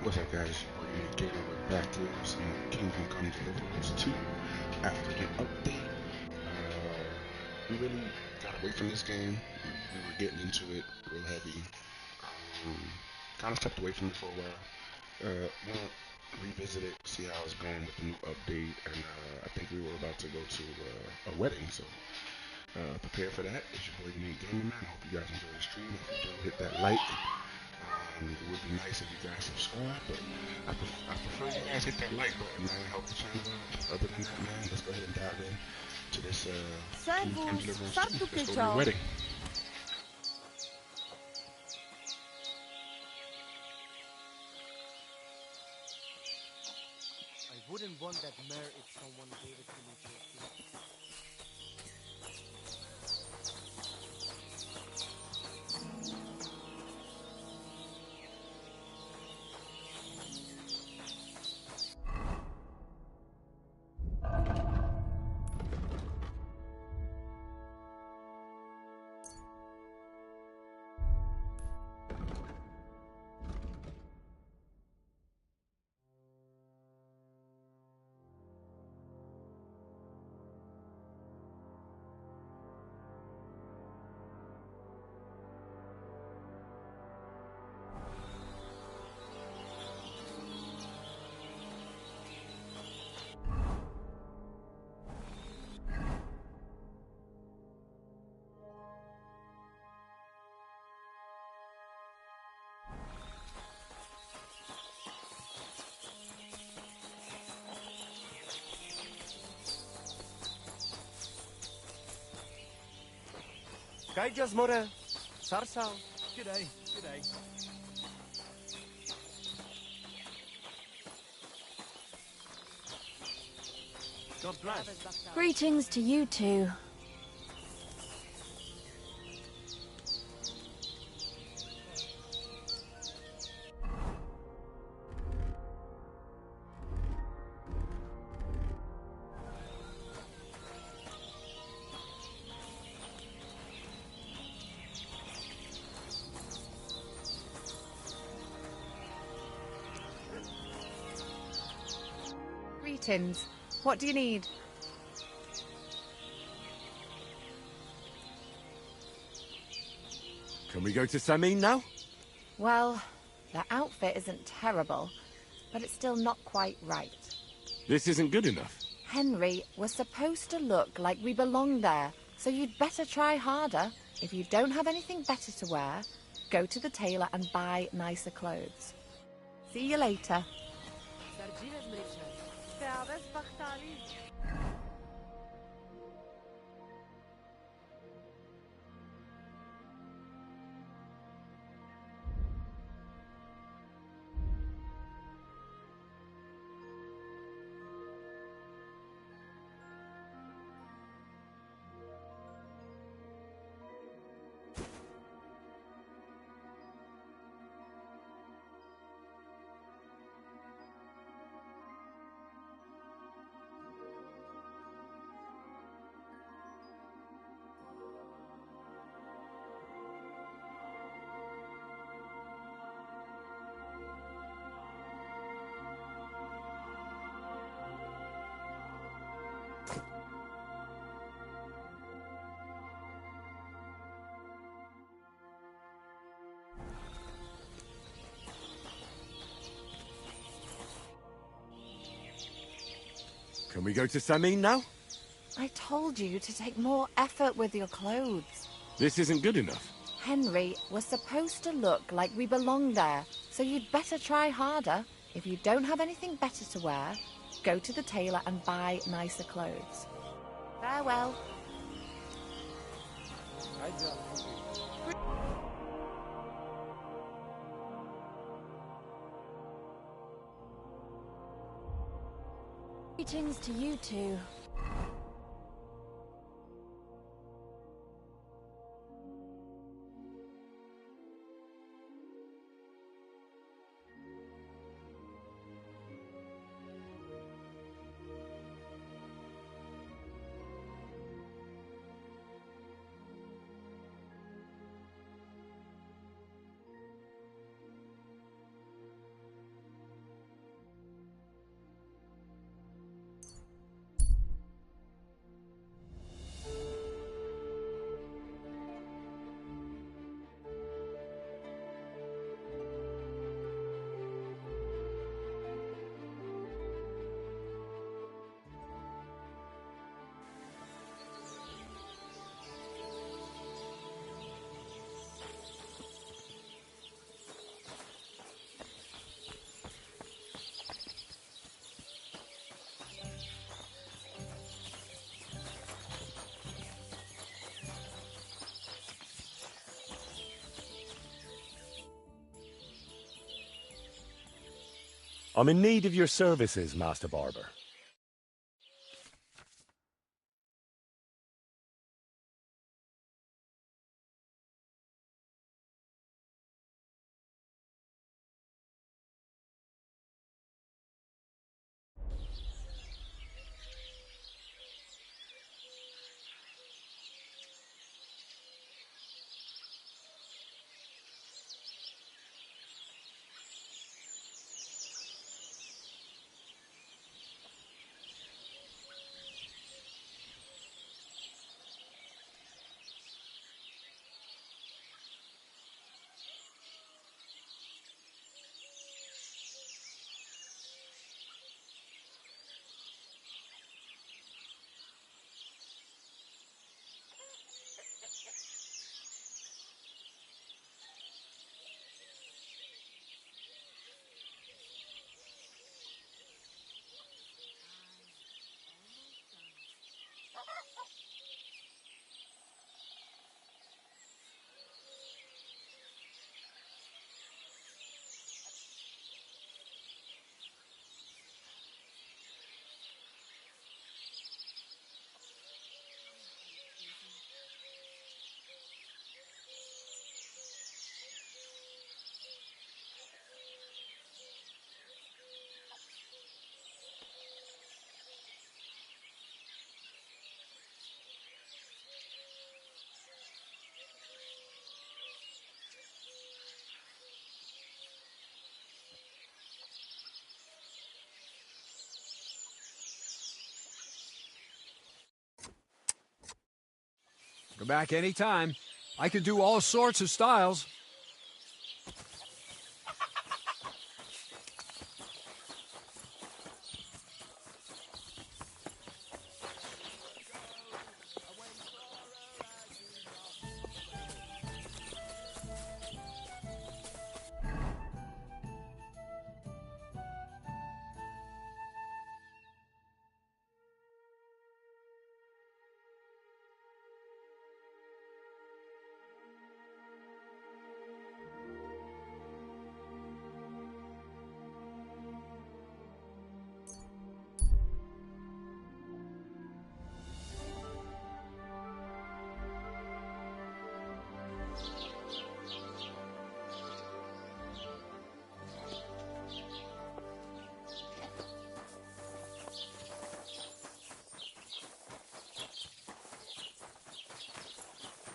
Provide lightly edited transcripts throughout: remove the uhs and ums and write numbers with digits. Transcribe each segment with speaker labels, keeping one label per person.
Speaker 1: What's up, guys? It's your boy gameover back with some Kingdom Come Deliverace 2 after the update. We really got away from this game. We were getting into it real heavy. Kind of stepped away from it for a while. We'll revisit it, see how it's going with the new update, and I think we were about to go to a wedding, so prepare for that. It's your boy Gamer Man. I hope you guys enjoy the stream. If you do, hit that like. It would be nice if you guys subscribe, but I prefer you guys hit that like button, man. Help the channel out. Other than that, man, let's go ahead and dive in to this Kingdom Deliverance 2. Let's go to the wedding.
Speaker 2: I wouldn't want that mare if someone gave it to me for free. Kaijas more, Sarsao. G'day, g'day. God bless.
Speaker 3: Greetings to you two. Greetings. What do you need?
Speaker 2: Can we go to Samin now?
Speaker 3: Well, the outfit isn't terrible, but it's still not quite right.
Speaker 2: This isn't good enough.
Speaker 3: Henry, we're supposed to look like we belong there, so you'd better try harder. If you don't have anything better to wear, go to the tailor and buy nicer clothes. See you later.
Speaker 2: Can we go to Samin now?
Speaker 3: I told you to take more effort with your clothes.
Speaker 2: This isn't good enough.
Speaker 3: Henry, we're supposed to look like we belong there, so you'd better try harder. If you don't have anything better to wear, go to the tailor and buy nicer clothes. Farewell. Greetings to you two.
Speaker 4: I'm in need of your services, Master Barber.
Speaker 5: Go back any time. I can do all sorts of styles.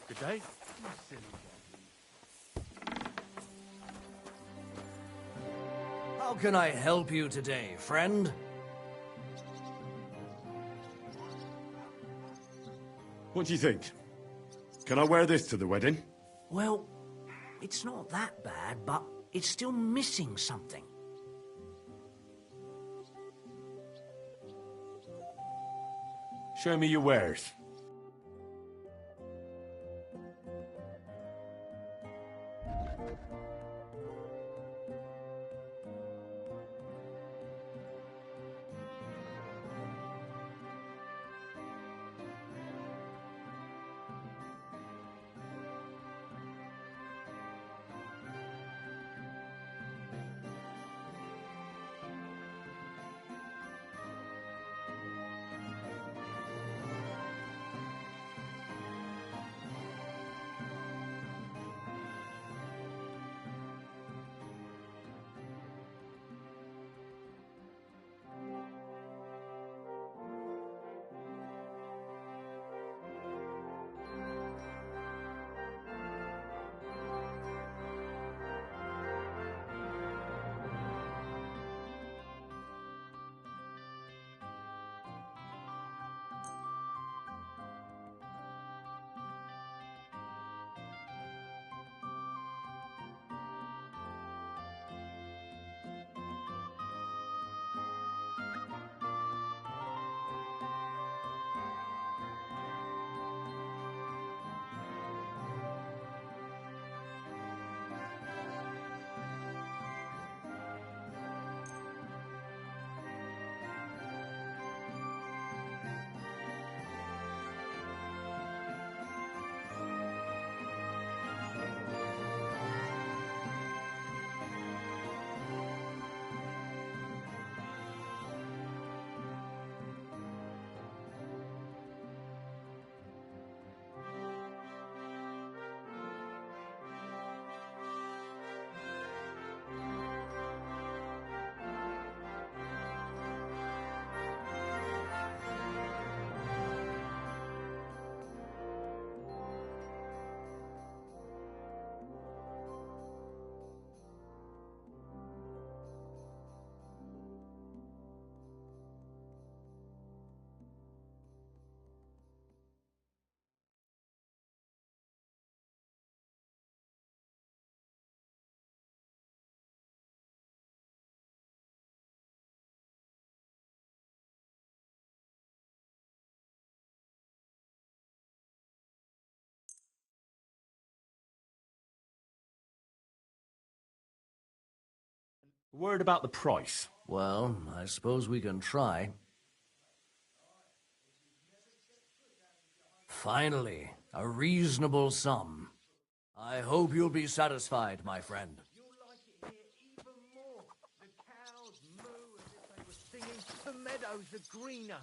Speaker 4: Good day.
Speaker 6: How can I help you today, friend?
Speaker 7: What do you think? Can I wear this to the wedding?
Speaker 6: Well, it's not that bad, but it's still missing something.
Speaker 7: Show me your wares. Word about the price.
Speaker 6: Well, I suppose we can try. Finally, a reasonable sum. I hope you'll be satisfied, my friend.
Speaker 2: You'll like it here even more. The cows moo as if they were singing. The meadows are greener.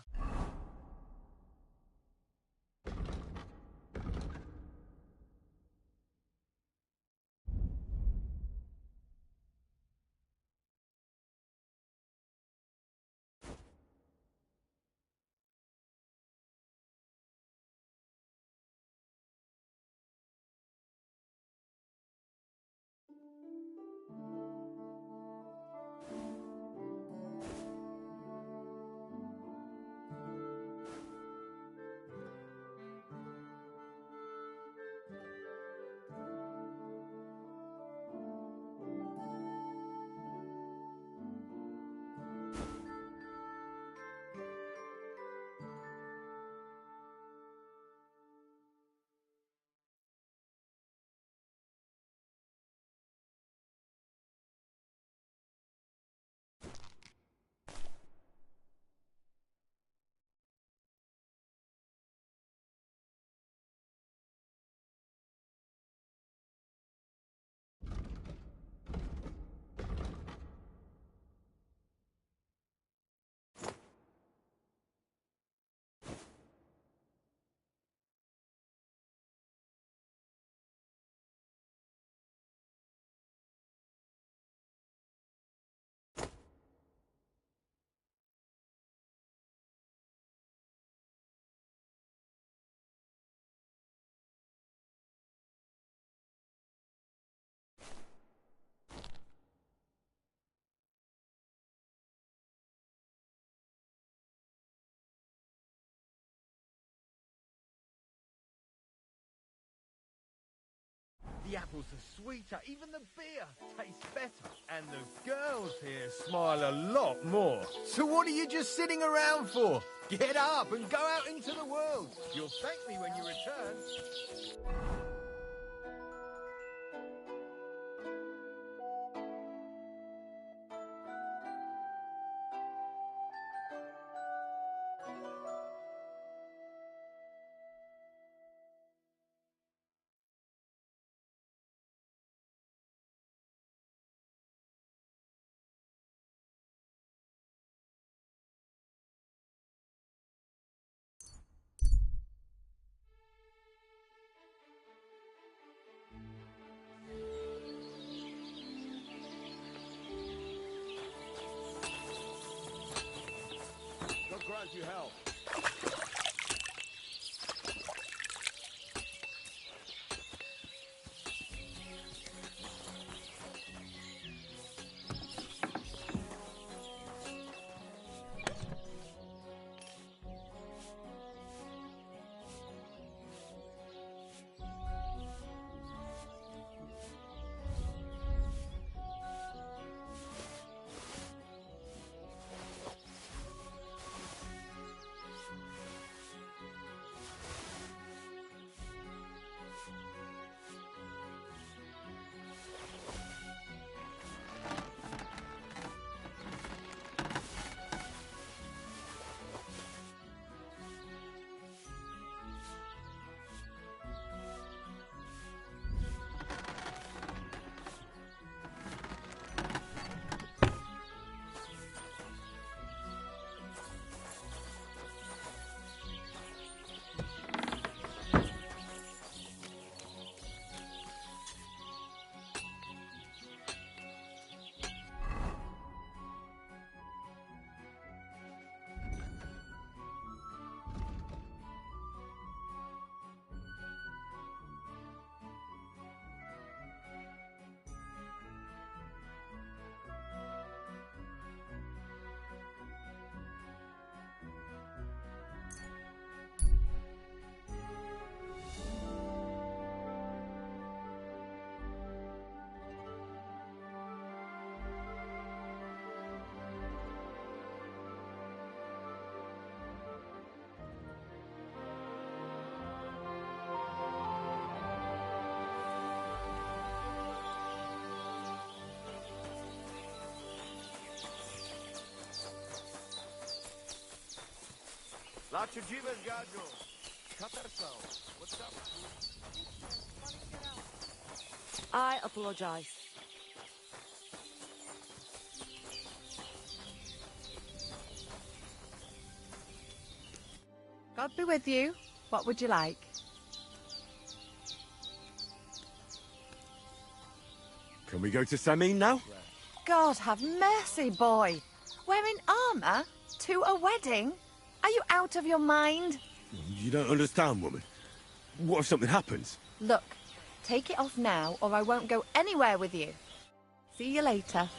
Speaker 2: The apples are sweeter, even the beer tastes better. And the girls here smile a lot more. So what are you just sitting around for? Get up and go out into the world. You'll thank me when you return.
Speaker 7: God grant you help.
Speaker 8: I apologize.
Speaker 3: God be with you. What would you like?
Speaker 7: Can we go to Samin now?
Speaker 3: God have mercy, boy. Wearing armour? To a wedding? Are you out of your mind?
Speaker 7: You don't understand, woman. What if something happens?
Speaker 3: Look, take it off now or I won't go anywhere with you. See you later.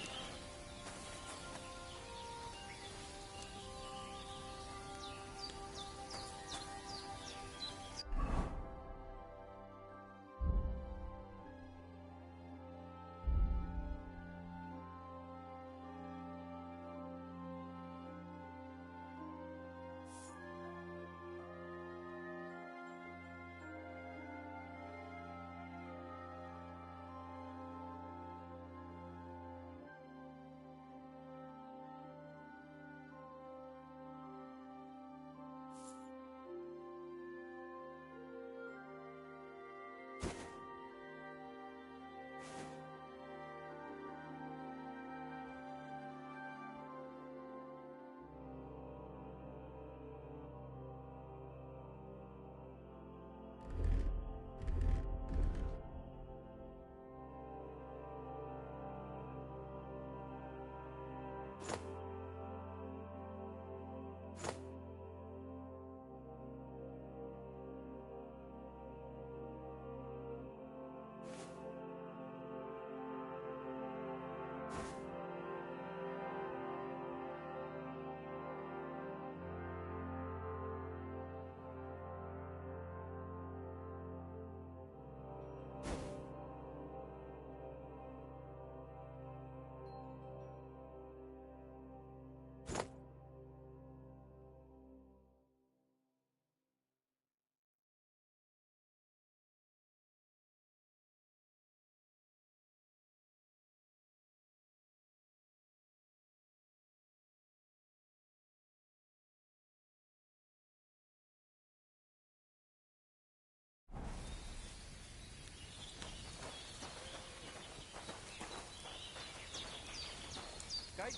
Speaker 2: And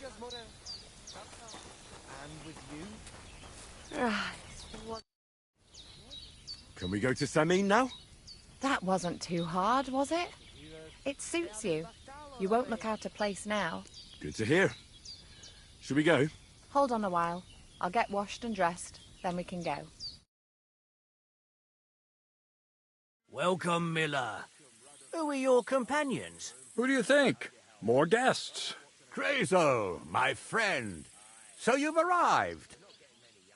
Speaker 2: with you?
Speaker 7: Can we go to Samin now?
Speaker 3: That wasn't too hard, was it? It suits you. You won't look out of place now.
Speaker 7: Good to hear. Should we go?
Speaker 3: Hold on a while. I'll get washed and dressed, then we can go.
Speaker 6: Welcome, Miller. Who are your companions?
Speaker 5: Who do you think? More guests.
Speaker 2: Crazo, my friend. So you've arrived.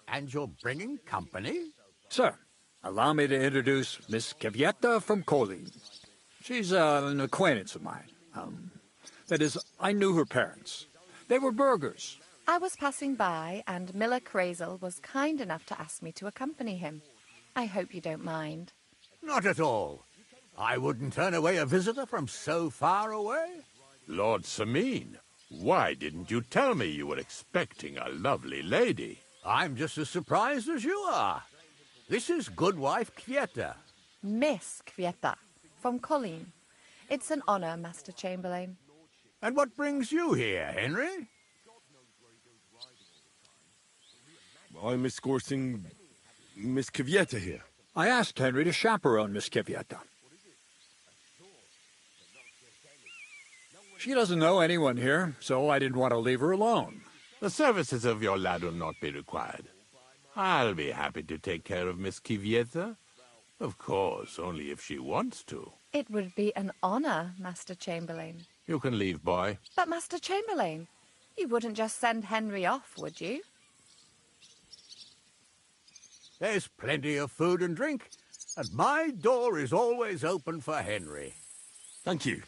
Speaker 2: And you're bringing company?
Speaker 5: Sir, allow me to introduce Miss Kvyetta from Kolin. She's an acquaintance of mine. That is, I knew her parents. They were burghers.
Speaker 3: I was passing by and Miller Crazel was kind enough to ask me to accompany him. I hope you don't mind.
Speaker 2: Not at all. I wouldn't turn away a visitor from so far away.
Speaker 9: Lord Samin, why didn't you tell me you were expecting a lovely lady?
Speaker 2: I'm just as surprised as you are. This is Goodwife Kvyetta.
Speaker 3: Miss Kvyetta from Colleen. It's an honour, Master Chamberlain.
Speaker 2: And what brings you here, Henry?
Speaker 7: I'm escorting Miss Kvyetta here.
Speaker 5: I asked Henry to chaperone Miss Kvyetta. She doesn't know anyone here, so I didn't want to leave her alone.
Speaker 9: The services of your lad will not be required. I'll be happy to take care of Miss Kvyetta. Of course, only if she wants to.
Speaker 3: It would be an honour, Master Chamberlain.
Speaker 9: You can leave, boy.
Speaker 3: But, Master Chamberlain, you wouldn't just send Henry off, would you?
Speaker 2: There's plenty of food and drink, and my door is always open for Henry.
Speaker 7: Thank you.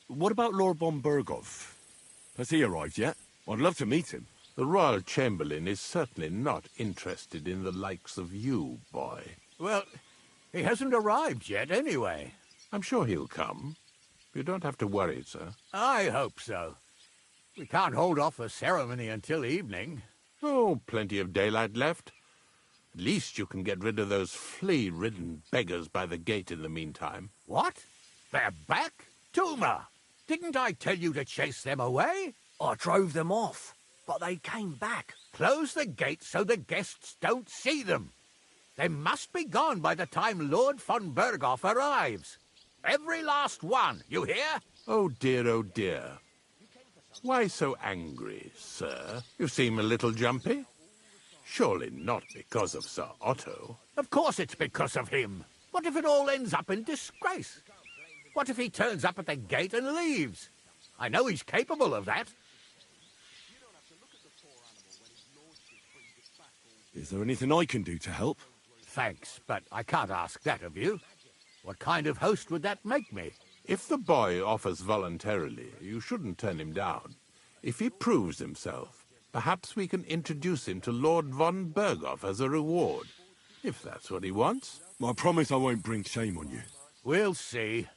Speaker 7: What about Lord von Bergov? Has he arrived yet? I'd love to meet him.
Speaker 9: The Royal Chamberlain is certainly not interested in the likes of you, boy.
Speaker 2: Well, he hasn't arrived yet, anyway.
Speaker 9: I'm sure he'll come. You don't have to worry, sir.
Speaker 2: I hope so. We can't hold off the ceremony until evening.
Speaker 9: Oh, plenty of daylight left. At least you can get rid of those flea-ridden beggars by the gate in the meantime.
Speaker 5: What? They're back? Tuma! Didn't I tell you to chase them away?
Speaker 6: I drove them off, but they came back.
Speaker 5: Close the gate so the guests don't see them. They must be gone by the time Lord von Berghoff arrives. Every last one, you hear?
Speaker 9: Oh dear, oh dear. Why so angry, sir? You seem a little jumpy. Surely not because of Sir Otto.
Speaker 5: Of course it's because of him. What if it all ends up in disgrace? What if he turns up at the gate and leaves? I know he's capable of that.
Speaker 7: Is there anything I can do to help?
Speaker 5: Thanks, but I can't ask that of you. What kind of host would that make me?
Speaker 9: If the boy offers voluntarily, you shouldn't turn him down. If he proves himself, perhaps we can introduce him to Lord von Berghoff as a reward, if that's what he wants.
Speaker 7: I promise I won't bring shame on you.
Speaker 5: We'll see.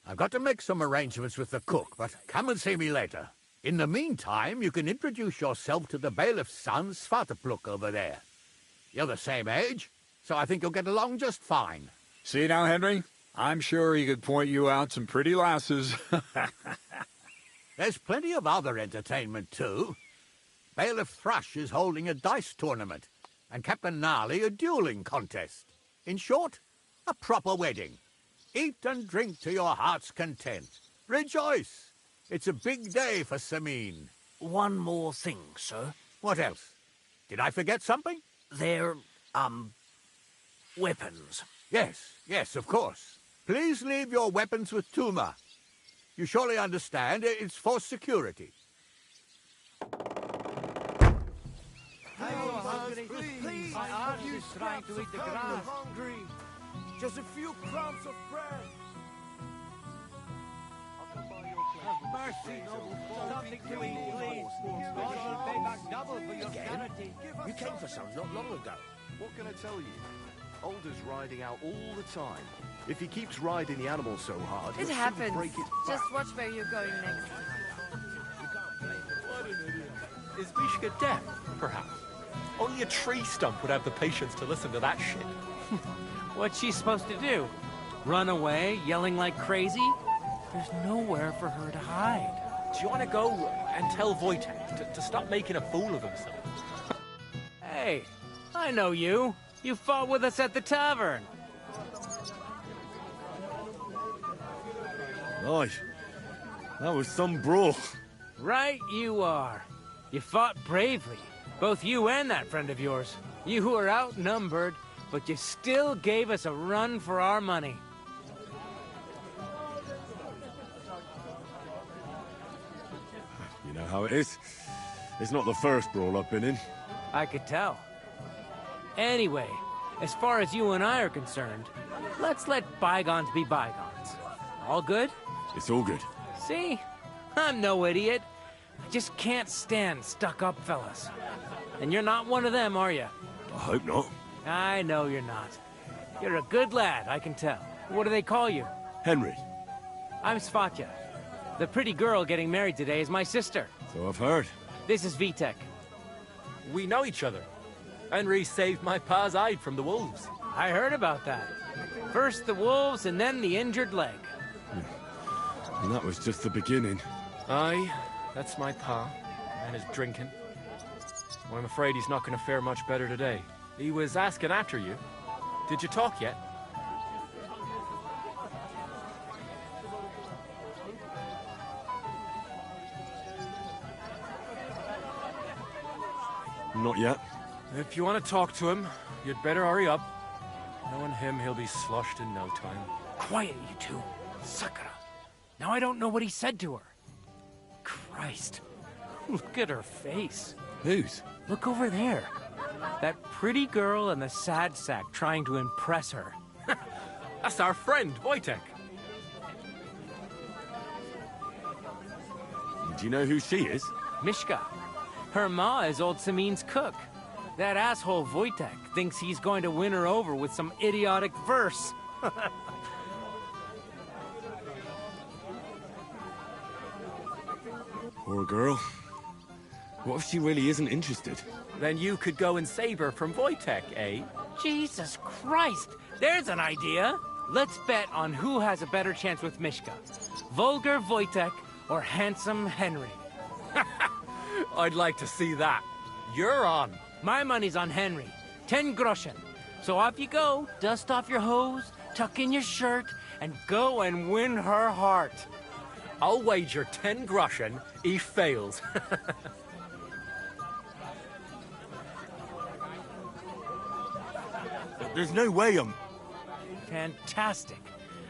Speaker 5: I've got to make some arrangements with the cook, but come and see me later. In the meantime, you can introduce yourself to the bailiff's son, Svartepluk, over there. You're the same age, so I think you'll get along just fine.
Speaker 4: See now, Henry? I'm sure he could point you out some pretty lasses.
Speaker 5: There's plenty of other entertainment, too. Bailiff Thrush is holding a dice tournament, and Captain Gnarly a dueling contest. In short, a proper wedding. Eat and drink to your heart's content. Rejoice! It's a big day for Samine.
Speaker 6: One more thing, sir.
Speaker 5: What else? Did I forget something?
Speaker 6: They're, weapons.
Speaker 5: Yes, of course. Please leave your weapons with Tuma. You surely understand it's for security.
Speaker 2: Please, my heart is trying to eat the grass. Hungry. Just a few crumbs of bread. Have mercy, noble folk. Something to eat, please. God will pay back double for your charity.
Speaker 10: You came for some not long ago.
Speaker 11: What can I tell you? Alder's riding out all the time. If he keeps riding the animal so hard,
Speaker 3: It
Speaker 11: he'll
Speaker 3: happens.
Speaker 11: soon break its back.
Speaker 3: Just watch where you're going next.
Speaker 10: What an idiot. Is Mishka deaf, perhaps? Only a tree stump would have the patience to listen to that shit.
Speaker 12: What's she supposed to do? Run away, yelling like crazy? There's nowhere for her to hide.
Speaker 10: Do you want to go and tell Wojtek to stop making a fool of himself?
Speaker 12: Hey, I know you. You fought with us at the tavern.
Speaker 7: Aye, that was some brawl.
Speaker 12: Right you are. You fought bravely. Both you and that friend of yours. You were outnumbered, but you still gave us a run for our money.
Speaker 7: You know how it is. It's not the first brawl I've been in.
Speaker 12: I could tell. Anyway, as far as you and I are concerned, let's let bygones be bygones. All good?
Speaker 7: It's all good.
Speaker 12: See? I'm no idiot. I just can't stand stuck-up fellas. And you're not one of them, are you?
Speaker 7: I hope not.
Speaker 12: I know you're not. You're a good lad, I can tell. What do they call you?
Speaker 7: Henry.
Speaker 12: I'm Svatya. The pretty girl getting married today is my sister.
Speaker 7: So I've heard.
Speaker 12: This is Vitek.
Speaker 10: We know each other. Henry saved my pa's hide from the wolves.
Speaker 12: I heard about that. First the wolves and then the injured leg.
Speaker 7: And that was just the beginning.
Speaker 10: Aye, that's my pa. And his drinking. Well, I'm afraid he's not going to fare much better today. He was asking after you. Did you talk yet?
Speaker 7: Not yet.
Speaker 10: If you want to talk to him, you'd better hurry up. Knowing him, he'll be sloshed in no time.
Speaker 12: Quiet, you two. Sakura. Now I don't know what he said to her. Christ. Look at her face.
Speaker 7: Whose?
Speaker 12: Look over there. That pretty girl and the sad sack trying to impress her.
Speaker 10: That's our friend, Wojtek.
Speaker 7: Do you know who she is?
Speaker 12: Mishka. Her ma is old Samine's cook. That asshole Wojtek thinks he's going to win her over with some idiotic verse.
Speaker 7: Poor girl. What if she really isn't interested?
Speaker 10: Then you could go and save her from Wojtek, eh?
Speaker 12: Jesus Christ! There's an idea! Let's bet on who has a better chance with Mishka. Vulgar Wojtek or handsome Henry.
Speaker 10: I'd like to see that. You're on.
Speaker 12: My money's on Henry. 10 groschen. So off you go, dust off your hose, tuck in your shirt, and go and win her heart.
Speaker 10: I'll wager 10 groschen he fails.
Speaker 7: There's no way I'm...
Speaker 12: Fantastic.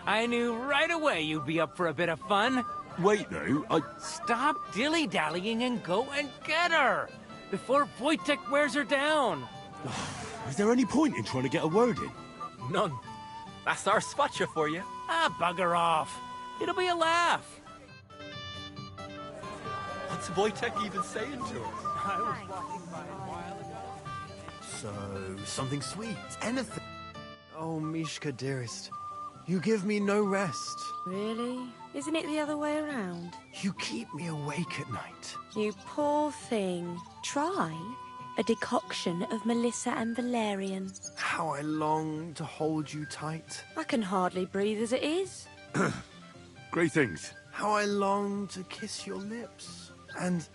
Speaker 12: I knew right away you'd be up for a bit of fun.
Speaker 7: Wait, no,
Speaker 12: Stop dilly-dallying and go and get her! Before Wojtek wears her down!
Speaker 7: Is there any point in trying to get a word in?
Speaker 10: None. That's our spotcha for you.
Speaker 12: Ah, bugger off. It'll be a laugh.
Speaker 10: What's Wojtek even saying to us?
Speaker 12: I was walking by a while ago.
Speaker 11: So, something sweet, anything. Oh, Mishka, dearest, you give me no rest.
Speaker 8: Really? Isn't it the other way around?
Speaker 11: You keep me awake at night.
Speaker 8: You poor thing. Try a decoction of Melissa and valerian.
Speaker 11: How I long to hold you tight.
Speaker 8: I can hardly breathe as it is.
Speaker 7: Great things.
Speaker 11: How I long to kiss your lips. And,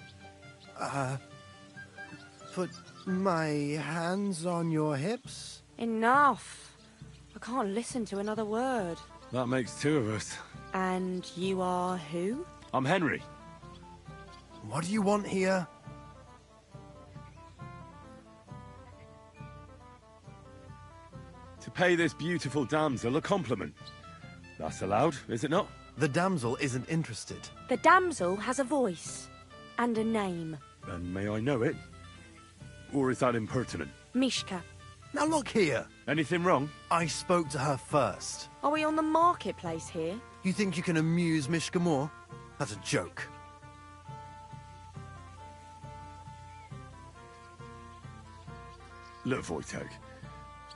Speaker 11: put my hands on your hips.
Speaker 8: Enough. I can't listen to another word.
Speaker 7: That makes two of us.
Speaker 8: And you are who?
Speaker 7: I'm Henry.
Speaker 11: What do you want here?
Speaker 7: To pay this beautiful damsel a compliment. That's allowed, is it not?
Speaker 11: The damsel isn't interested.
Speaker 8: The damsel has a voice. And a name.
Speaker 7: And may I know it? Or is that impertinent?
Speaker 8: Mishka.
Speaker 11: Now look here.
Speaker 7: Anything wrong?
Speaker 11: I spoke to her first.
Speaker 8: Are we on the marketplace here?
Speaker 11: You think you can amuse Mishka more? That's a joke.
Speaker 7: Look, Wojtek,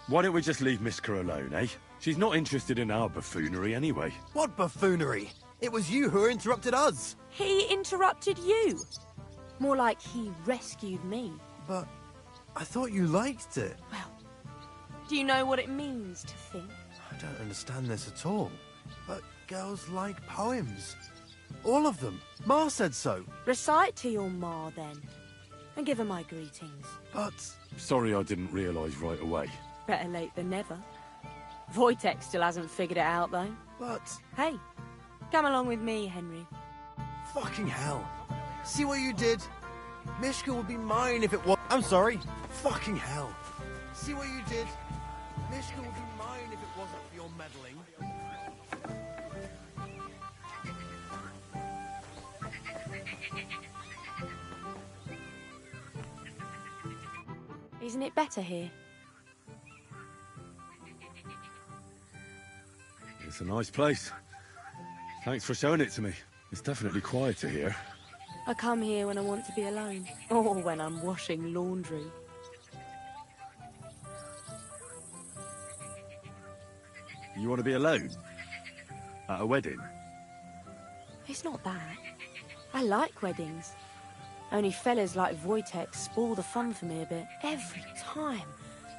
Speaker 7: why don't we just leave Mishka alone, eh? She's not interested in our buffoonery anyway.
Speaker 11: What buffoonery? It was you who interrupted us.
Speaker 8: He interrupted you. More like he rescued me.
Speaker 11: But I thought you liked it.
Speaker 8: Well, do you know what it means to think?
Speaker 11: I don't understand this at all. But girls like poems. All of them. Ma said so.
Speaker 8: Recite to your ma, then. And give her my greetings.
Speaker 11: But...
Speaker 7: Sorry I didn't realise right away.
Speaker 8: Better late than never. Wojtek still hasn't figured it out, though.
Speaker 11: But...
Speaker 8: Hey, come along with me, Henry.
Speaker 11: Fucking hell. See what you did? Mishka would be mine if it was... I'm sorry. Fucking hell. See what you did? Mishka would be mine if it wasn't for your meddling.
Speaker 8: Isn't it better here?
Speaker 7: It's a nice place. Thanks for showing it to me. It's definitely quieter here.
Speaker 8: I come here when I want to be alone. Or when I'm washing laundry.
Speaker 7: You want to be alone? At a wedding?
Speaker 8: It's not that. I like weddings. Only fellas like Wojtek spoil the fun for me a bit. Every time.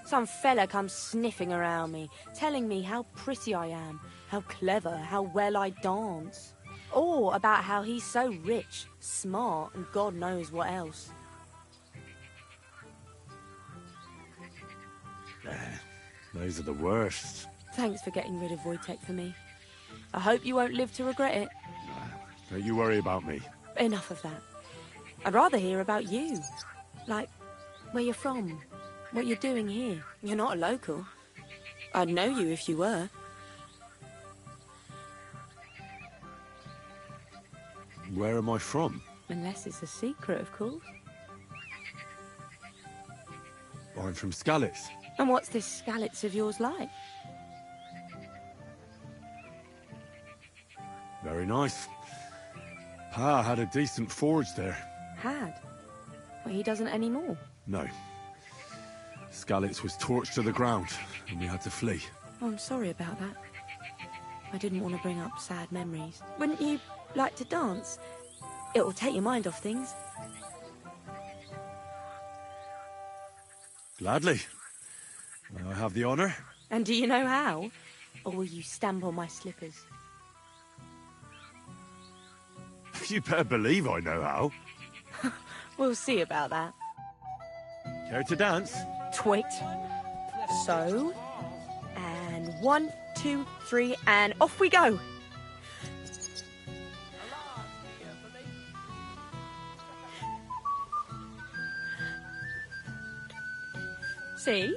Speaker 8: Some fella comes sniffing around me, telling me how pretty I am, how clever, how well I dance. Or about how he's so rich, smart, and God knows what else.
Speaker 7: Those are the worst.
Speaker 8: Thanks for getting rid of Wojtek for me. I hope you won't live to regret it.
Speaker 7: Don't you worry about me.
Speaker 8: Enough of that. I'd rather hear about you. Like, where you're from, what you're doing here. You're not a local. I'd know you if you were.
Speaker 7: Where am I from?
Speaker 8: Unless it's a secret, of course.
Speaker 7: I'm from Skalitz.
Speaker 8: And what's this Skalitz of yours like?
Speaker 7: Very nice. Pa had a decent forge there.
Speaker 8: Had? Well, he doesn't anymore.
Speaker 7: No. Skalitz was torched to the ground, and we had to flee.
Speaker 8: Oh, I'm sorry about that. I didn't want to bring up sad memories. Wouldn't you like to dance? It will take your mind off things.
Speaker 7: Gladly. May I have the honour?
Speaker 8: And do you know how? Or will you stamp on my slippers?
Speaker 7: You better believe I know how.
Speaker 8: We'll see about that.
Speaker 7: Care to dance?
Speaker 8: Twit. So, and 1, 2, 3, and off we go. See?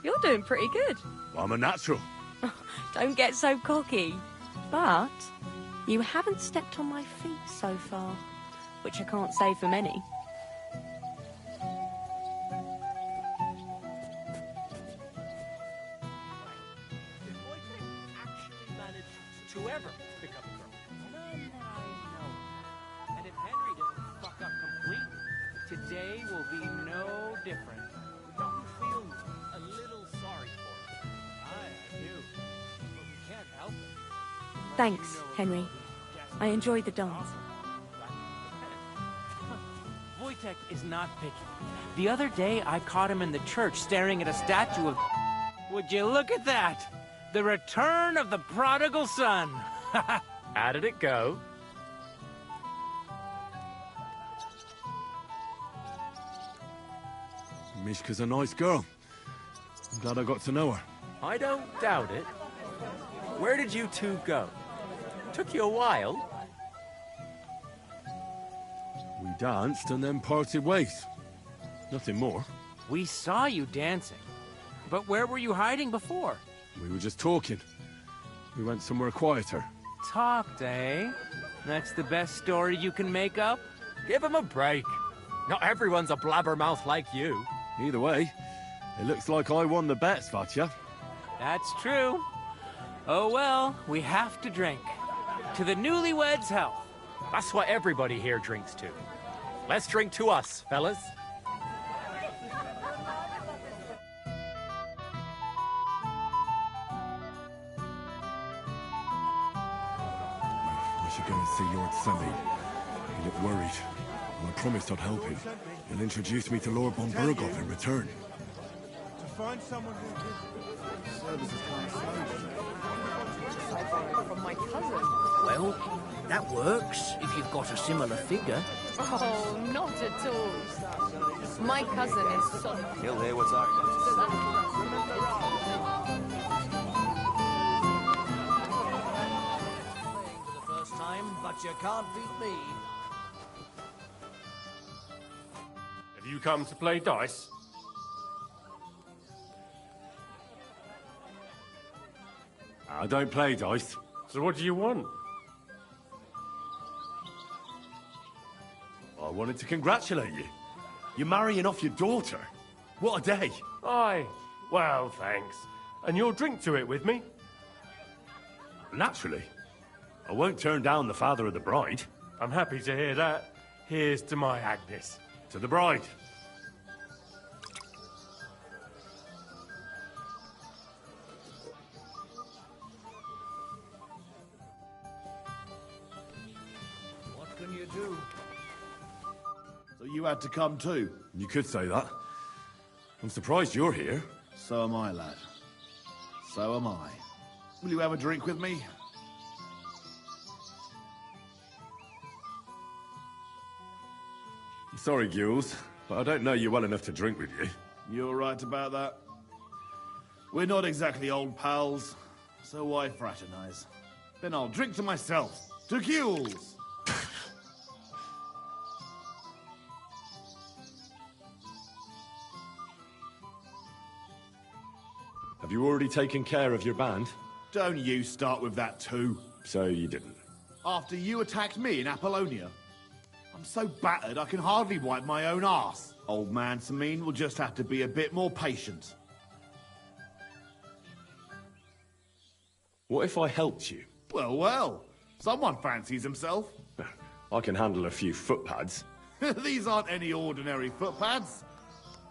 Speaker 8: You're doing pretty good.
Speaker 7: I'm a natural.
Speaker 8: Don't get so cocky. But you haven't stepped on my feet so far, which I can't say for many.
Speaker 10: To ever pick up a girl. None that I know. And if Henry doesn't fuck up completely, today will be no different. Don't you feel a little sorry for him? I do. But we can't help it.
Speaker 8: Thanks, Henry. I enjoyed the dance.
Speaker 12: Wojtek is not picky. The other day, I caught him in the church staring at a statue of... Would you look at that? The return of the prodigal son.
Speaker 10: How did it go?
Speaker 7: Mishka's a nice girl. I'm glad I got to know her.
Speaker 10: I don't doubt it. Where did you two go? Took you a while.
Speaker 7: We danced and then parted ways. Nothing more.
Speaker 12: We saw you dancing. But where were you hiding before?
Speaker 7: We were just talking. We went somewhere quieter.
Speaker 12: Talked, eh? That's the best story you can make up?
Speaker 10: Give him a break. Not everyone's a blabbermouth like you.
Speaker 7: Either way, it looks like I won the bet, Svatya.
Speaker 12: That's true. Oh well, we have to drink. To the newlyweds' health.
Speaker 10: That's what everybody here drinks to. Let's drink to us, fellas.
Speaker 7: I should go and see Lord Semi. He looked worried, and I promised I'd help him. He'll introduce me to Lord von Burgov in return.
Speaker 11: To find someone who services
Speaker 3: From my cousin.
Speaker 6: Well, that works if you've got a similar figure.
Speaker 3: Oh, not at all. My cousin is so...
Speaker 11: He'll hear what's up.
Speaker 6: Playing for the first time, but you can't beat me.
Speaker 10: Have you come to play dice?
Speaker 7: I don't play dice.
Speaker 10: So what do you want?
Speaker 7: I wanted to congratulate you. You're marrying off your daughter. What a day.
Speaker 10: Aye. Well, thanks. And you'll drink to it with me?
Speaker 7: Naturally. I won't turn down the father of the bride.
Speaker 10: I'm happy to hear that. Here's to my Agnes.
Speaker 7: To the bride.
Speaker 6: What can you do?
Speaker 11: So you had to come too?
Speaker 7: You could say that. I'm surprised you're here.
Speaker 11: So am I, lad. So am I. Will you have a drink with me?
Speaker 7: I'm sorry, Gules, but I don't know you well enough to drink with you.
Speaker 11: You're right about that. We're not exactly old pals, so why fraternize? Then I'll drink to myself. To Gules!
Speaker 7: Have you already taken care of your band?
Speaker 11: Don't you start with that too.
Speaker 7: So you didn't.
Speaker 11: After you attacked me in Apollonia. I'm so battered I can hardly wipe my own arse. Old man Samin will just have to be a bit more patient.
Speaker 7: What if I helped you?
Speaker 11: Well, well. Someone fancies himself.
Speaker 7: I can handle a few footpads.
Speaker 11: These aren't any ordinary footpads.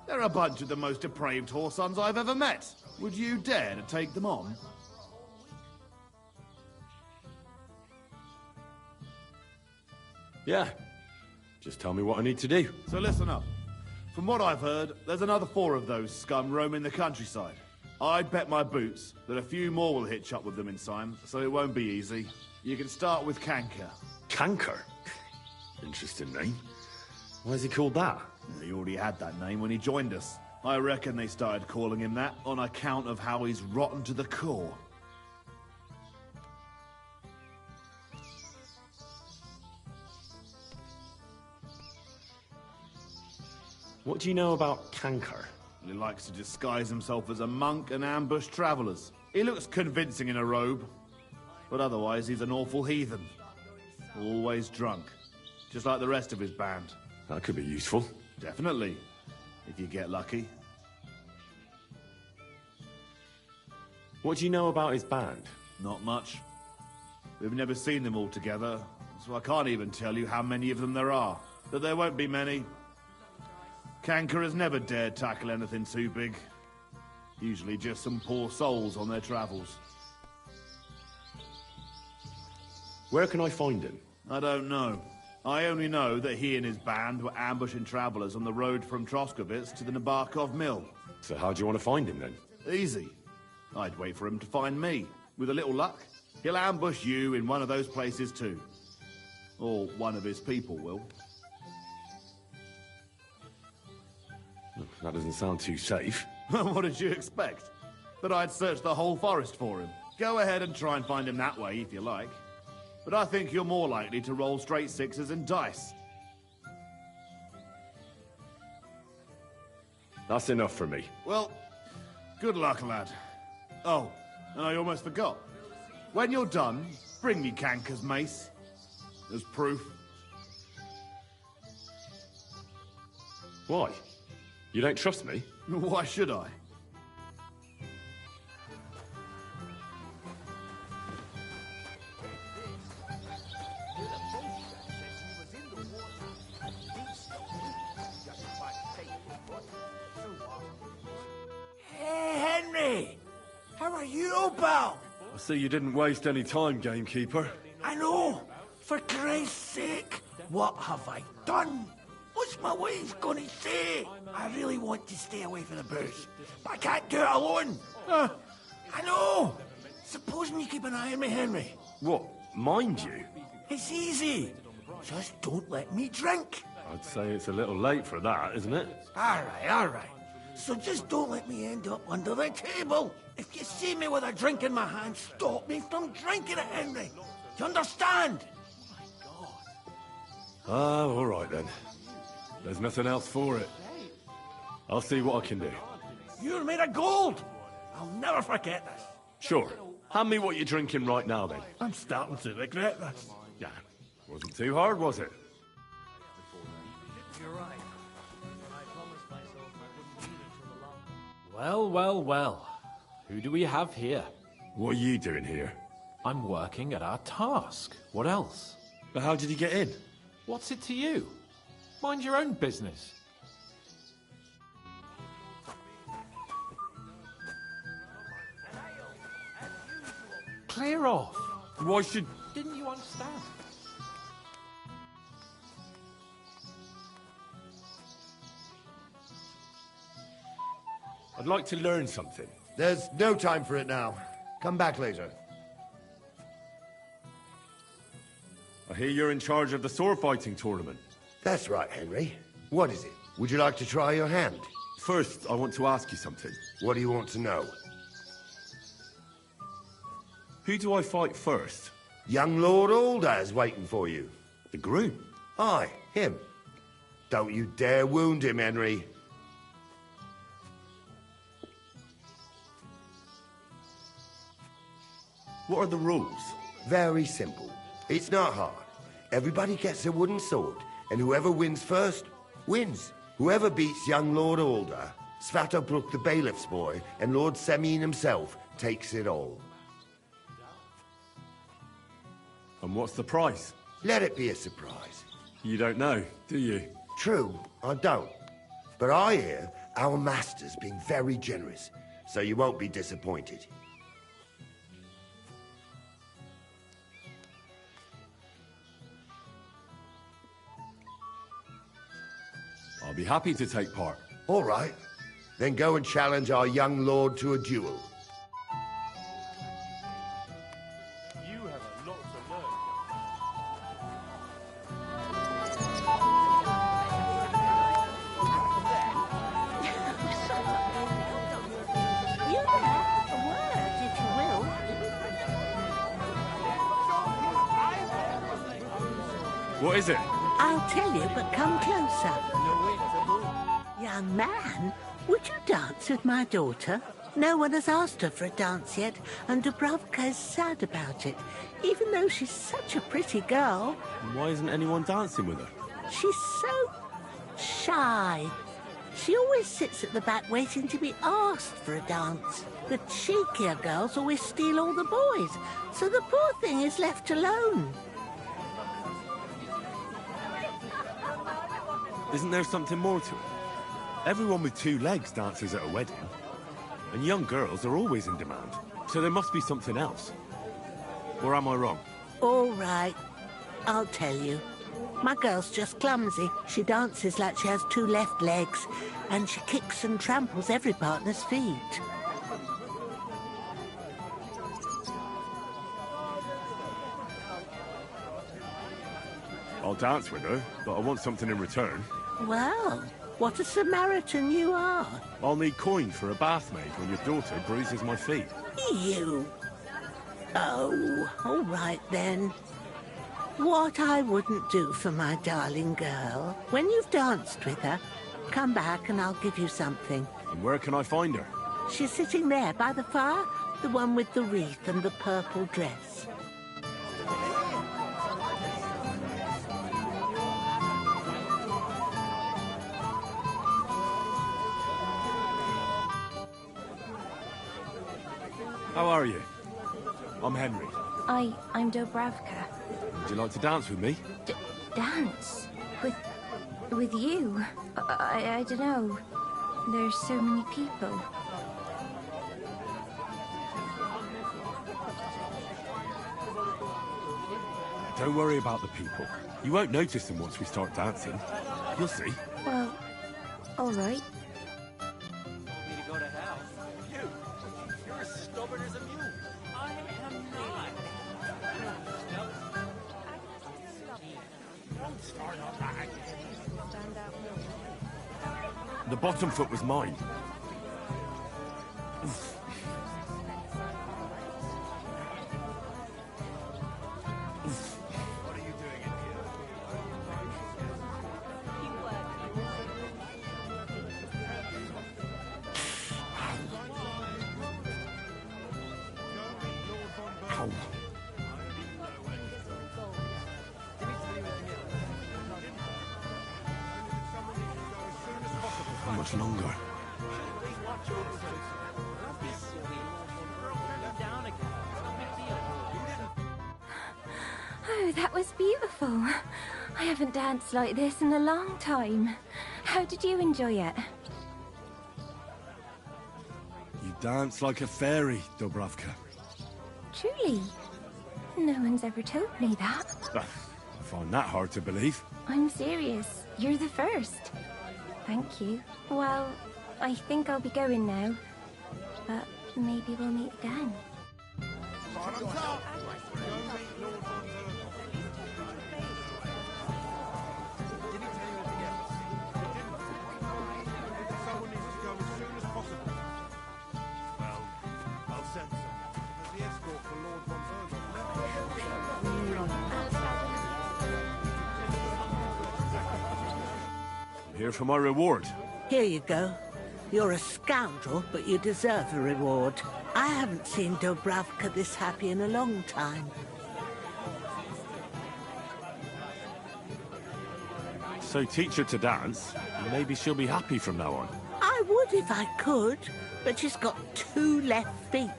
Speaker 11: They're a bunch of the most depraved whoresons I've ever met. Would you dare to take them on?
Speaker 7: Yeah. Just tell me what I need to do.
Speaker 11: So listen up.
Speaker 13: From what I've heard, there's another 4 of those scum roaming the countryside. I'd bet my boots that a few more will hitch up with them in time, so it won't be easy. You can start with Canker.
Speaker 7: Canker? Interesting name. Why is he called that?
Speaker 13: He already had that name when he joined us. I reckon they started calling him that on account of how he's rotten to the core.
Speaker 7: What do you know about Canker?
Speaker 13: He likes to disguise himself as a monk and ambush travelers. He looks convincing in a robe, but otherwise he's an awful heathen. Always drunk, just like the rest of his band.
Speaker 7: That could be useful.
Speaker 13: Definitely, if you get lucky.
Speaker 7: What do you know about his band?
Speaker 13: Not much. We've never seen them all together, so I can't even tell you how many of them there are. But there won't be many. Canker has never dared tackle anything too big. Usually just some poor souls on their travels.
Speaker 7: Where can I find him?
Speaker 13: I don't know. I only know that he and his band were ambushing travelers on the road from Troskovitz to the Nabokov Mill.
Speaker 7: So how do you want to find him then?
Speaker 13: Easy. I'd wait for him to find me. With a little luck, he'll ambush you in one of those places too. Or one of his people will.
Speaker 7: That doesn't sound too safe.
Speaker 13: What did you expect? That I'd search the whole forest for him? Go ahead and try and find him that way if you like. But I think you're more likely to roll straight 6s and dice.
Speaker 7: That's enough for me.
Speaker 13: Well, good luck, lad. Oh, and I almost forgot. When you're done, bring me Canker's mace. As proof.
Speaker 7: Why? You don't trust me?
Speaker 13: Why should I?
Speaker 11: Hey, Henry! How are you, pal?
Speaker 7: I see you didn't waste any time, gamekeeper.
Speaker 11: I know! For Christ's sake! What have I done? What's my wife gonna say? I really want to stay away from the booze, but I can't do it alone. I know! Supposing you keep an eye on me, Henry.
Speaker 7: What, mind you?
Speaker 11: It's easy. Just don't let me drink.
Speaker 7: I'd say it's a little late for that, isn't it?
Speaker 11: All right. So just don't let me end up under the table. If you see me with a drink in my hand, stop me from drinking it, Henry. Do you understand?
Speaker 7: All right then. There's nothing else for it. I'll see what I can do.
Speaker 11: You're made of gold. I'll never forget this.
Speaker 7: Sure. Hand me what you're drinking right now, then.
Speaker 11: I'm starting to regret this.
Speaker 7: Yeah. Wasn't too hard, was it?
Speaker 12: You're right. I promised myself I wouldn't need it till the last.
Speaker 14: Well. Who do we have here?
Speaker 7: What are you doing here?
Speaker 14: I'm working at our task. What else?
Speaker 7: But how did you get in?
Speaker 14: What's it to you? Mind your own business. Clear off.
Speaker 7: Why should...
Speaker 14: Didn't you understand?
Speaker 7: I'd like to learn something.
Speaker 15: There's no time for it now. Come back later.
Speaker 7: I hear you're in charge of the sword fighting tournament.
Speaker 15: That's right, Henry. What is it? Would you like to try your hand?
Speaker 7: First, I want to ask you something.
Speaker 15: What do you want to know?
Speaker 7: Who do I fight first?
Speaker 15: Young Lord Alder is waiting for you.
Speaker 7: The groom?
Speaker 15: Aye, him. Don't you dare wound him, Henry.
Speaker 7: What are the rules?
Speaker 15: Very simple. It's not hard. Everybody gets a wooden sword, and whoever wins first, wins. Whoever beats young Lord Alder, Svatopluk the bailiff's boy, and Lord Semyon himself takes it all.
Speaker 7: And what's the price?
Speaker 15: Let it be a surprise.
Speaker 7: You don't know, do you?
Speaker 15: True, I don't. But I hear our master's been very generous, so you won't be disappointed.
Speaker 7: I'll be happy to take part.
Speaker 15: All right. Then go and challenge our young lord to a duel.
Speaker 10: You have a lot to learn.
Speaker 16: You there? A word, if you will.
Speaker 7: What is it?
Speaker 16: I'll tell you, but come closer. Young man, would you dance with my daughter? No one has asked her for a dance yet, and Dubravka is sad about it, even though she's such a pretty girl.
Speaker 7: Why isn't anyone dancing with her?
Speaker 16: She's so shy. She always sits at the back waiting to be asked for a dance. The cheekier girls always steal all the boys, so the poor thing is left alone.
Speaker 7: Isn't there something more to it? Everyone with two legs dances at a wedding. And young girls are always in demand. So there must be something else. Or am I wrong?
Speaker 16: All right, I'll tell you. My girl's just clumsy. She dances like she has two left legs, and she kicks and tramples every partner's feet.
Speaker 7: I'll dance with her, but I want something in return.
Speaker 16: Well, what a Samaritan you are.
Speaker 7: I'll need coin for a bath maid when your daughter bruises my feet.
Speaker 16: You. Oh, all right then. What I wouldn't do for my darling girl. When you've danced with her, come back and I'll give you something.
Speaker 7: And where can I find her?
Speaker 16: She's sitting there by the fire, the one with the wreath and the purple dress.
Speaker 7: How are you? I'm Henry.
Speaker 17: I'm Dobravka.
Speaker 7: Would you like to dance with me?
Speaker 17: Dance? With you? I don't know. There's so many people.
Speaker 7: Don't worry about the people. You won't notice them once we start dancing. You'll see.
Speaker 17: Well, all right.
Speaker 10: Me to go to hell? You're as stubborn as a mule. I am not. Don't start on that again.
Speaker 7: The bottom foot was mine.
Speaker 13: What are you doing in here?
Speaker 7: Ow. How much longer?
Speaker 17: Oh, that was beautiful. I haven't danced like this in a long time. How did you enjoy it?
Speaker 7: You dance like a fairy, Dobravka.
Speaker 17: Truly? No one's ever told me that.
Speaker 7: I find that hard to believe.
Speaker 17: I'm serious. You're the first. Thank you. Well, I think I'll be going now. But maybe we'll meet again.
Speaker 7: I'm here for my reward.
Speaker 16: Here you go. You're a scoundrel, but you deserve a reward. I haven't seen Dobravka this happy in a long time.
Speaker 7: So teach her to dance, and maybe she'll be happy from now on.
Speaker 16: I would if I could, but she's got two left feet.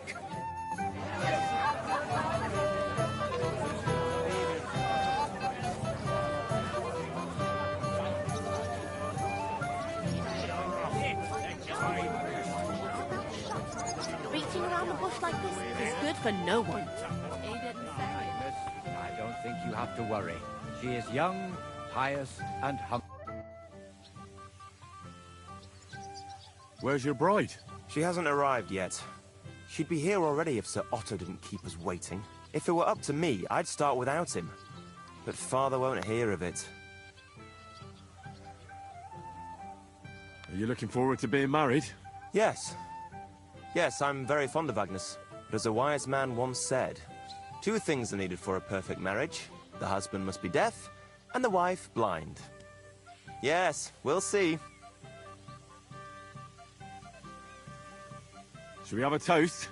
Speaker 8: Beating around the bush like this is good for no one.
Speaker 5: Miss, I don't think you have to worry. She is young, pious, and humble.
Speaker 7: Where's your bride?
Speaker 18: She hasn't arrived yet. She'd be here already if Sir Otto didn't keep us waiting. If it were up to me, I'd start without him. But Father won't hear of it.
Speaker 7: Are you looking forward to being married?
Speaker 18: Yes. Yes, I'm very fond of Agnes. But as a wise man once said, 2 things are needed for a perfect marriage. The husband must be deaf, and the wife blind. Yes, we'll see.
Speaker 7: Shall we have a toast?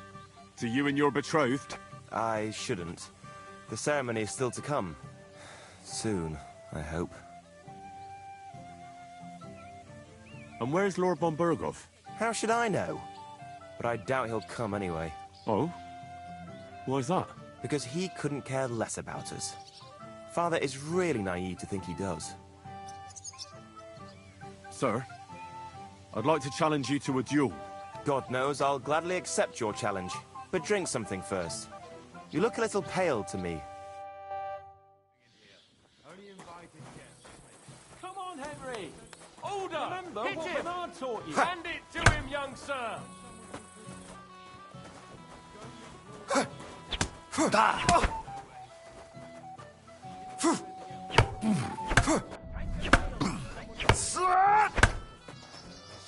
Speaker 7: To you and your betrothed?
Speaker 18: I shouldn't. The ceremony is still to come. Soon, I hope.
Speaker 7: And where's Lord von Berghoff?
Speaker 18: How should I know? But I doubt he'll come anyway.
Speaker 7: Oh? Why's that?
Speaker 18: Because he couldn't care less about us. Father is really naive to think he does.
Speaker 7: Sir, I'd like to challenge you to a duel.
Speaker 18: God knows I'll gladly accept your challenge. But drink something first. You look a little pale to me.
Speaker 10: Come on, Henry! Order! Remember
Speaker 2: Hit
Speaker 10: what
Speaker 2: him.
Speaker 10: Bernard taught you.
Speaker 2: Hand it to him, young sir!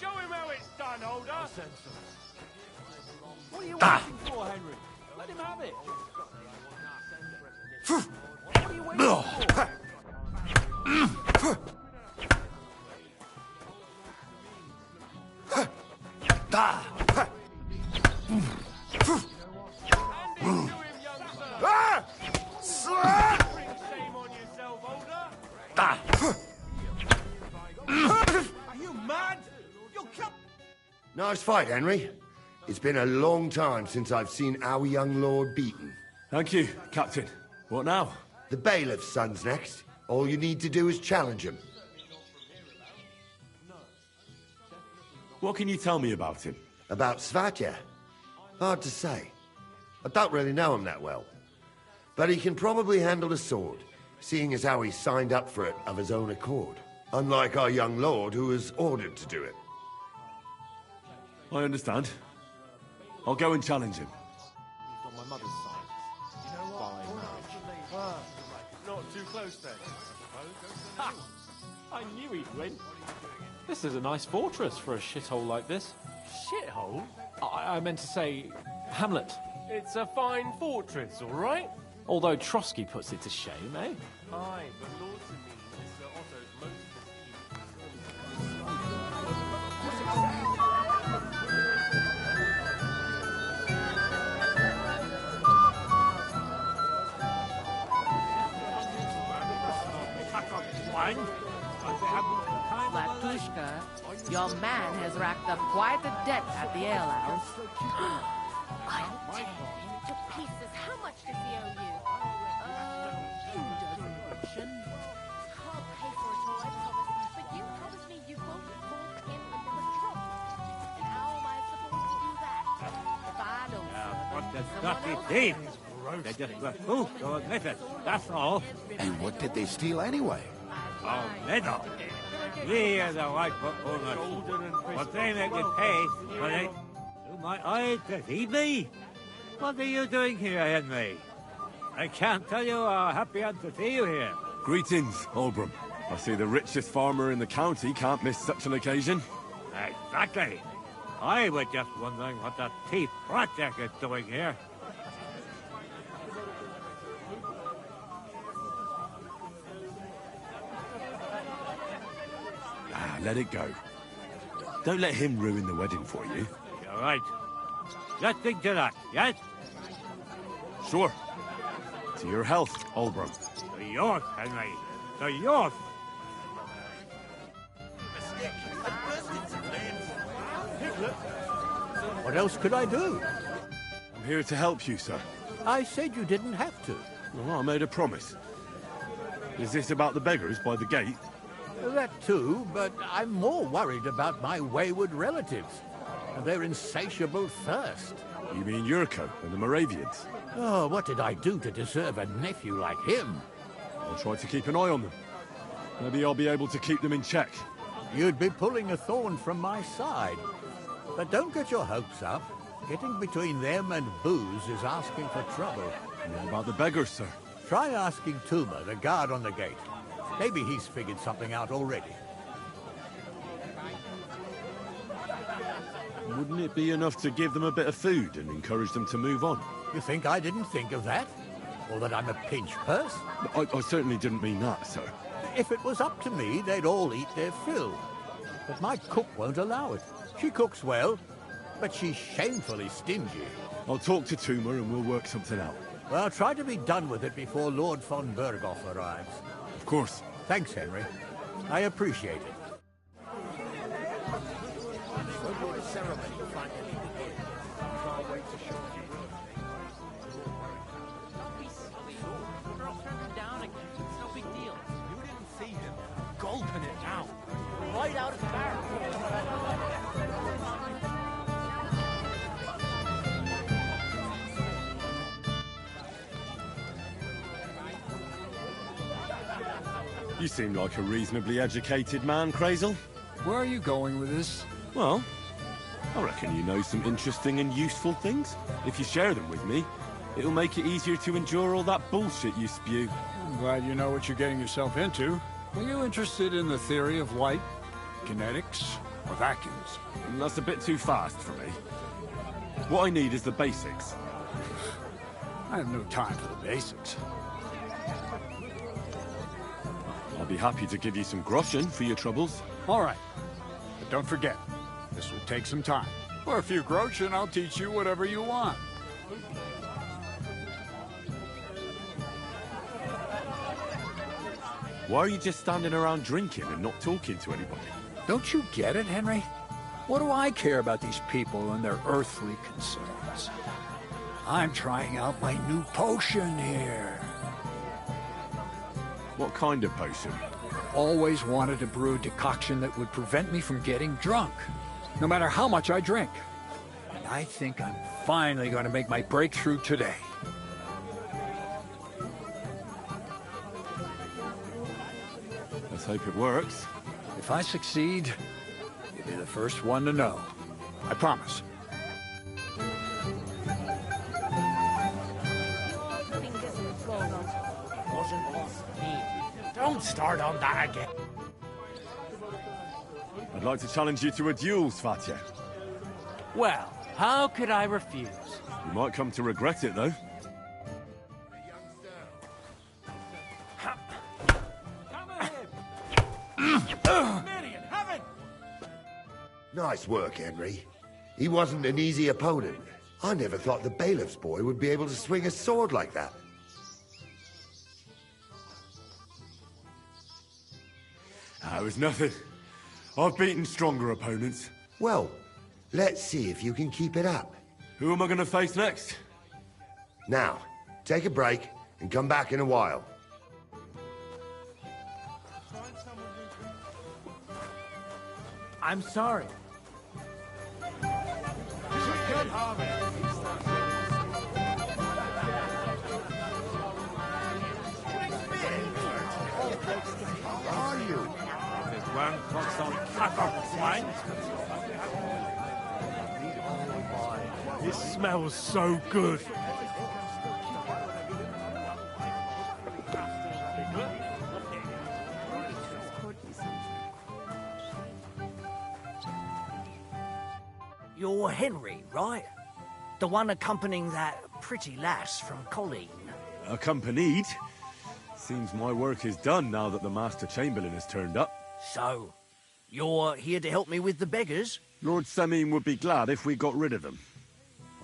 Speaker 2: Show him how it's done, Older!
Speaker 10: What are you waiting for, Henry? Let him have it. What are you waiting for?
Speaker 2: Are you mad? You'll kill...
Speaker 15: Nice fight, Henry. It's been a long time since I've seen our young lord beaten.
Speaker 7: Thank you, Captain. What now?
Speaker 15: The bailiff's son's next. All you need to do is challenge him.
Speaker 7: What can you tell me about him?
Speaker 15: About Svatja? Hard to say. I don't really know him that well. But he can probably handle a sword, seeing as how he signed up for it of his own accord. Unlike our young lord, who was ordered to do it.
Speaker 7: I understand. I'll go and challenge him.
Speaker 14: On my mother's side. You know what? By marriage.
Speaker 2: Not too close then, I suppose.
Speaker 14: Ha! I knew he'd win. This is a nice fortress for a shithole like this.
Speaker 2: Shithole?
Speaker 14: I meant to say, Hamlet.
Speaker 2: It's a fine fortress, all right?
Speaker 14: Although Trotsky puts it to shame, eh?
Speaker 2: Aye, but Lord to me is Sir Otto's most
Speaker 19: Latushka, your man has racked up quite a debt at the alehouse.
Speaker 8: I'll tear him to pieces. How much does he owe you?
Speaker 19: Few dozen groschen.
Speaker 8: I'll pay for it all, I promise. But you promised me you won't fall in another drop. And how am I supposed to do that? If I don't
Speaker 5: What the
Speaker 8: someone
Speaker 5: dirty
Speaker 8: else
Speaker 5: thief!
Speaker 8: does.
Speaker 5: They just refuse to admit it, that's all.
Speaker 20: And what did they steal anyway?
Speaker 5: Oh, Meadow. We are the white owners. What they make me pay for it. Do my eyes deceive me? What are you doing here, Henry? I can't tell you how happy I'm to see you here.
Speaker 7: Greetings, Olbram. I see the richest farmer in the county can't miss such an occasion.
Speaker 5: Exactly. I was just wondering what that thief Project is doing here.
Speaker 7: Let it go. Don't let him ruin the wedding for you.
Speaker 5: You're right. Let's think to that, yes?
Speaker 7: Sure. To your health, Olbram.
Speaker 5: To yours, Henry. To yours. What else could I do?
Speaker 7: I'm here to help you, sir.
Speaker 5: I said you didn't have to.
Speaker 7: Well, I made a promise. Is this about the beggars by the gate?
Speaker 5: That too, but I'm more worried about my wayward relatives and their insatiable thirst.
Speaker 7: You mean Yurko and the Moravians?
Speaker 5: Oh, what did I do to deserve a nephew like him?
Speaker 7: I'll try to keep an eye on them. Maybe I'll be able to keep them in check.
Speaker 5: You'd be pulling a thorn from my side. But don't get your hopes up. Getting between them and booze is asking for trouble.
Speaker 7: What about the beggars, sir?
Speaker 5: Try asking Tuma, the guard on the gate. Maybe he's figured something out already.
Speaker 7: Wouldn't it be enough to give them a bit of food and encourage them to move on?
Speaker 5: You think I didn't think of that? Or that I'm a pinch purse?
Speaker 7: I certainly didn't mean that, sir.
Speaker 5: If it was up to me, they'd all eat their fill. But my cook won't allow it. She cooks well, but she's shamefully stingy.
Speaker 7: I'll talk to Tuma and we'll work something out.
Speaker 5: Well, try to be done with it before Lord von Berghoff arrives.
Speaker 7: Of course.
Speaker 5: Thanks, Henry. I appreciate it.
Speaker 10: Gulping it down. Right out of the barrel.
Speaker 7: You seem like a reasonably educated man, Crazel.
Speaker 4: Where are you going with this?
Speaker 7: Well, I reckon you know some interesting and useful things. If you share them with me, it'll make it easier to endure all that bullshit you spew.
Speaker 4: I'm glad you know what you're getting yourself into. Are you interested in the theory of light, kinetics, or vacuums?
Speaker 7: That's a bit too fast for me. What I need is the basics.
Speaker 4: I have no time for the basics.
Speaker 7: I'll be happy to give you some groschen for your troubles.
Speaker 4: All right. But don't forget, this will take some time. For a few groschen, I'll teach you whatever you want.
Speaker 7: Why are you just standing around drinking and not talking to anybody?
Speaker 4: Don't you get it, Henry? What do I care about these people and their earthly concerns? I'm trying out my new potion here.
Speaker 7: What kind of potion?
Speaker 4: Always wanted to brew a decoction that would prevent me from getting drunk, no matter how much I drink. And I think I'm finally going to make my breakthrough today.
Speaker 7: Let's hope it works.
Speaker 4: If I succeed, you'll be the first one to know. I promise.
Speaker 10: Don't start on that again.
Speaker 7: I'd like to challenge you to a duel, Svatya.
Speaker 12: Well, how could I refuse?
Speaker 7: You might come to regret it, though.
Speaker 15: Nice work, Henry. He wasn't an easy opponent. I never thought the bailiff's boy would be able to swing a sword like that.
Speaker 7: It was nothing. I've beaten stronger opponents.
Speaker 15: Well, let's see if you can keep it up.
Speaker 7: Who am I going to face next?
Speaker 15: Now, take a break and come back in a while.
Speaker 12: I'm sorry.
Speaker 10: Are you? There's one fox on swine. It smells so good.
Speaker 21: You're Henry, right? The one accompanying that pretty lass from Colleen.
Speaker 7: Accompanied? Seems my work is done now that the Master Chamberlain has turned up.
Speaker 21: So, you're here to help me with the beggars?
Speaker 7: Lord Semine would be glad if we got rid of them.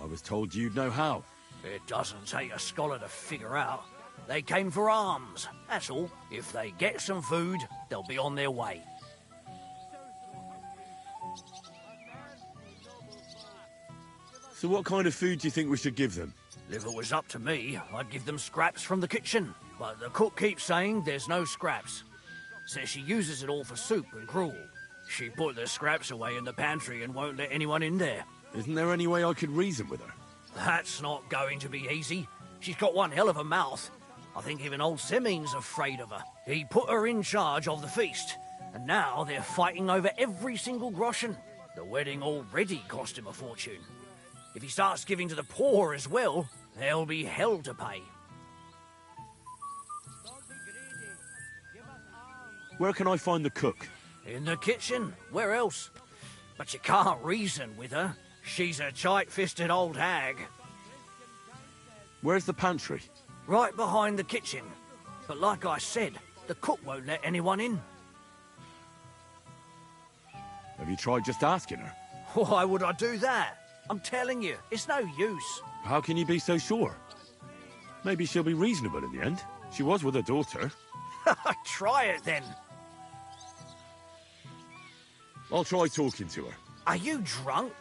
Speaker 7: I was told you'd know how.
Speaker 21: It doesn't take a scholar to figure out. They came for alms, that's all. If they get some food, they'll be on their way.
Speaker 7: So what kind of food do you think we should give them?
Speaker 21: If it was up to me, I'd give them scraps from the kitchen. But the cook keeps saying there's no scraps. Says she uses it all for soup and gruel. She put the scraps away in the pantry and won't let anyone in there.
Speaker 7: Isn't there any way I could reason with her?
Speaker 21: That's not going to be easy. She's got one hell of a mouth. I think even old Semine's afraid of her. He put her in charge of the feast, and now they're fighting over every single groschen. The wedding already cost him a fortune. If he starts giving to the poor as well, there'll be hell to pay.
Speaker 7: Where can I find the cook?
Speaker 21: In the kitchen. Where else? But you can't reason with her. She's a tight-fisted old hag.
Speaker 7: Where's the pantry?
Speaker 21: Right behind the kitchen. But like I said, the cook won't let anyone in.
Speaker 7: Have you tried just asking her?
Speaker 21: Why would I do that? I'm telling you, it's no use.
Speaker 7: How can you be so sure? Maybe she'll be reasonable in the end. She was with her daughter.
Speaker 21: Try it then.
Speaker 7: I'll try talking to her.
Speaker 21: Are you drunk?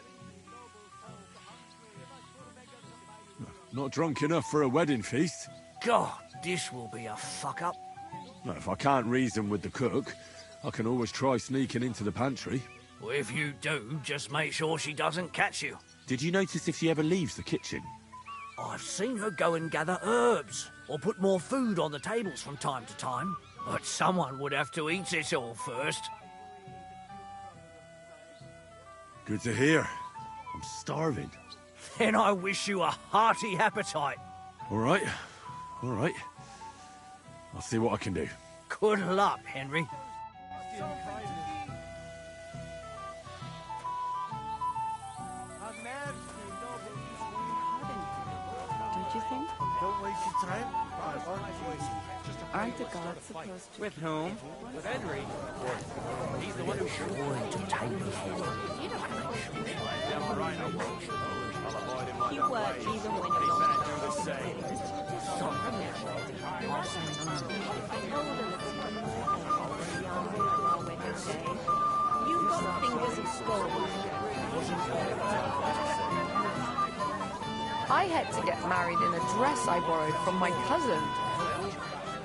Speaker 7: Not drunk enough for a wedding feast.
Speaker 21: God, this will be a fuck-up.
Speaker 7: Well, if I can't reason with the cook, I can always try sneaking into the pantry.
Speaker 21: Well, if you do, just make sure she doesn't catch you.
Speaker 7: Did you notice if she ever leaves the kitchen?
Speaker 21: I've seen her go and gather herbs, or put more food on the tables from time to time. But someone would have to eat it all first.
Speaker 7: Good to hear. I'm starving.
Speaker 21: Then I wish you a hearty appetite.
Speaker 7: All right. All right. I'll see what I can do.
Speaker 21: Good luck, Henry.
Speaker 3: Don't you think?
Speaker 11: Don't waste your time.
Speaker 3: Aren't the gods supposed to...
Speaker 12: With whom? With Henry. He's the one who should
Speaker 17: You were even when you You've got fingers of gold.
Speaker 3: I had to get married in a dress I borrowed from my cousin.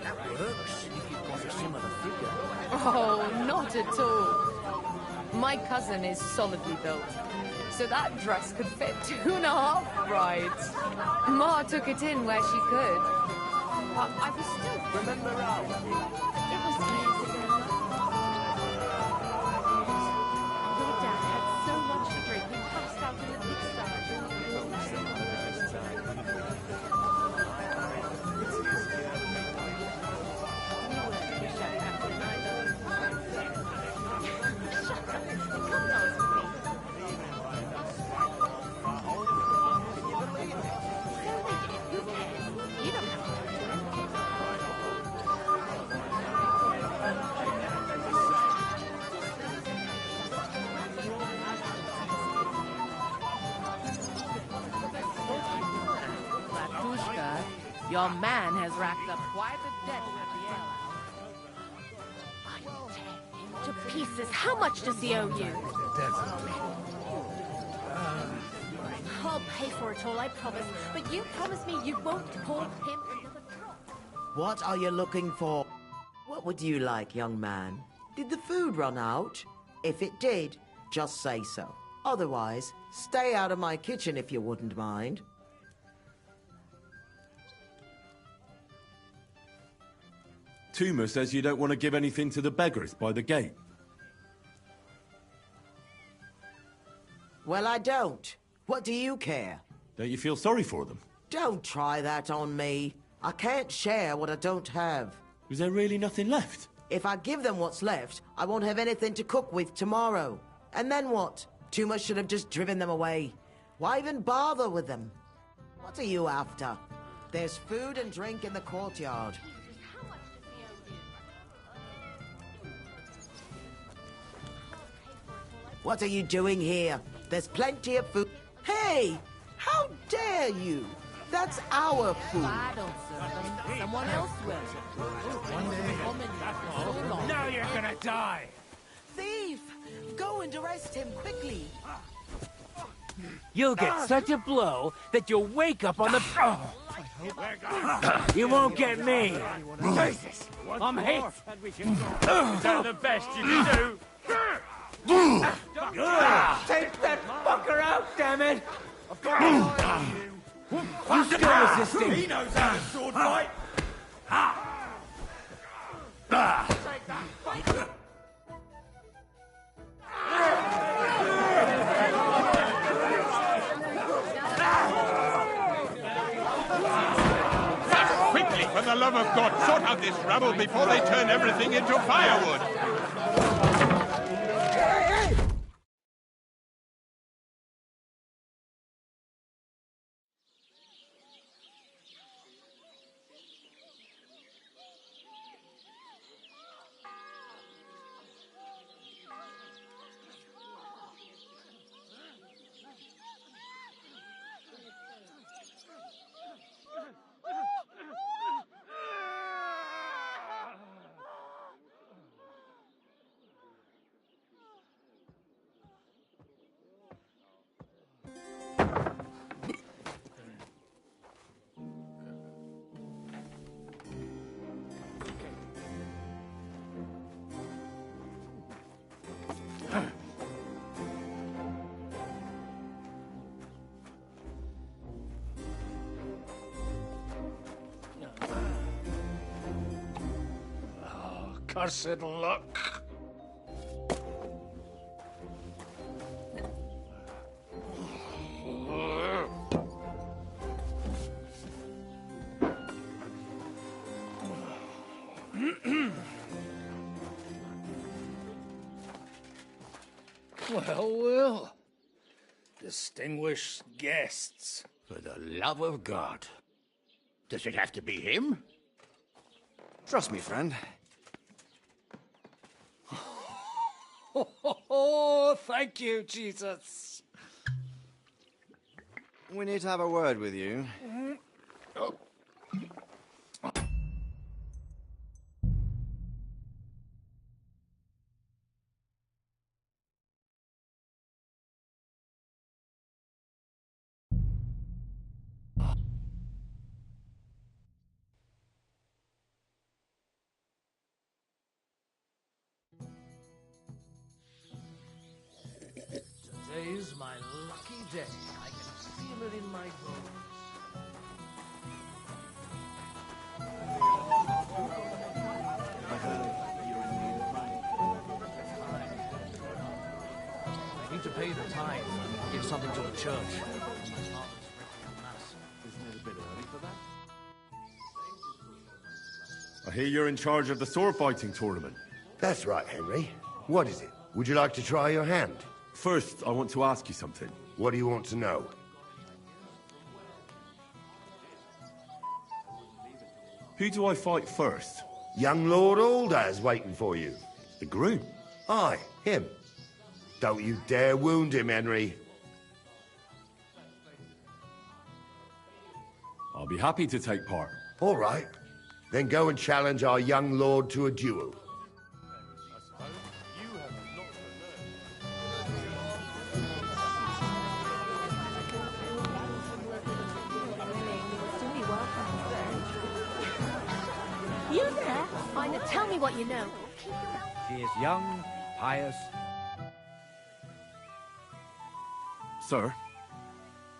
Speaker 21: That works if you've got a similar figure.
Speaker 3: Oh, not at all. My cousin is solidly built, so that dress could fit 2.5 brides. Ma took it in where she could. But I was still...
Speaker 11: Remember Al?
Speaker 17: It was years ago. Your dad had so much to drink, he passed out in the pigsty.
Speaker 19: Your man has racked up quite a debt at the
Speaker 8: To pieces. How much does he owe you? I'll pay for it all, I promise. But you promise me you won't pour him another drop.
Speaker 1: What are you looking for? What would you like, young man? Did the food run out? If it did, just say so. Otherwise, stay out of my kitchen if you wouldn't mind.
Speaker 7: Tuma says you don't want to give anything to the beggars by the gate.
Speaker 1: Well, I don't. What do you care?
Speaker 7: Don't you feel sorry for them?
Speaker 1: Don't try that on me. I can't share what I don't have.
Speaker 7: Is there really nothing left?
Speaker 1: If I give them what's left, I won't have anything to cook with tomorrow. And then what? Tuma should have just driven them away. Why even bother with them? What are you after? There's food and drink in the courtyard. What are you doing here? There's plenty of food. Hey! How dare you? That's our food.
Speaker 19: I don't serve them. Someone else will.
Speaker 12: Now you're gonna die.
Speaker 1: Thief! Go and arrest him quickly.
Speaker 12: You'll get such a blow that you'll wake up on the... You won't get me. Jesus, I'm hit. Is that the best you can do? Take that fucker out, damn it! You still resisting?
Speaker 11: He knows how to sword fight. Take that fucker.
Speaker 9: God, sort out this rabble before they turn everything into firewood!
Speaker 4: Cursed luck. Well. Distinguished guests.
Speaker 5: For the love of God. Does it have to be him?
Speaker 11: Trust me, friend.
Speaker 4: Oh, thank you, Jesus.
Speaker 11: We need to have a word with you.
Speaker 4: Oh.
Speaker 6: Today's my lucky day. I can feel it in my bones. I need to pay the tithe and give something to the church.
Speaker 7: I hear you're in charge of the sword fighting tournament.
Speaker 15: That's right, Henry. What is it? Would you like to try your hand?
Speaker 7: First, I want to ask you something.
Speaker 15: What do you want to know?
Speaker 7: Who do I fight first?
Speaker 15: Young Lord Alder is waiting for you.
Speaker 7: The groom?
Speaker 15: Aye, him. Don't you dare wound him, Henry.
Speaker 7: I'll be happy to take part.
Speaker 15: All right. Then go and challenge our young lord to a duel.
Speaker 8: You there? Fine, tell me what you know.
Speaker 5: She is young, pious.
Speaker 7: Sir,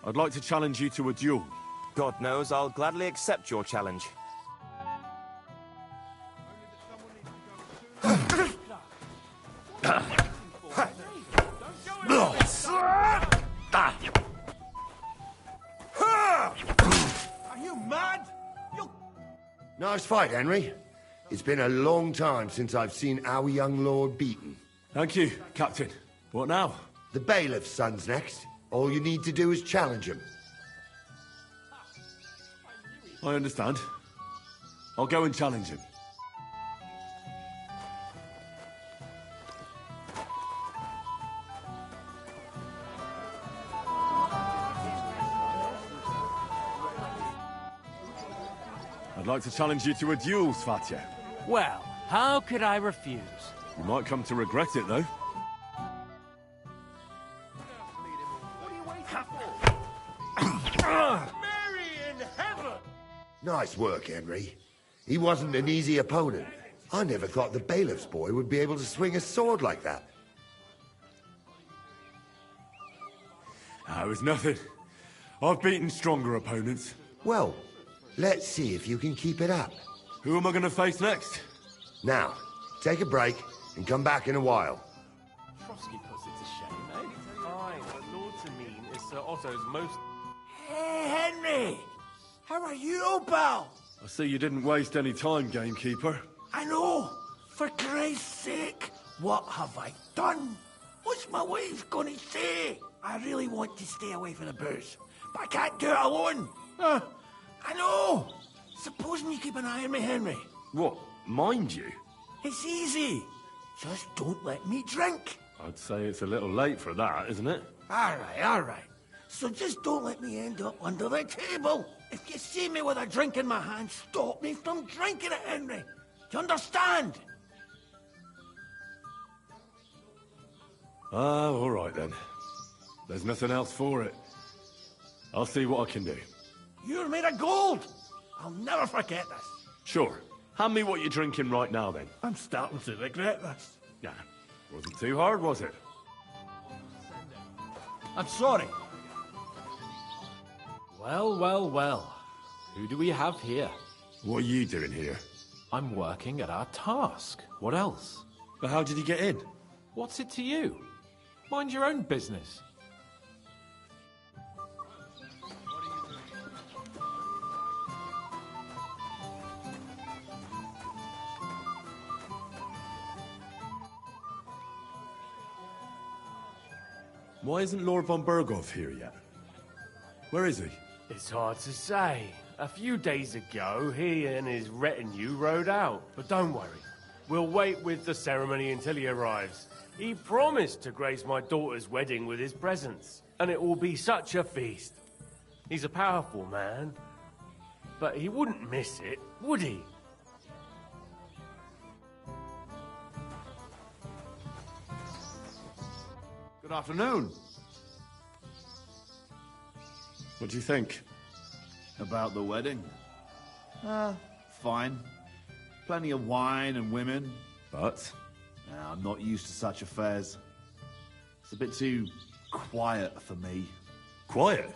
Speaker 7: I'd like to challenge you to a duel.
Speaker 18: God knows I'll gladly accept your challenge.
Speaker 13: Are you mad?
Speaker 15: Nice fight, Henry. It's been a long time since I've seen our young lord beaten.
Speaker 7: Thank you, Captain. What now?
Speaker 15: The bailiff's son's next. All you need to do is challenge him.
Speaker 7: I understand. I'll go and challenge him. I'd like to challenge you to a duel, Svatya.
Speaker 12: Well, how could I refuse?
Speaker 7: You might come to regret it, though.
Speaker 13: Mary in heaven!
Speaker 15: Nice work, Henry. He wasn't an easy opponent. I never thought the bailiff's boy would be able to swing a sword like that.
Speaker 7: It was nothing. I've beaten stronger opponents.
Speaker 15: Well, let's see if you can keep it up.
Speaker 7: Who am I going to face next?
Speaker 15: Now, take a break and come back in a while.
Speaker 14: Trotsky puts it's a shame, eh? Fine, but Lord Tamine is Sir Otto's most...
Speaker 11: Hey, Henry! How are you, pal?
Speaker 7: I see you didn't waste any time, gamekeeper.
Speaker 20: I know! For Christ's sake! What have I done? What's my wife gonna say? I really want to stay away from the booze, but I can't do it alone. I know! Supposing you keep an eye on me, Henry.
Speaker 7: What, mind you?
Speaker 20: It's easy. Just don't let me drink.
Speaker 7: I'd say it's a little late for that, isn't it?
Speaker 20: All right. So just don't let me end up under the table. If you see me with a drink in my hand, stop me from drinking it, Henry. Do you understand?
Speaker 7: All right then. There's nothing else for it. I'll see what I can do.
Speaker 20: You're made of gold. I'll never forget this.
Speaker 7: Sure. Hand me what you're drinking right now, then.
Speaker 20: I'm starting to regret this.
Speaker 7: Nah, wasn't too hard, was it?
Speaker 20: I'm sorry.
Speaker 14: Well. Who do we have here?
Speaker 7: What are you doing here?
Speaker 14: I'm working at our task. What else?
Speaker 7: But how did you get in?
Speaker 14: What's it to you? Mind your own business.
Speaker 7: Why isn't Lord von Berghoff here yet? Where is he?
Speaker 16: It's hard to say. A few days ago, he and his retinue rode out. But don't worry. We'll wait with the ceremony until he arrives. He promised to grace my daughter's wedding with his presence. And it will be such a feast. He's a powerful man. But he wouldn't miss it, would he?
Speaker 13: Good afternoon.
Speaker 7: What do you think?
Speaker 13: About the wedding? Fine. Plenty of wine and women.
Speaker 7: But?
Speaker 13: Nah, I'm not used to such affairs. It's a bit too quiet for me.
Speaker 7: Quiet?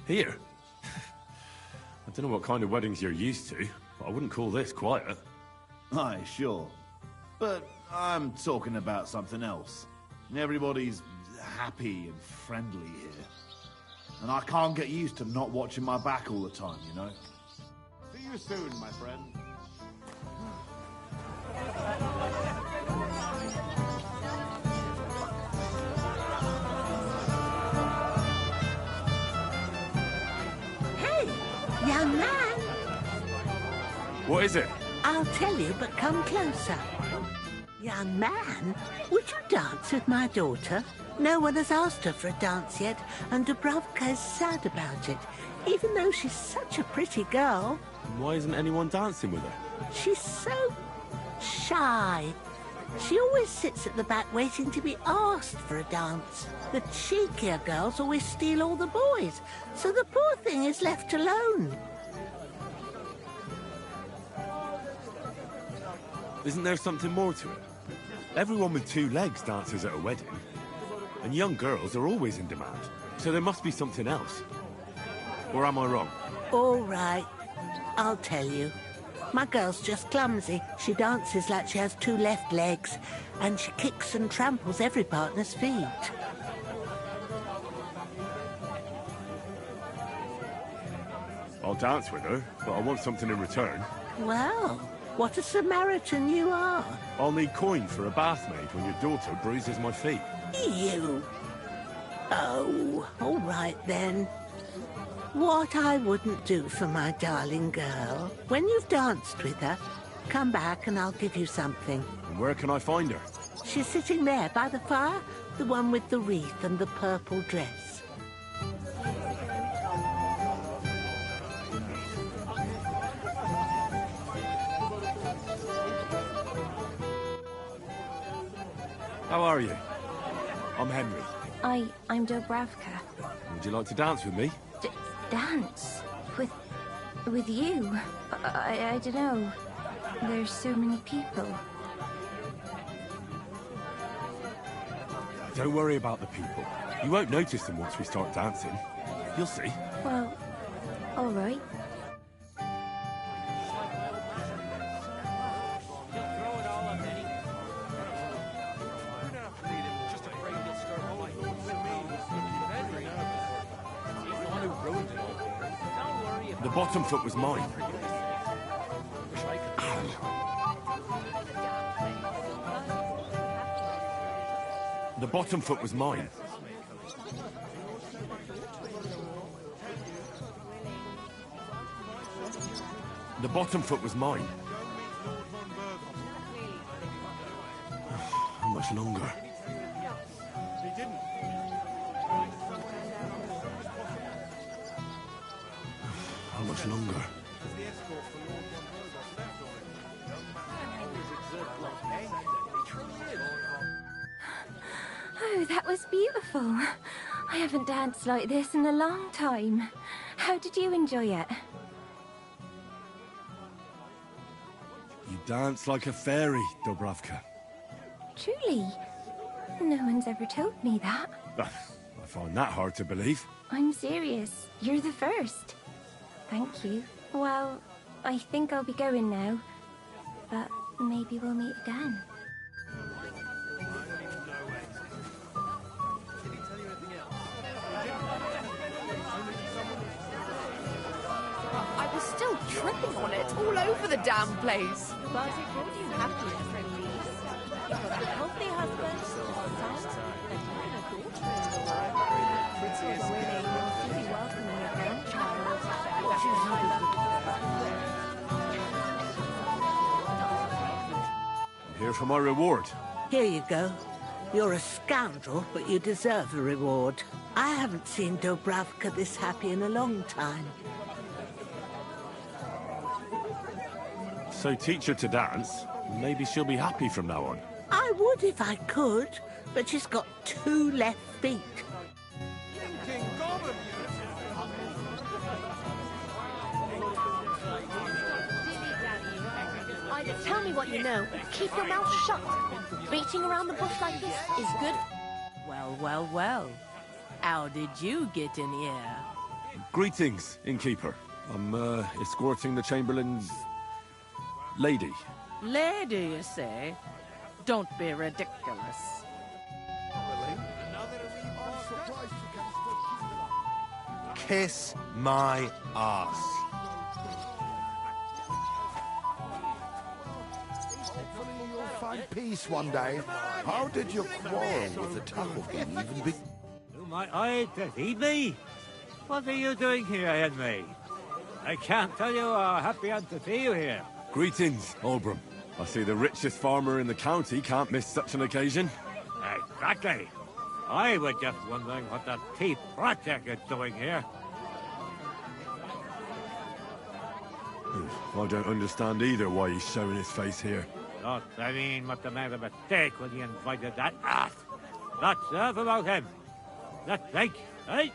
Speaker 7: Here? I don't know what kind of weddings you're used to, but I wouldn't call this quiet.
Speaker 13: Aye, sure. But I'm talking about something else. Everybody's happy and friendly here. And I can't get used to not watching my back all the time, you know? See you soon, my friend.
Speaker 22: Hey, young man.
Speaker 7: What is it?
Speaker 22: I'll tell you, but come closer. Young man, would you dance with my daughter? No one has asked her for a dance yet, and Dubravka is sad about it, even though she's such a pretty girl.
Speaker 7: Why isn't anyone dancing with her?
Speaker 22: She's so shy. She always sits at the back waiting to be asked for a dance. The cheekier girls always steal all the boys, so the poor thing is left alone.
Speaker 7: Isn't there something more to it? Everyone with two legs dances at a wedding. And young girls are always in demand. So there must be something else. Or am I wrong?
Speaker 22: All right, I'll tell you. My girl's just clumsy. She dances like she has two left legs, and she kicks and tramples every partner's feet.
Speaker 7: I'll dance with her, but I want something in return.
Speaker 22: Well, what a Samaritan you are.
Speaker 7: I'll need coin for a bath maid when your daughter bruises my feet.
Speaker 22: You. Oh, all right then. What I wouldn't do for my darling girl. When you've danced with her, come back and I'll give you something.
Speaker 7: And where can I find her?
Speaker 22: She's sitting there by the fire, the one with the wreath and the purple dress.
Speaker 7: How are you? I'm Henry.
Speaker 17: I'm Dobravka.
Speaker 7: Would you like to dance with me?
Speaker 17: Dance? With you? I don't know. There's so many people.
Speaker 7: Don't worry about the people. You won't notice them once we start dancing. You'll see.
Speaker 17: Well, all right.
Speaker 7: The bottom foot was mine. The bottom foot was mine. The bottom foot was mine. How much longer?
Speaker 9: He didn't.
Speaker 7: How much longer?
Speaker 17: Oh, that was beautiful. I haven't danced like this in a long time. How did you enjoy it?
Speaker 7: You dance like a fairy, Dubravka.
Speaker 17: Truly? No one's ever told me that.
Speaker 7: I find that hard to believe.
Speaker 17: I'm serious. You're the first. Thank you. Well, I think I'll be going now. But maybe we'll meet again.
Speaker 3: I was still tripping on it all over the damn place.
Speaker 8: But it brought you happiness at least. You got a healthy husband, a son, and even a daughter-in-law. Pretty winning, you'll be welcoming your grandchild.
Speaker 7: I'm here for my reward.
Speaker 22: Here you go. You're a scoundrel, but you deserve a reward. I haven't seen Dubravka this happy in a long time.
Speaker 7: So teach her to dance. Maybe she'll be happy from now on.
Speaker 22: I would if I could, but she's got 2 left feet.
Speaker 8: Either tell me what you know, or keep your mouth shut. Beating around the bush like this is good.
Speaker 22: Well, well, well. How did you get in here?
Speaker 7: Greetings, innkeeper. I'm escorting the Chamberlain's lady.
Speaker 19: Lady, you say? Don't be ridiculous.
Speaker 11: Kiss my ass.
Speaker 2: You'll find peace one day. How did your quarrel with the Tackleton even begin?
Speaker 5: To my eye, deceive me? What are you doing here, Henry? I can't tell you how happy I'm to see you here.
Speaker 7: Greetings, Olbram. I see the richest farmer in the county can't miss such an occasion.
Speaker 5: Exactly. I was just wondering what the Tea Project is doing here.
Speaker 7: I don't understand either why he's showing his face here.
Speaker 5: Look, I mean, must have made a mistake when he invited that ass. Not serve about him. Let's think, eh?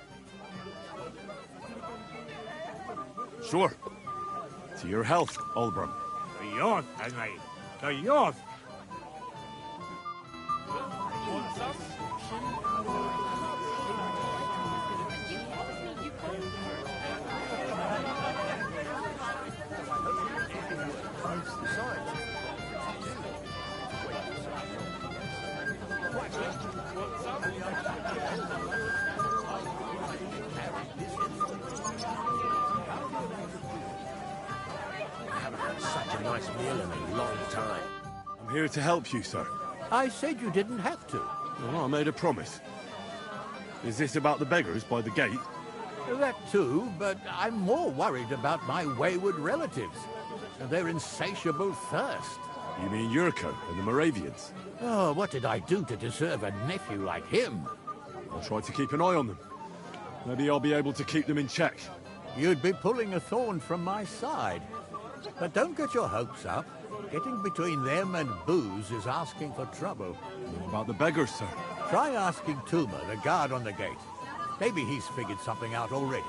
Speaker 7: Sure. To your health, Olbram.
Speaker 5: To yours, Henry. To yours.
Speaker 2: Such a nice meal in a long time.
Speaker 7: I'm here to help you, sir.
Speaker 5: I said you didn't have to.
Speaker 7: Well, I made a promise. Is this about the beggars by the gate?
Speaker 5: That too, but I'm more worried about my wayward relatives and their insatiable thirst.
Speaker 7: You mean Yurko and the Moravians?
Speaker 5: Oh, what did I do to deserve a nephew like him?
Speaker 7: I'll try to keep an eye on them. Maybe I'll be able to keep them in check.
Speaker 5: You'd be pulling a thorn from my side. But don't get your hopes up. Getting between them and booze is asking for trouble.
Speaker 7: What about the beggars, sir?
Speaker 5: Try asking Tuma, the guard on the gate. Maybe he's figured something out already.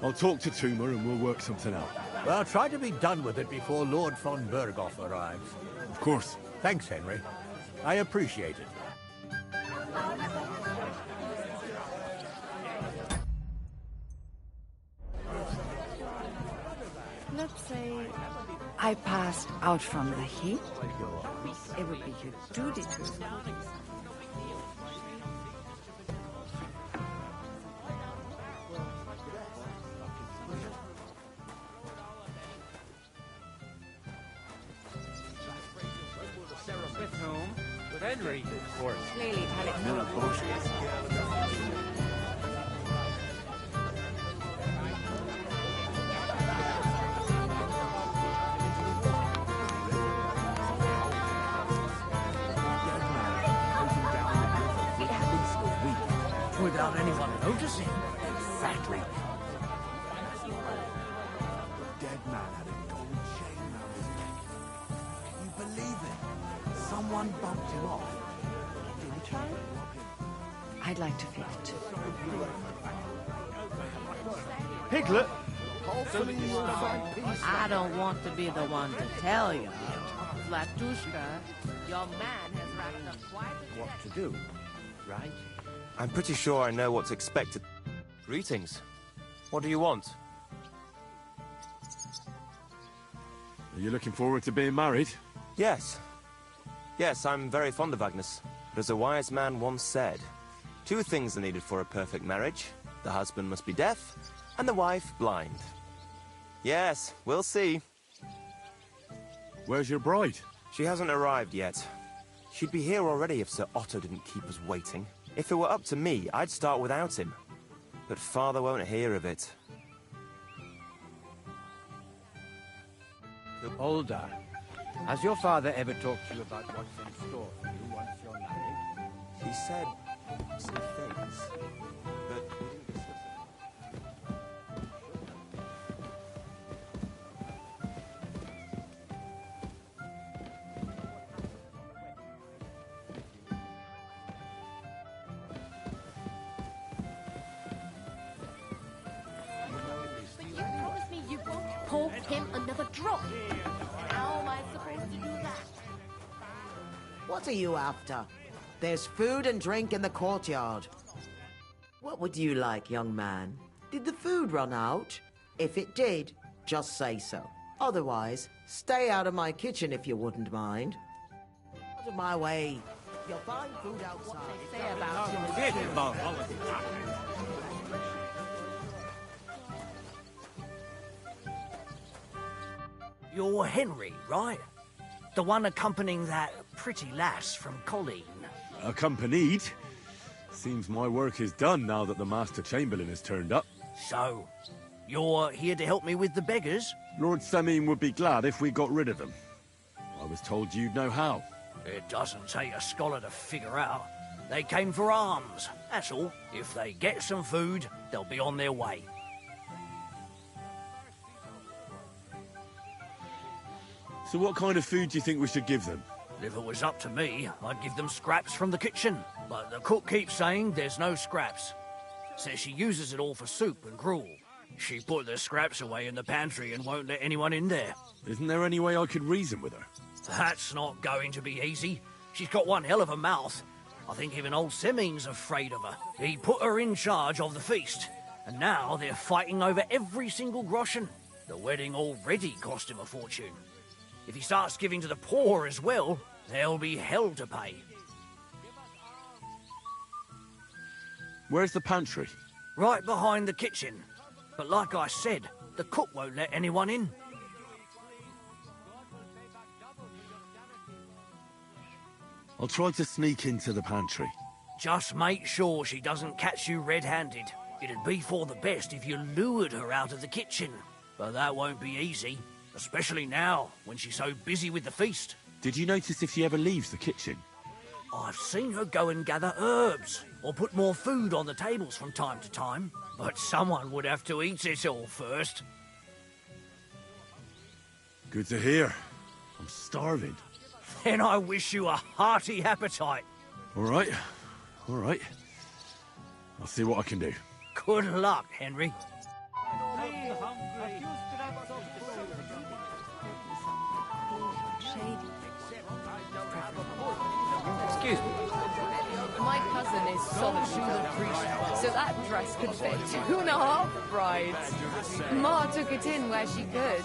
Speaker 7: I'll talk to Tuma and we'll work something out.
Speaker 5: Well, try to be done with it before Lord von Berghoff arrives.
Speaker 7: Of course.
Speaker 5: Thanks, Henry. I appreciate it.
Speaker 3: Let's say I passed out from the heat. It would be your duty to.
Speaker 12: Henry, of course.
Speaker 8: Clearly tell it's not a bullshit.
Speaker 20: Without anyone noticing. Exactly.
Speaker 2: The dead man had a gold chain around his neck. Can you believe it? Someone bumped him off. Didn't try and rob him.
Speaker 3: I'd like to feel it.
Speaker 11: Piglet!
Speaker 2: Hopefully you'll find peace.
Speaker 19: I don't want to be the one to tell you. Flatushka, your man has racked up quite a
Speaker 18: What to do, right? I'm pretty sure I know what's expected. Greetings. What do you want?
Speaker 7: Are you looking forward to being married?
Speaker 18: Yes. Yes, I'm very fond of Agnes. But as a wise man once said, 2 things are needed for a perfect marriage. The husband must be deaf, and the wife blind. Yes, we'll see.
Speaker 7: Where's your bride?
Speaker 18: She hasn't arrived yet. She'd be here already if Sir Otto didn't keep us waiting. If it were up to me, I'd start without him. But Father won't hear of it.
Speaker 4: Older, has your father ever talked to you about what's in store for you once you're married?
Speaker 18: He said some things, but we didn't discuss it.
Speaker 10: But you promised me you won't pour him another drop. How am I supposed to do that?
Speaker 1: What are you after? There's food and drink in the courtyard. What would you like, young man? Did the food run out? If it did, just say so. Otherwise, stay out of my kitchen if you wouldn't mind. Out of my way. You'll find food outside.
Speaker 19: say about you is true.
Speaker 20: You're Henry, right? The one accompanying that pretty lass from Colleen.
Speaker 7: Accompanied? Seems my work is done now that the Master Chamberlain has turned up.
Speaker 20: So, you're here to help me with the beggars?
Speaker 7: Lord Sameen would be glad if we got rid of them. I was told you'd know how.
Speaker 20: It doesn't take a scholar to figure out. They came for alms, that's all. If they get some food, they'll be on their way.
Speaker 7: So what kind of food do you think we should give them?
Speaker 20: If it was up to me, I'd give them scraps from the kitchen. But the cook keeps saying there's no scraps. Says she uses it all for soup and gruel. She put the scraps away in the pantry and won't let anyone in there.
Speaker 7: Isn't there any way I could reason with her?
Speaker 20: That's not going to be easy. She's got one hell of a mouth. I think even old Seming's afraid of her. He put her in charge of the feast, and now they're fighting over every single groschen. The wedding already cost him a fortune. If he starts giving to the poor as well, there'll be hell to pay.
Speaker 7: Where's the pantry?
Speaker 20: Right behind the kitchen. But like I said, the cook won't let anyone in.
Speaker 7: I'll try to sneak into the pantry.
Speaker 20: Just make sure she doesn't catch you red-handed. It'd be for the best if you lured her out of the kitchen. But that won't be easy, especially now, when she's so busy with the feast.
Speaker 7: Did you notice if she ever leaves the kitchen?
Speaker 20: I've seen her go and gather herbs, or put more food on the tables from time to time. But someone would have to eat it all first.
Speaker 7: Good to hear. I'm starving.
Speaker 20: Then I wish you a hearty appetite.
Speaker 7: All right. All right. I'll see what I can do.
Speaker 20: Good luck, Henry.
Speaker 12: Excuse me.
Speaker 3: My cousin is so that dress could fit 2.5 brides. Ma took it in where she could.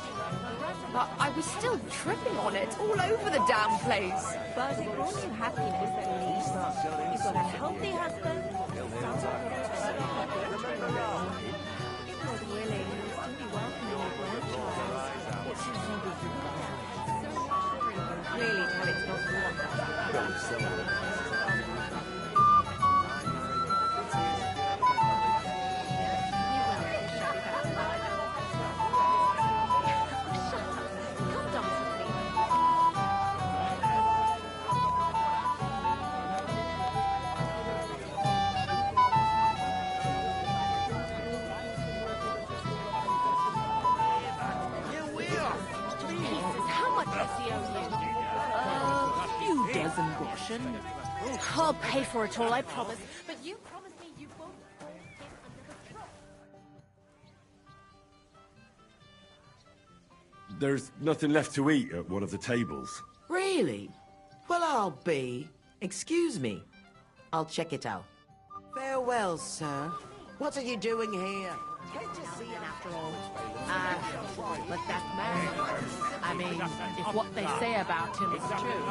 Speaker 3: But I was still tripping on it all over the damn place.
Speaker 8: But it brought you happiness at least. You've got a healthy husband. It was willing to be welcoming your grandchild. It should be clearly tell it's not your
Speaker 10: I'll pay for it all, I promise. But you promise me you won't give another drop.
Speaker 7: There's nothing left to eat at one of the tables.
Speaker 1: Really? Well, I'll be. Excuse me. I'll check it out. Farewell, sir. What are you doing here? Can't you see it after all?
Speaker 19: But that man, I mean, if what they say about him is true.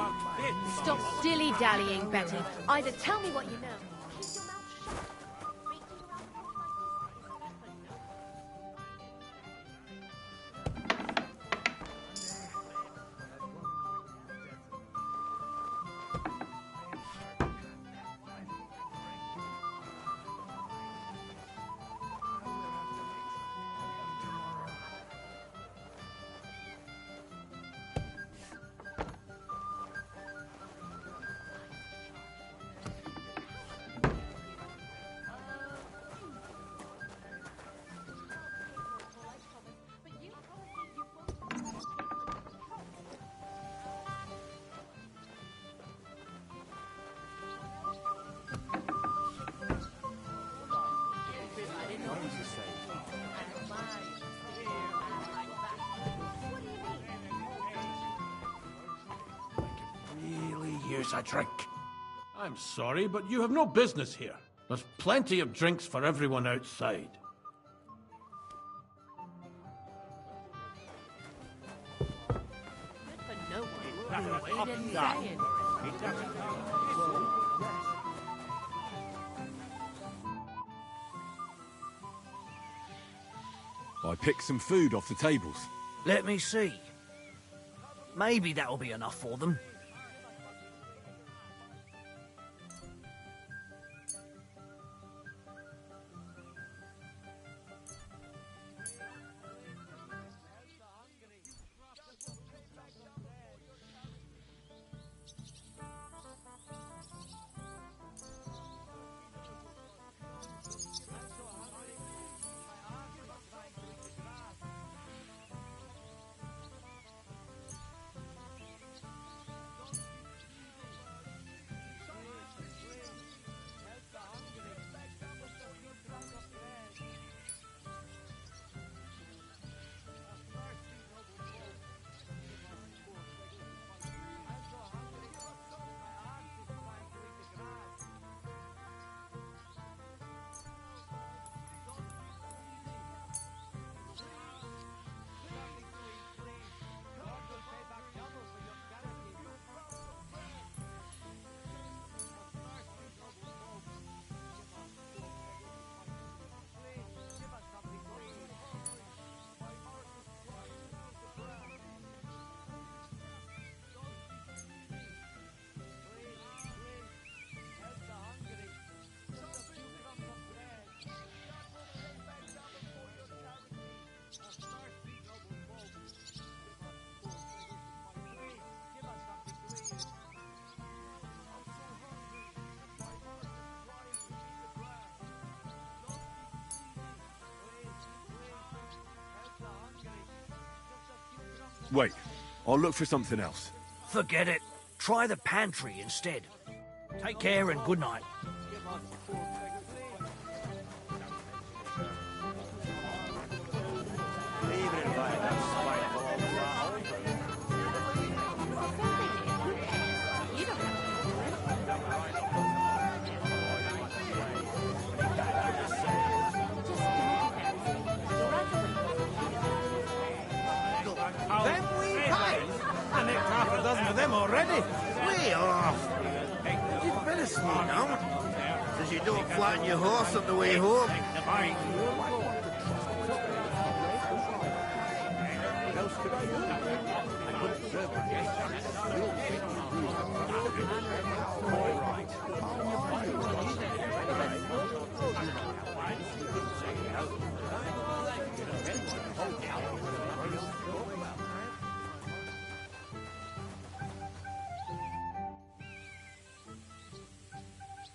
Speaker 10: Stop dilly-dallying, Betty. Either tell me what you know. Keep your mouth shut.
Speaker 20: A drink. I'm sorry, but you have no business here. There's plenty of drinks for everyone outside.
Speaker 7: I picked some food off the tables.
Speaker 11: Let me see. Maybe that'll be enough for them.
Speaker 7: Wait, I'll look for something else.
Speaker 11: Forget it. Try the pantry instead. Take care and good night.
Speaker 20: You don't flatten your horse on the way home.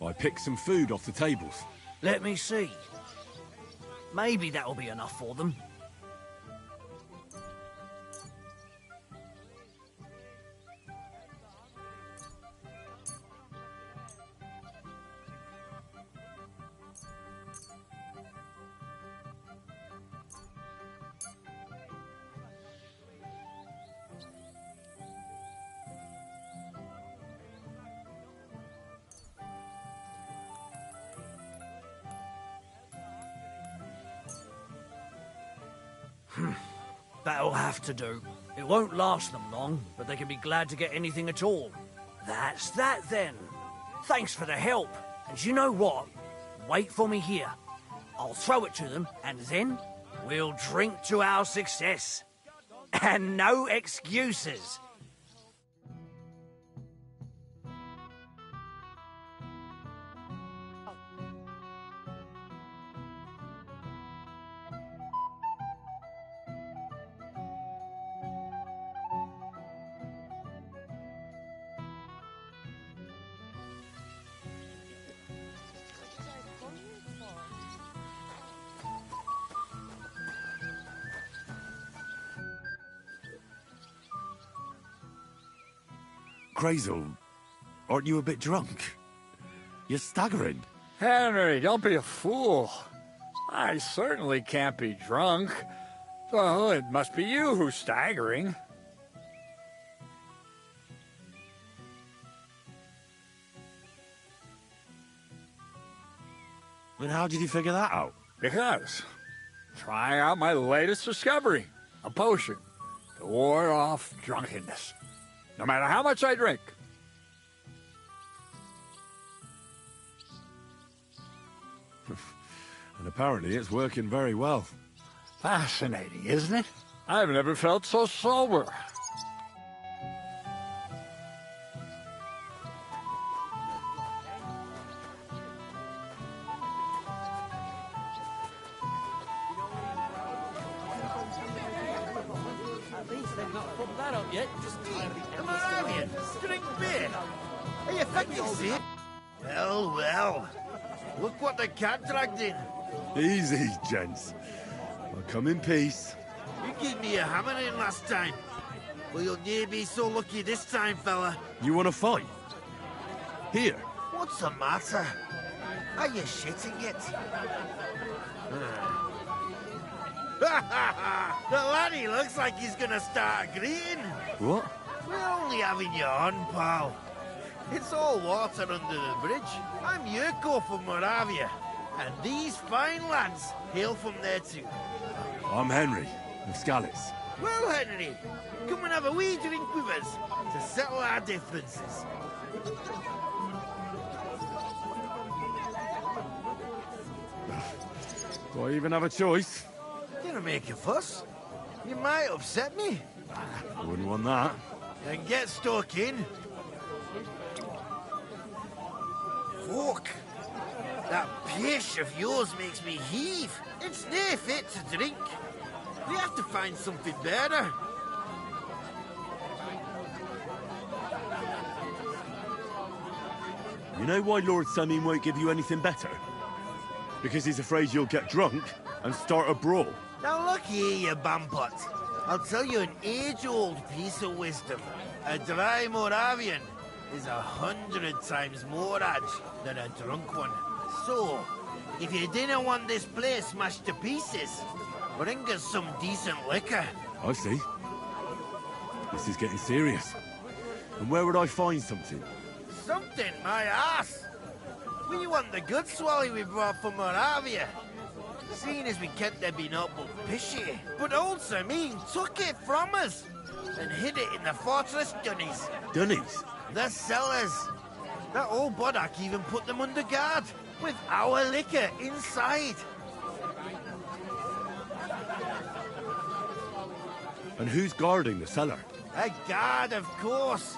Speaker 7: I picked some food off the tables.
Speaker 11: Let me see. Maybe that'll be enough for them. That'll have to do. It won't last them long, but they can be glad to get anything at all. That's that then. Thanks for the help. And you know what? Wait for me here. I'll throw it to them, and then we'll drink to our success. And no excuses.
Speaker 7: Grazel, aren't you a bit drunk? You're staggering.
Speaker 4: Henry, don't be a fool. I certainly can't be drunk. So it must be you who's staggering.
Speaker 7: And how did you figure that out?
Speaker 4: Because trying out my latest discovery, a potion to ward off drunkenness. No matter how much I drink.
Speaker 7: And apparently it's working very well.
Speaker 4: Fascinating, isn't it? I've never felt so sober.
Speaker 20: At least they've not put that up yet. Just come on, you. Drink beer. Are you thinking sick? Well, well. Look what the cat dragged in.
Speaker 7: Easy, gents. I'll come in peace.
Speaker 20: You gave me a hammering last time. Well, you'll near be so lucky this time, fella.
Speaker 7: You want to fight? Here.
Speaker 20: What's the matter? Are you shitting it? The laddie looks like he's gonna start agreeing.
Speaker 7: What?
Speaker 20: We're only having you on, pal. It's all water under the bridge. I'm Yurko from Moravia, and these fine lads hail from there too.
Speaker 7: I'm Henry, of Scallis.
Speaker 20: Well, Henry, come and have a wee drink with us to settle our differences.
Speaker 7: Do I even have a choice?
Speaker 20: Gonna make a fuss. You might upset me.
Speaker 7: Wouldn't want that.
Speaker 20: Then get stuck in. Fuck. That pish of yours makes me heave. It's nae fit to drink. We have to find something better.
Speaker 7: You know why Lord Samin won't give you anything better? Because he's afraid you'll get drunk and start a brawl.
Speaker 20: Now look here, you bampot. I'll tell you an age-old piece of wisdom. A dry Moravian is 100 times more edge than a drunk one. So, if you didn't want this place smashed to pieces, bring us some decent liquor.
Speaker 7: I see. This is getting serious. And where would I find something?
Speaker 20: Something, my ass! We want the good swally we brought from Moravia. Seeing as we can't there be not but pishy. But old Samin took it from us and hid it in the fortress dunnies.
Speaker 7: Dunnies?
Speaker 20: The cellars. That old Boddock even put them under guard with our liquor inside.
Speaker 7: And who's guarding the cellar?
Speaker 20: A guard, of course.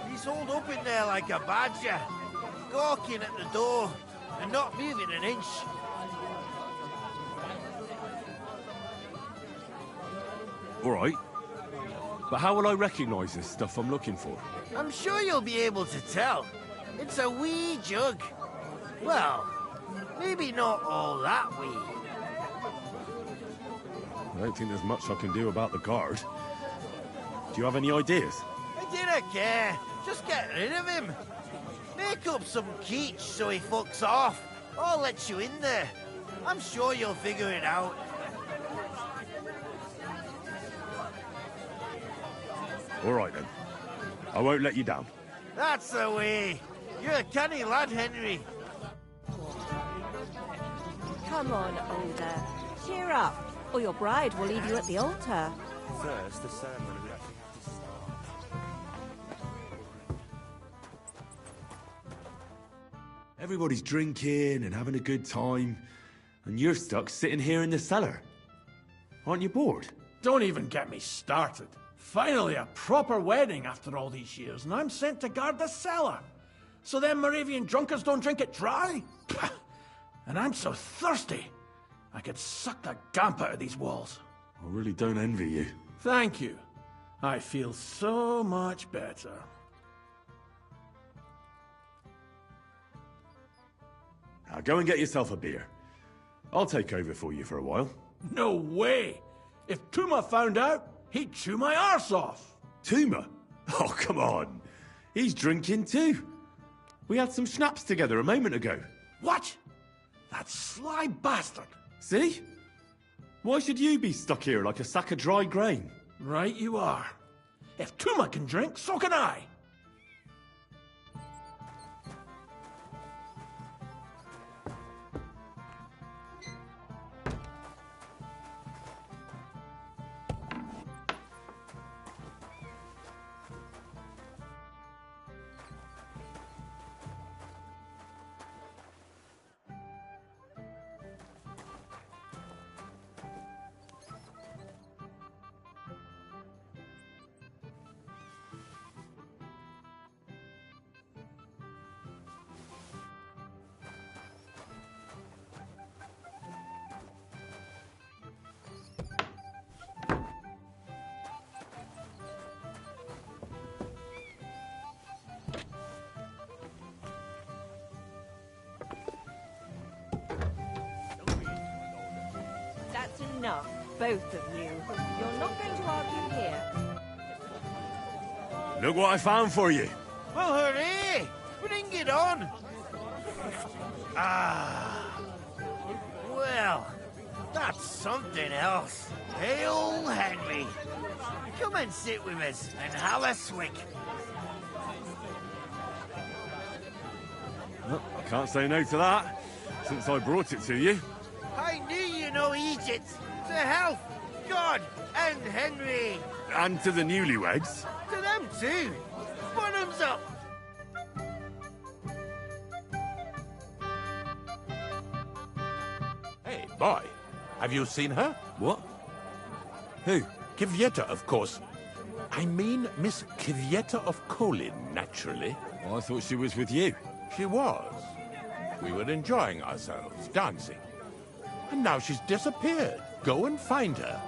Speaker 20: He's holed up in there like a badger, gawking at the door and not moving an inch.
Speaker 7: All right. But how will I recognise this stuff I'm looking for?
Speaker 20: I'm sure you'll be able to tell. It's a wee jug. Well, maybe not all that wee.
Speaker 7: I don't think there's much I can do about the guard. Do you have any ideas?
Speaker 20: I dinna care. Just get rid of him. Make up some keech so he fucks off. I'll let you in there. I'm sure you'll figure it out.
Speaker 7: All right, then. I won't let you down.
Speaker 20: That's the way. You're a canny lad, Henry.
Speaker 6: Come on, Older. Cheer up, or your bride will leave you at the altar.
Speaker 18: First, the ceremony will have to start.
Speaker 7: Everybody's drinking and having a good time, and you're stuck sitting here in the cellar. Aren't you bored?
Speaker 9: Don't even get me started. Finally, a proper wedding after all these years, and I'm sent to guard the cellar. So them Moravian drunkards don't drink it dry? Pah! And I'm so thirsty, I could suck the gamp out of these walls.
Speaker 7: I really don't envy you.
Speaker 9: Thank you. I feel so much better.
Speaker 7: Now go and get yourself a beer. I'll take over for you for a while.
Speaker 9: No way! If Tuma found out, he'd chew my arse off.
Speaker 7: Tuma? Oh, come on. He's drinking too. We had some schnapps together a moment ago.
Speaker 9: What? That sly bastard.
Speaker 7: See? Why should you be stuck here like a sack of dry grain?
Speaker 9: Right you are. If Tuma can drink, so can I.
Speaker 6: That's enough, both of you. You're not going to argue here.
Speaker 7: Look what I found for you.
Speaker 20: Well, hooray! Bring it on! Ah. Well, that's something else. Hail, Henry. Come and sit with us and have a swig.
Speaker 7: Well, I can't say no to that, since I brought it to you.
Speaker 20: I knew you know Egypt. To health, God, and Henry.
Speaker 7: And to the newlyweds.
Speaker 20: To them too. Bottoms up.
Speaker 5: Hey, boy. Have you seen her?
Speaker 7: What? Who?
Speaker 5: Kvyetta, of course. I mean Miss Kvyetta of Kolin, naturally.
Speaker 7: Oh, I thought she was with you.
Speaker 5: She was. We were enjoying ourselves, dancing. And now she's disappeared. Go and find her.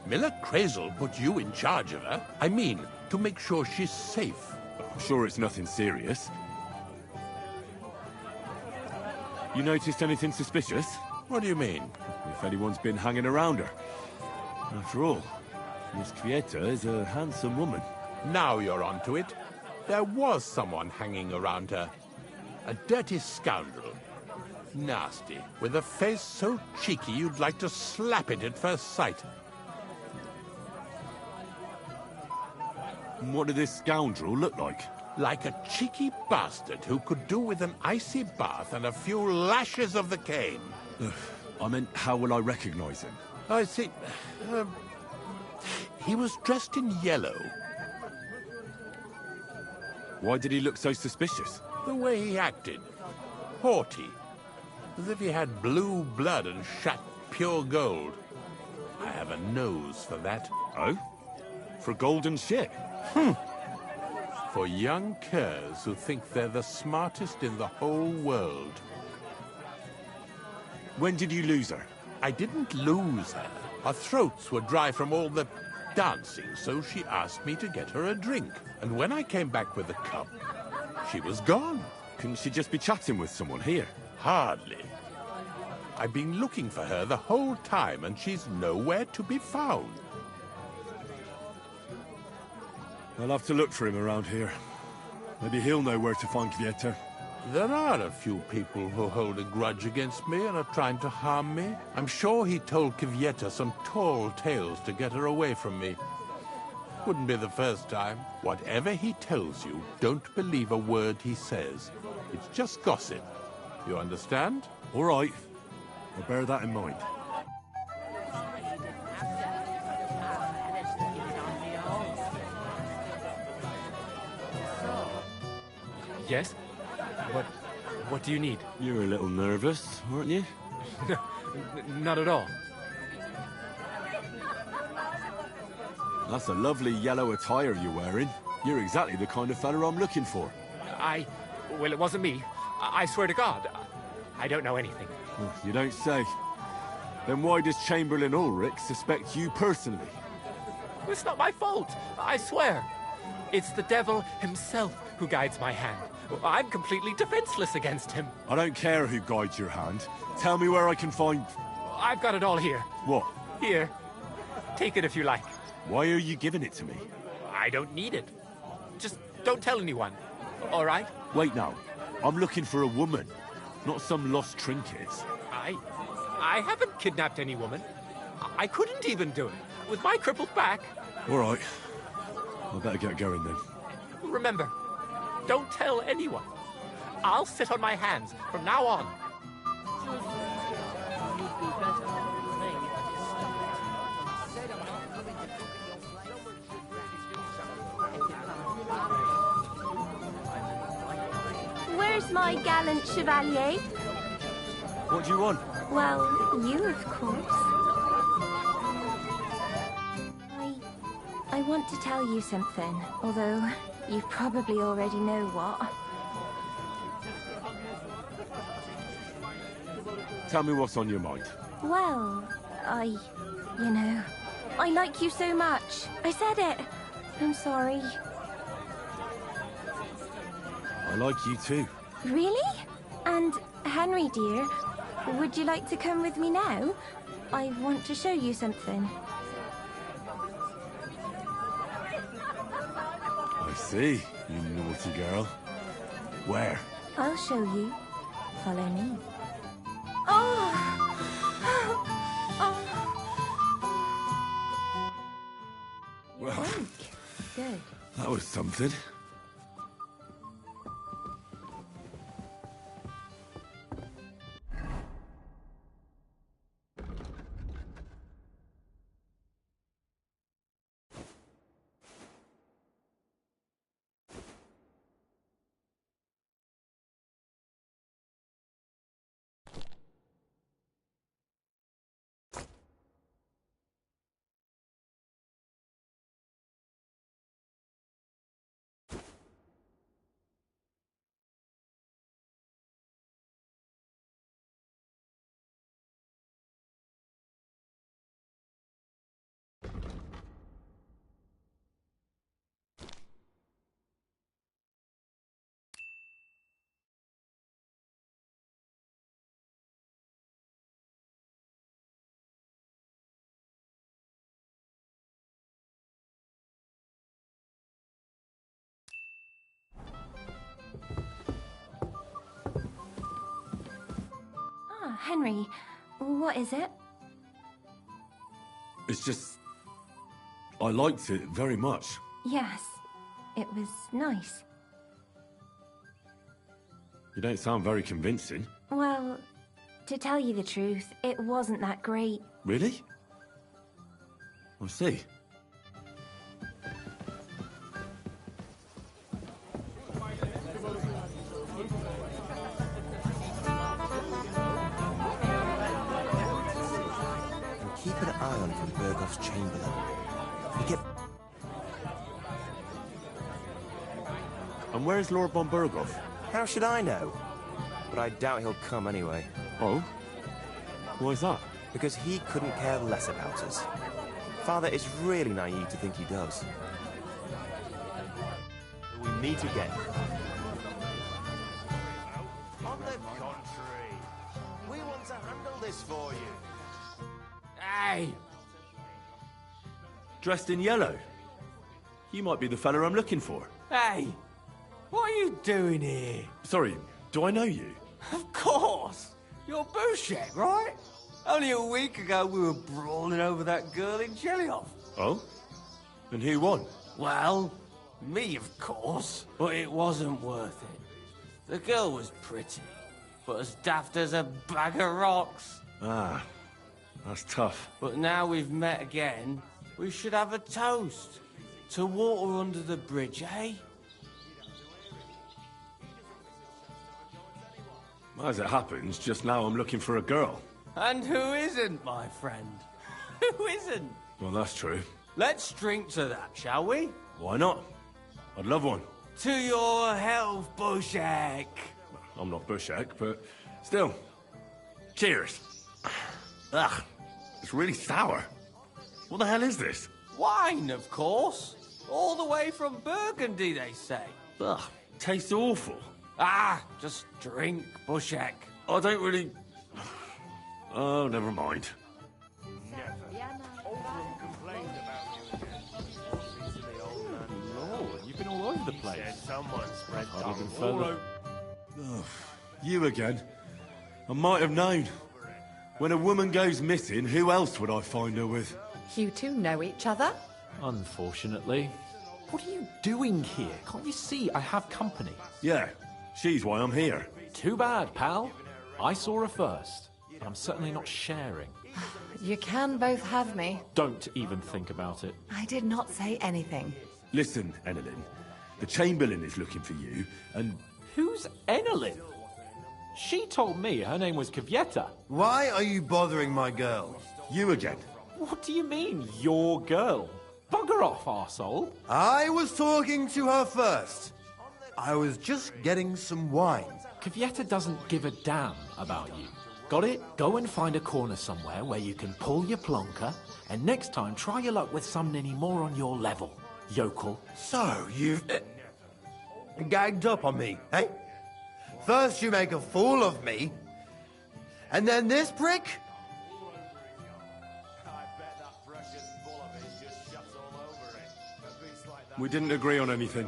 Speaker 5: Miller Crazel put you in charge of her. I mean, to make sure she's safe.
Speaker 7: I'm sure it's nothing serious. You noticed anything suspicious?
Speaker 5: What do you mean?
Speaker 7: If anyone's been hanging around her. After all, Miss Kvyetta is a handsome woman.
Speaker 5: Now you're onto it. There was someone hanging around her. A dirty scoundrel. Nasty, with a face so cheeky you'd like to slap it at first sight.
Speaker 7: What did this scoundrel look like?
Speaker 5: Like a cheeky bastard who could do with an icy bath and a few lashes of the cane.
Speaker 7: I meant, how will I recognize him?
Speaker 5: I see. He was dressed in yellow.
Speaker 7: Why did he look so suspicious?
Speaker 5: The way he acted. Haughty. As if he had blue blood and shat pure gold. I have a nose for that.
Speaker 7: Oh? For golden shit?
Speaker 15: For young curs who think they're the smartest in the whole world.
Speaker 7: When did you lose her?
Speaker 15: I didn't lose her. Her throats were dry from all the dancing, so she asked me to get her a drink. And when I came back with a cup, she was gone.
Speaker 7: Couldn't she just be chatting with someone here?
Speaker 15: Hardly. I've been looking for her the whole time, and she's nowhere to be found.
Speaker 7: I'll have to look for him around here. Maybe he'll know where to find Kvieta.
Speaker 15: There are a few people who hold a grudge against me and are trying to harm me. I'm sure he told Kvieta some tall tales to get her away from me. Wouldn't be the first time. Whatever he tells you, don't believe a word he says. It's just gossip. You understand?
Speaker 7: All right. I'll bear that in mind.
Speaker 12: Yes? What do you need?
Speaker 7: You were a little nervous, weren't you?
Speaker 12: No, not at all.
Speaker 7: That's a lovely yellow attire you're wearing. You're exactly the kind of fella I'm looking for.
Speaker 12: Well, it wasn't me. I swear to God. I don't know anything.
Speaker 7: You don't say. Then why does Chamberlain Ulrich suspect you personally?
Speaker 12: It's not my fault. I swear. It's the devil himself who guides my hand. I'm completely defenseless against him.
Speaker 7: I don't care who guides your hand. Tell me where I can find...
Speaker 12: I've got it all here.
Speaker 7: What?
Speaker 12: Here. Take it if you like.
Speaker 7: Why are you giving it to me?
Speaker 12: I don't need it. Just don't tell anyone. All right?
Speaker 7: Wait now. I'm looking for a woman, not some lost trinkets.
Speaker 12: I haven't kidnapped any woman. I couldn't even do it. With my crippled back.
Speaker 7: All right. I better get going then.
Speaker 12: Remember, don't tell anyone. I'll sit on my hands from now on.
Speaker 17: Where's my gallant chevalier?
Speaker 7: What do you want?
Speaker 17: Well, you, of course. I want to tell you something, although you probably already know what.
Speaker 7: Tell me what's on your mind.
Speaker 17: Well, I like you so much. I said it. I'm sorry.
Speaker 7: I like you too.
Speaker 17: Really? And, Henry dear, would you like to come with me now? I want to show you something.
Speaker 7: I see, you naughty girl. Where?
Speaker 17: I'll show you. Follow me. Oh!
Speaker 7: Well,
Speaker 17: good.
Speaker 7: That was something.
Speaker 17: Henry, what is it?
Speaker 7: It's just... I liked it very much.
Speaker 17: Yes, it was nice.
Speaker 7: You don't sound very convincing.
Speaker 17: Well, to tell you the truth, it wasn't that great.
Speaker 7: Really? I see.
Speaker 18: Keep an eye on from Bergoff's Chamberlain.
Speaker 7: And where's Lord von Burghoff?
Speaker 18: How should I know? But I doubt he'll come anyway.
Speaker 7: Oh? Why is that?
Speaker 18: Because he couldn't care less about us. Father is really naive to think he does. We meet again. On the contrary, we want to handle this for you.
Speaker 16: Hey!
Speaker 7: Dressed in yellow? You might be the fella I'm looking for.
Speaker 16: Hey! What are you doing here?
Speaker 7: Sorry, do I know you?
Speaker 16: Of course! You're Bouchek, right? Only a week ago we were brawling over that girl in Jelioff.
Speaker 7: Oh? And who won?
Speaker 16: Well, me, of course. But it wasn't worth it. The girl was pretty, but as daft as a bag of rocks.
Speaker 7: Ah, that's tough.
Speaker 16: But now we've met again, we should have a toast. To water under the bridge, eh?
Speaker 7: As it happens, just now I'm looking for a girl.
Speaker 16: And who isn't, my friend? Who isn't?
Speaker 7: Well, that's true.
Speaker 16: Let's drink to that, shall we?
Speaker 7: Why not? I'd love one.
Speaker 16: To your health, Bouchek.
Speaker 7: I'm not Bouchek, but still. Cheers. Ugh, it's really sour. What the hell is this?
Speaker 16: Wine, of course. All the way from Burgundy, they say.
Speaker 7: Ugh, tastes awful.
Speaker 16: Ah, just drink, Bouchek.
Speaker 7: I don't really... Oh, never mind.
Speaker 14: Lord, you've been all over the place.
Speaker 16: Someone spread
Speaker 14: Even further.
Speaker 7: Ugh, you again. I might have known. When a woman goes missing, who else would I find her with?
Speaker 3: You two know each other?
Speaker 14: Unfortunately. What are you doing here? Can't you see I have company?
Speaker 7: Yeah, she's why I'm here.
Speaker 14: Too bad, pal. I saw her first, and I'm certainly not sharing.
Speaker 3: You can both have me.
Speaker 14: Don't even think about it.
Speaker 3: I did not say anything.
Speaker 7: Listen, Enelin. The Chamberlain is looking for you, and...
Speaker 14: Who's Enelin? She told me her name was Kvieta.
Speaker 11: Why are you bothering my girl?
Speaker 7: You again.
Speaker 14: What do you mean, your girl? Bugger off, arsehole.
Speaker 11: I was talking to her first. I was just getting some wine.
Speaker 14: Kvieta doesn't give a damn about you. Got it? Go and find a corner somewhere where you can pull your plonker, and next time try your luck with someone any more on your level, yokel.
Speaker 11: So, you've... gagged up on me, eh? First you make a fool of me, and then this prick?
Speaker 7: We didn't agree on anything.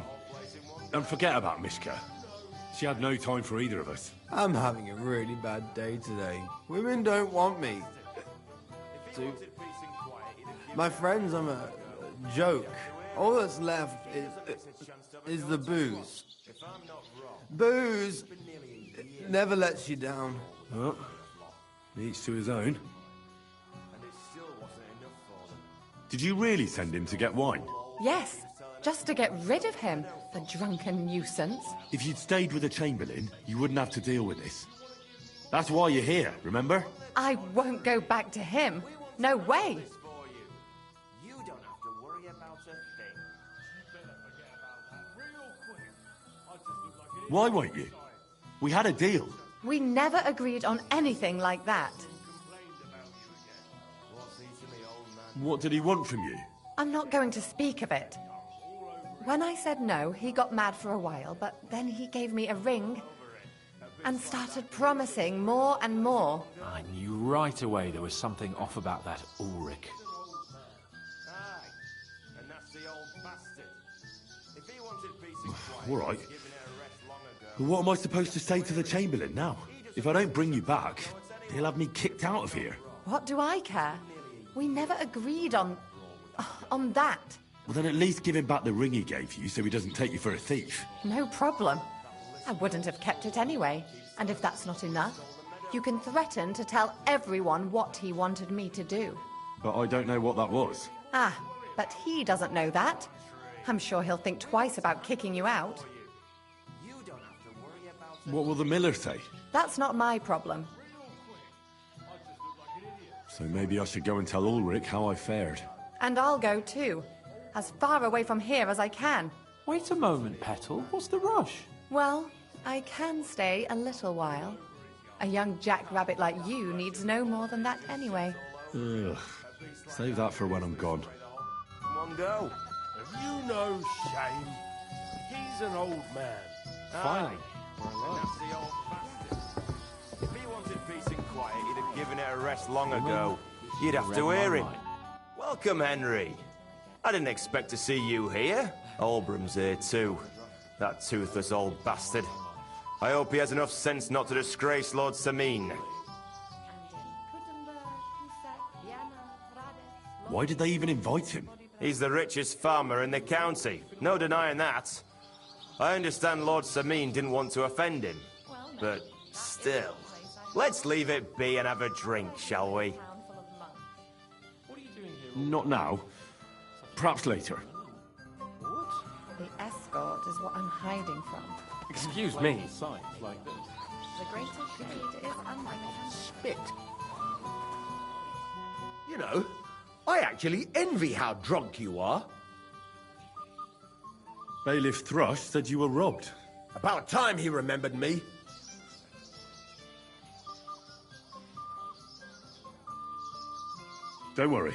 Speaker 7: And forget about Mishka. She had no time for either of us.
Speaker 11: I'm having a really bad day today. Women don't want me. My friends, I'm a joke. All that's left is the booze. Booze never lets you down.
Speaker 7: Well, each to his own. Did you really send him to get wine?
Speaker 3: Yes, just to get rid of him, the drunken nuisance.
Speaker 7: If you'd stayed with the Chamberlain, you wouldn't have to deal with this. That's why you're here, remember?
Speaker 3: I won't go back to him. No way.
Speaker 18: You don't have to worry about a thing.
Speaker 7: Why won't you? We had a deal.
Speaker 3: We never agreed on anything like that.
Speaker 7: What did he want from you?
Speaker 3: I'm not going to speak of it. When I said no, he got mad for a while, but then he gave me a ring and started promising more and more.
Speaker 14: I knew right away there was something off about that Ulrich.
Speaker 18: And that's the old bastard. If he wanted peace and quiet,
Speaker 7: All right.
Speaker 18: he'd given her a rest long ago.
Speaker 7: But what am I supposed to say to the Chamberlain now? If I don't bring you back, he'll have me kicked out of here.
Speaker 3: What do I care? We never agreed on that.
Speaker 7: Well, then at least give him back the ring he gave you so he doesn't take you for a thief.
Speaker 3: No problem. I wouldn't have kept it anyway. And if that's not enough, you can threaten to tell everyone what he wanted me to do.
Speaker 7: But I don't know what that was.
Speaker 3: Ah, but he doesn't know that. I'm sure he'll think twice about kicking you out.
Speaker 7: What will the miller say?
Speaker 3: That's not my problem.
Speaker 7: So maybe I should go and tell Ulrich how I fared.
Speaker 3: And I'll go too. As far away from here as I can.
Speaker 14: Wait a moment, Petal. What's the rush?
Speaker 3: Well, I can stay a little while. A young jackrabbit like you needs no more than that anyway.
Speaker 7: Ugh. Save that for when I'm gone.
Speaker 18: Come on, go.
Speaker 16: Have you no shame? He's an old man.
Speaker 14: Finally.
Speaker 18: That's the old bastard. If he wanted peace and quiet, he'd have given it a rest long ago. You'd have to hear him. Welcome, Henry. I didn't expect to see you here. Olbram's here too. That toothless old bastard. I hope he has enough sense not to disgrace Lord Samin.
Speaker 7: Why did they even invite him?
Speaker 18: He's the richest farmer in the county. No denying that. I understand Lord Samin didn't want to offend him. But still. Let's leave it be and have a drink, shall we?
Speaker 7: Not now. Perhaps later.
Speaker 3: The escort is what I'm hiding from.
Speaker 16: Excuse me.
Speaker 3: The greater shade is unlike
Speaker 9: Spit. You know, I actually envy how drunk you are.
Speaker 7: Bailiff Thrush said you were robbed.
Speaker 9: About time he remembered me.
Speaker 7: Don't worry.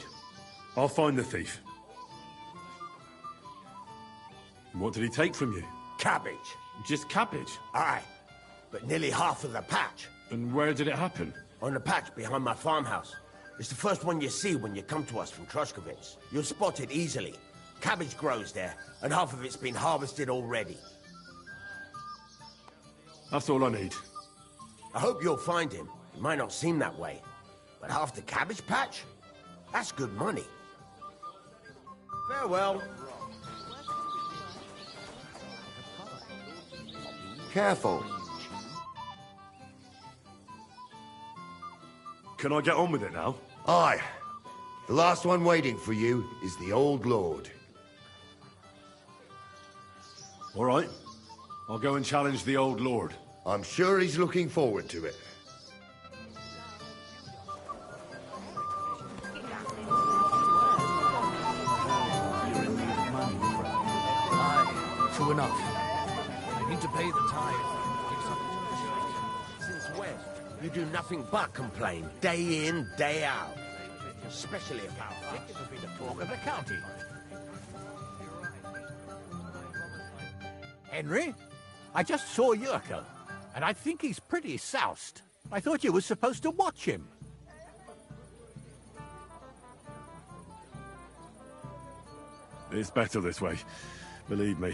Speaker 7: I'll find the thief. What did he take from you?
Speaker 9: Cabbage.
Speaker 7: Just cabbage?
Speaker 9: Aye, but nearly half of the patch.
Speaker 7: And where did it happen?
Speaker 9: On the patch behind my farmhouse. It's the first one you see when you come to us from Trushkovitz. You'll spot it easily. Cabbage grows there, and half of it's been harvested already.
Speaker 7: That's all I need.
Speaker 9: I hope you'll find him. It might not seem that way, but half the cabbage patch? That's good money. Farewell.
Speaker 11: Careful.
Speaker 7: Can I get on with it now?
Speaker 11: Aye. The last one waiting for you is the Old Lord.
Speaker 7: All right. I'll go and challenge the Old Lord.
Speaker 11: I'm sure he's looking forward to it.
Speaker 20: Aye, true enough. I need to pay the tithe.
Speaker 9: Since when? You do nothing but complain, day in, day out. Especially about us.
Speaker 5: It'll be the talk of the county. Henry, I just saw Yurko, and I think he's pretty soused. I thought you were supposed to watch him.
Speaker 7: It's better this way. Believe me.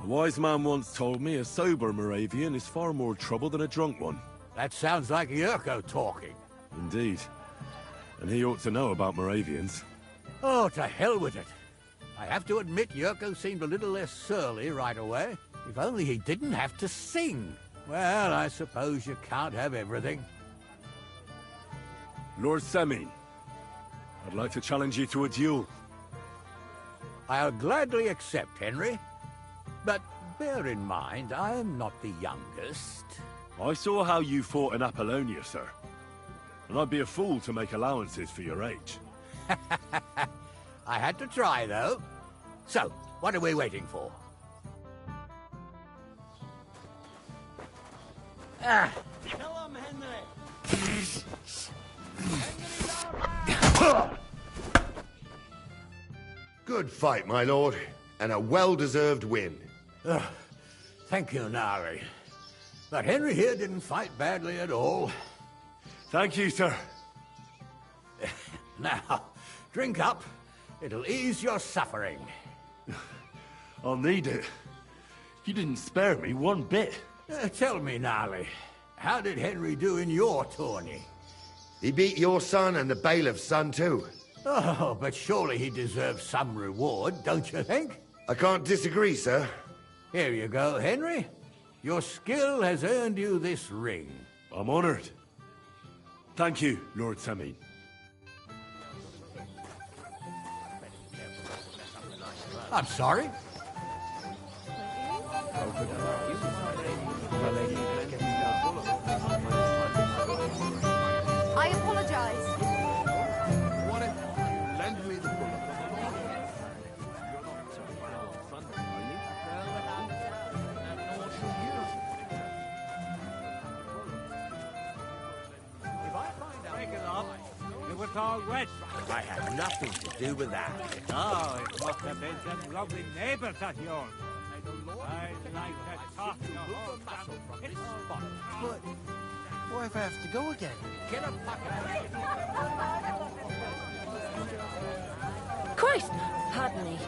Speaker 7: A wise man once told me a sober Moravian is far more trouble than a drunk one.
Speaker 5: That sounds like Yurko talking.
Speaker 7: Indeed. And he ought to know about Moravians.
Speaker 5: Oh, to hell with it. I have to admit Yurko seemed a little less surly right away. If only he didn't have to sing. Well, I suppose you can't have everything.
Speaker 7: Lord Samin, I'd like to challenge you to a duel.
Speaker 5: I'll gladly accept, Henry. But bear in mind, I am not the youngest.
Speaker 7: I saw how you fought in Apollonia, sir. And I'd be a fool to make allowances for your age.
Speaker 5: I had to try, though. So, what are we waiting for?
Speaker 9: Tell him, Henry.
Speaker 11: Good fight, my lord, and a well-deserved win.
Speaker 5: Thank you, Nari. But Henry here didn't fight badly at all.
Speaker 7: Thank you, sir.
Speaker 5: Now, drink up. It'll ease your suffering.
Speaker 7: I'll need it. You didn't spare me one bit.
Speaker 5: Tell me, Nali, how did Henry do in your tourney?
Speaker 11: He beat your son and the bailiff's son, too.
Speaker 5: Oh, but surely he deserves some reward, don't you think?
Speaker 11: I can't disagree, sir.
Speaker 5: Here you go, Henry. Your skill has earned you this ring.
Speaker 7: I'm honored. Thank you, Lord Samin.
Speaker 5: I'm sorry.
Speaker 3: I apologize.
Speaker 2: What if you lend me the bullet?
Speaker 12: both all wet.
Speaker 5: I had nothing to do with that.
Speaker 12: Oh, it must have been some lovely neighbors of yours. I'd like to talk to your from this spot.
Speaker 11: But what if I have to go again?
Speaker 5: Get a bucket.
Speaker 8: Christ! Pardon me.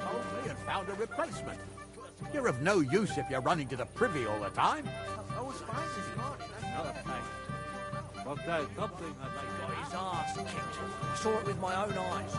Speaker 5: Hopefully, and found a replacement. You're of no use if you're running to the privy all the time.
Speaker 11: I was fine this morning.
Speaker 12: No, thanks. But there's something I'd like to...
Speaker 11: His arse kicked. I saw it with my own eyes.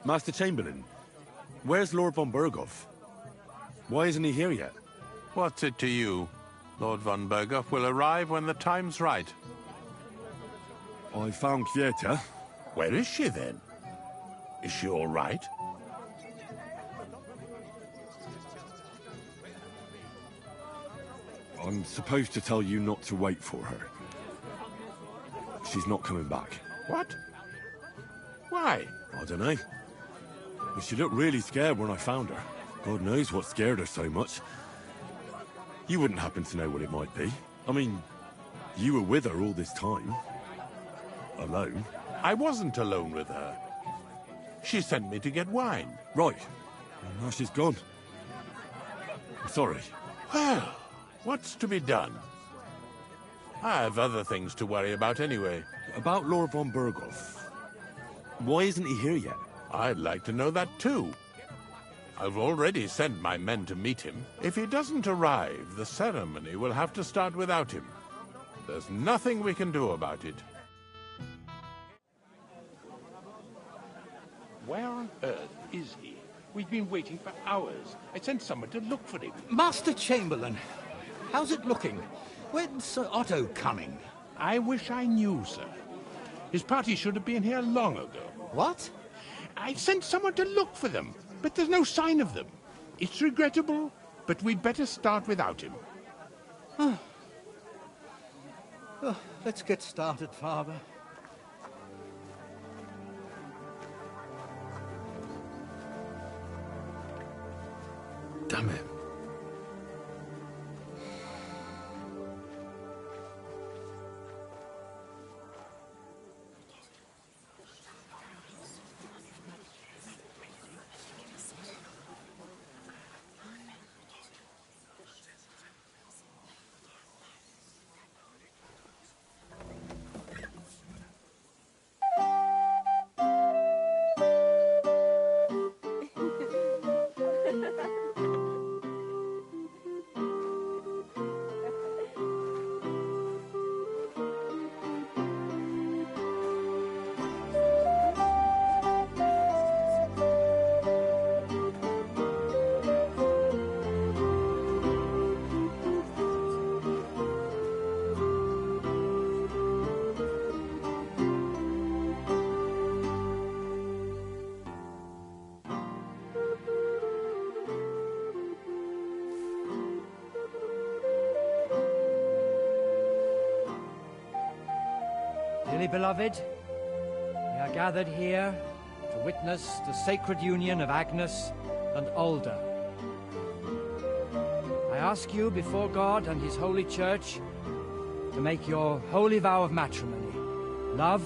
Speaker 7: Master Chamberlain, where's Lord von Berghoff? Why isn't he here yet?
Speaker 15: What's it to you? Lord von Berghoff will arrive when the time's right.
Speaker 7: I found Kvieta.
Speaker 15: Where is she, then? Is she all right?
Speaker 7: I'm supposed to tell you not to wait for her. She's not coming back.
Speaker 15: What? Why?
Speaker 7: I don't know. But she looked really scared when I found her. God knows what scared her so much. You wouldn't happen to know what it might be. I mean, you were with her all this time. Alone.
Speaker 15: I wasn't alone with her. She sent me to get wine.
Speaker 7: Right. And now she's gone. I'm sorry.
Speaker 15: Well, what's to be done? I have other things to worry about anyway.
Speaker 7: About Lord von Berghoff. Why isn't he here yet?
Speaker 15: I'd like to know that too. I've already sent my men to meet him. If he doesn't arrive, the ceremony will have to start without him. There's nothing we can do about it.
Speaker 13: Where on earth is he? We've been waiting for hours. I sent someone to look for him.
Speaker 5: Master Chamberlain, how's it looking? When's Sir Otto coming?
Speaker 13: I wish I knew, sir. His party should have been here long ago.
Speaker 5: What?
Speaker 13: I sent someone to look for them, but there's no sign of them. It's regrettable, but we'd better start without him.
Speaker 5: Let's get started, Father.
Speaker 7: Damn it.
Speaker 21: Dearly beloved, we are gathered here to witness the sacred union of Agnes and Alda. I ask you before God and His holy church to make your holy vow of matrimony, love,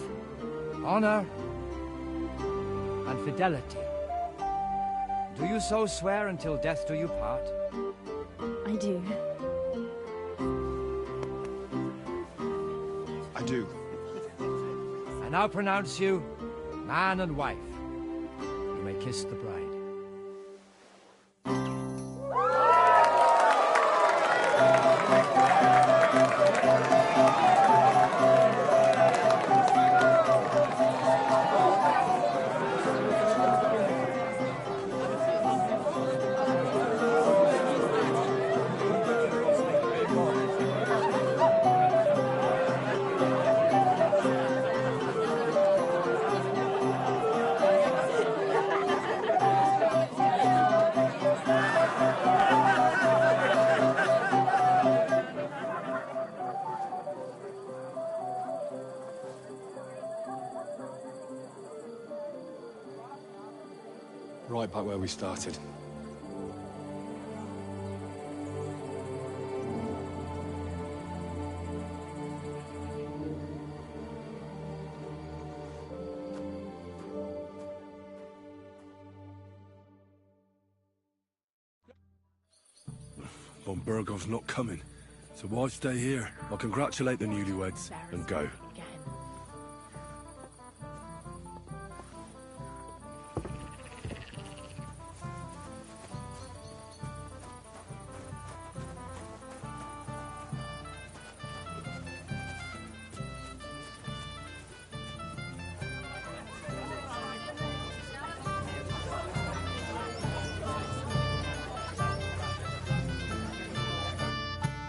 Speaker 21: honor, and fidelity. Do you so swear until death do you part?
Speaker 17: I do.
Speaker 11: I do.
Speaker 21: I now pronounce you man and wife. You may kiss the bride.
Speaker 1: Right back where we started.
Speaker 7: Von Burgov's not coming, so why stay here? I'll congratulate the newlyweds and go.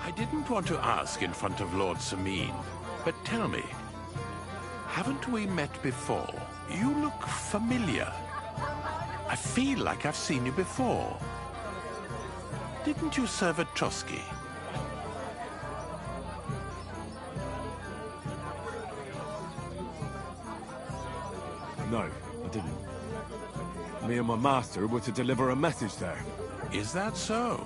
Speaker 15: I didn't want to ask in front of Lord Sameen, but tell me, haven't we met before? You look familiar. I feel like I've seen you before. Didn't you serve at Trotsky?
Speaker 7: No, I didn't. Me and my master were to deliver a message there.
Speaker 15: Is that so?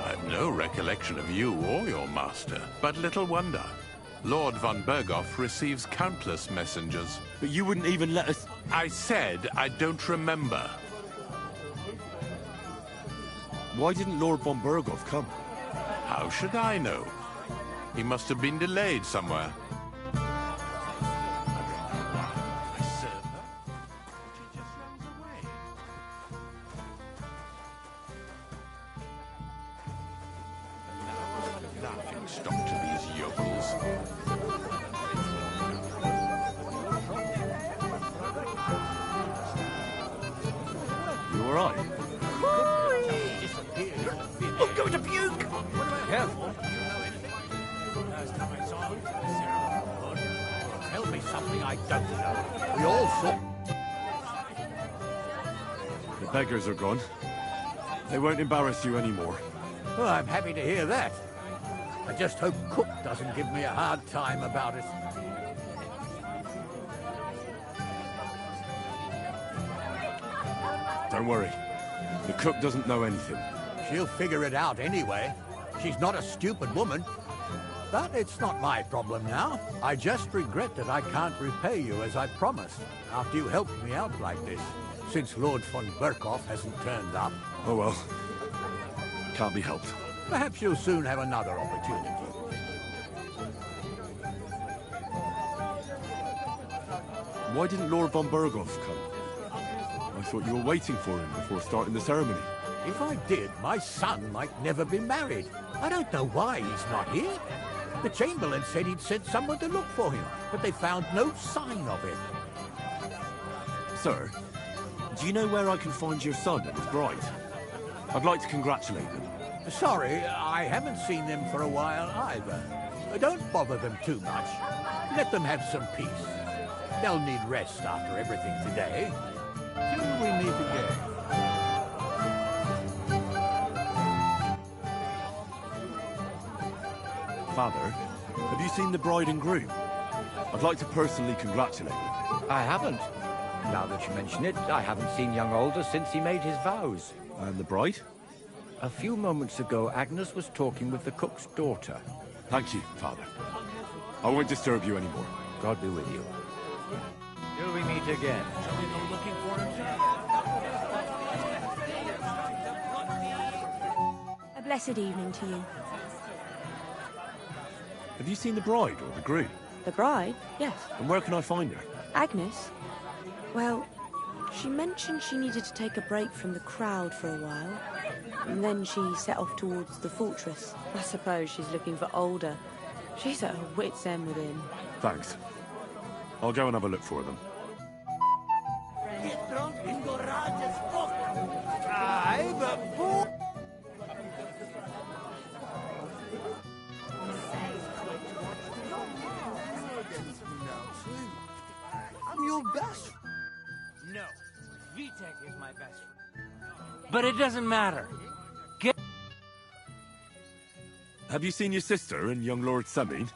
Speaker 15: I've no recollection of you or your master, but little wonder. Lord von Berghoff receives countless messengers.
Speaker 7: But you wouldn't even let us...
Speaker 15: I said I don't remember.
Speaker 7: Why didn't Lord von Berghoff come?
Speaker 15: How should I know? He must have been delayed somewhere. Stop to these yokels.
Speaker 7: You all right?
Speaker 20: I'm going to puke!
Speaker 5: Careful. Tell me something I don't know. We all saw...
Speaker 7: The beggars are gone. They won't embarrass you anymore.
Speaker 5: Well, I'm happy to hear that. I just hope Cook doesn't give me a hard time about it.
Speaker 7: Don't worry. The cook doesn't know anything.
Speaker 5: She'll figure it out anyway. She's not a stupid woman. But it's not my problem now. I just regret that I can't repay you as I promised, after you helped me out like this, since Lord von Berkhoff hasn't turned up.
Speaker 7: Oh well. Can't be helped.
Speaker 5: Perhaps you'll soon have another opportunity.
Speaker 7: Why didn't Lord von Berghoff come? I thought you were waiting for him before starting the ceremony.
Speaker 5: If I did, my son might never be married. I don't know why he's not here. The Chamberlain said he'd sent someone to look for him, but they found no sign of him.
Speaker 7: Sir, do you know where I can find your son and his bride? I'd like to congratulate them.
Speaker 5: Sorry, I haven't seen them for a while either. Don't bother them too much. Let them have some peace. They'll need rest after everything today. Till we meet again.
Speaker 7: Father, have you seen the bride and groom? I'd like to personally congratulate them.
Speaker 22: I haven't. Now that you mention it, I haven't seen young Alder since he made his vows.
Speaker 7: And the bride?
Speaker 22: A few moments ago, Agnes was talking with the cook's daughter.
Speaker 7: Thank you, Father. I won't disturb you anymore.
Speaker 22: God be with you. Till we meet again.
Speaker 8: A blessed evening to you.
Speaker 7: Have you seen the bride or the groom?
Speaker 8: The bride? Yes.
Speaker 7: And where can I find her?
Speaker 8: Agnes? Well, she mentioned she needed to take a break from the crowd for a while. And then she set off towards the fortress. I suppose she's looking for Alder. She's at her wit's end with him.
Speaker 7: Thanks. I'll go and have a look for them.
Speaker 20: Get drunk and go raj as fuck. Aye, but fool.
Speaker 11: I'm your best.
Speaker 12: No, Vitek is my best friend. But it doesn't matter.
Speaker 7: Have you seen your sister and young Lord Sameen?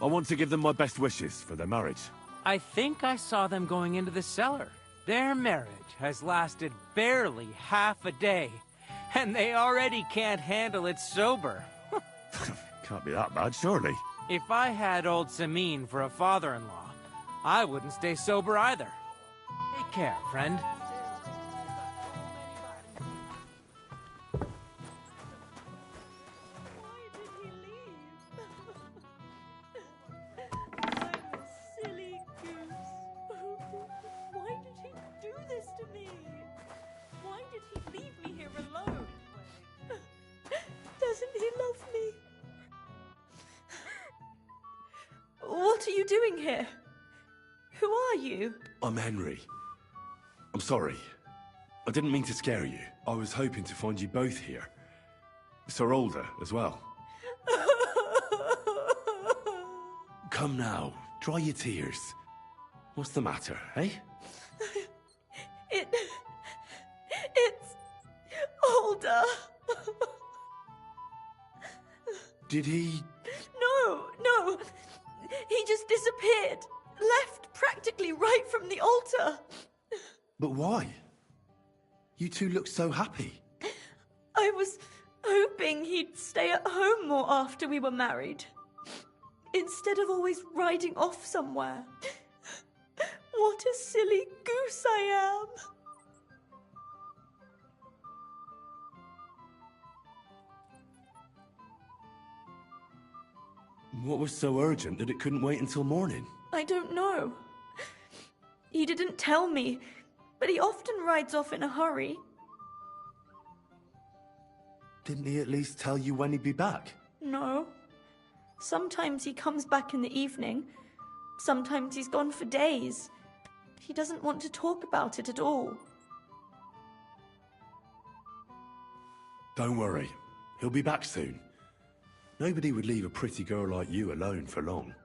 Speaker 7: I want to give them my best wishes for their marriage.
Speaker 12: I think I saw them going into the cellar. Their marriage has lasted barely half a day, and they already can't handle it sober.
Speaker 7: Can't be that bad, surely.
Speaker 12: If I had old Samin for a father-in-law, I wouldn't stay sober either. Take care, friend.
Speaker 8: What are you doing here? Who are you?
Speaker 7: I'm Henry. I'm sorry. I didn't mean to scare you. I was hoping to find you both here. Sir Older as well. Come now, dry your tears. What's the matter, eh?
Speaker 8: It's Older.
Speaker 7: Did he...
Speaker 8: No. He just disappeared. Left practically right from the altar.
Speaker 7: But why? You two look so happy.
Speaker 8: I was hoping he'd stay at home more after we were married. Instead of always riding off somewhere. What a silly goose I am.
Speaker 7: What was so urgent that it couldn't wait until morning?
Speaker 8: I don't know. He didn't tell me, but he often rides off in a hurry.
Speaker 7: Didn't he at least tell you when he'd be back?
Speaker 8: No. Sometimes he comes back in the evening. Sometimes he's gone for days. He doesn't want to talk about it at all.
Speaker 7: Don't worry. He'll be back soon. Nobody would leave a pretty girl like you alone for long.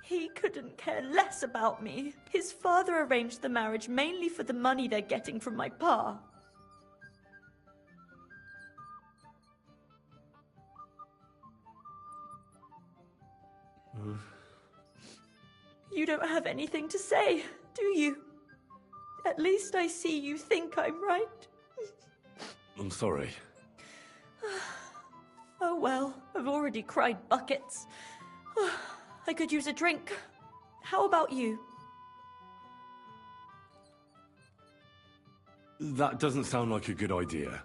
Speaker 8: He couldn't care less about me. His father arranged the marriage mainly for the money they're getting from my pa. You don't have anything to say, do you? At least I see you think I'm right.
Speaker 7: I'm sorry.
Speaker 8: Oh well, I've already cried buckets. I could use a drink. How about you?
Speaker 7: That doesn't sound like a good idea.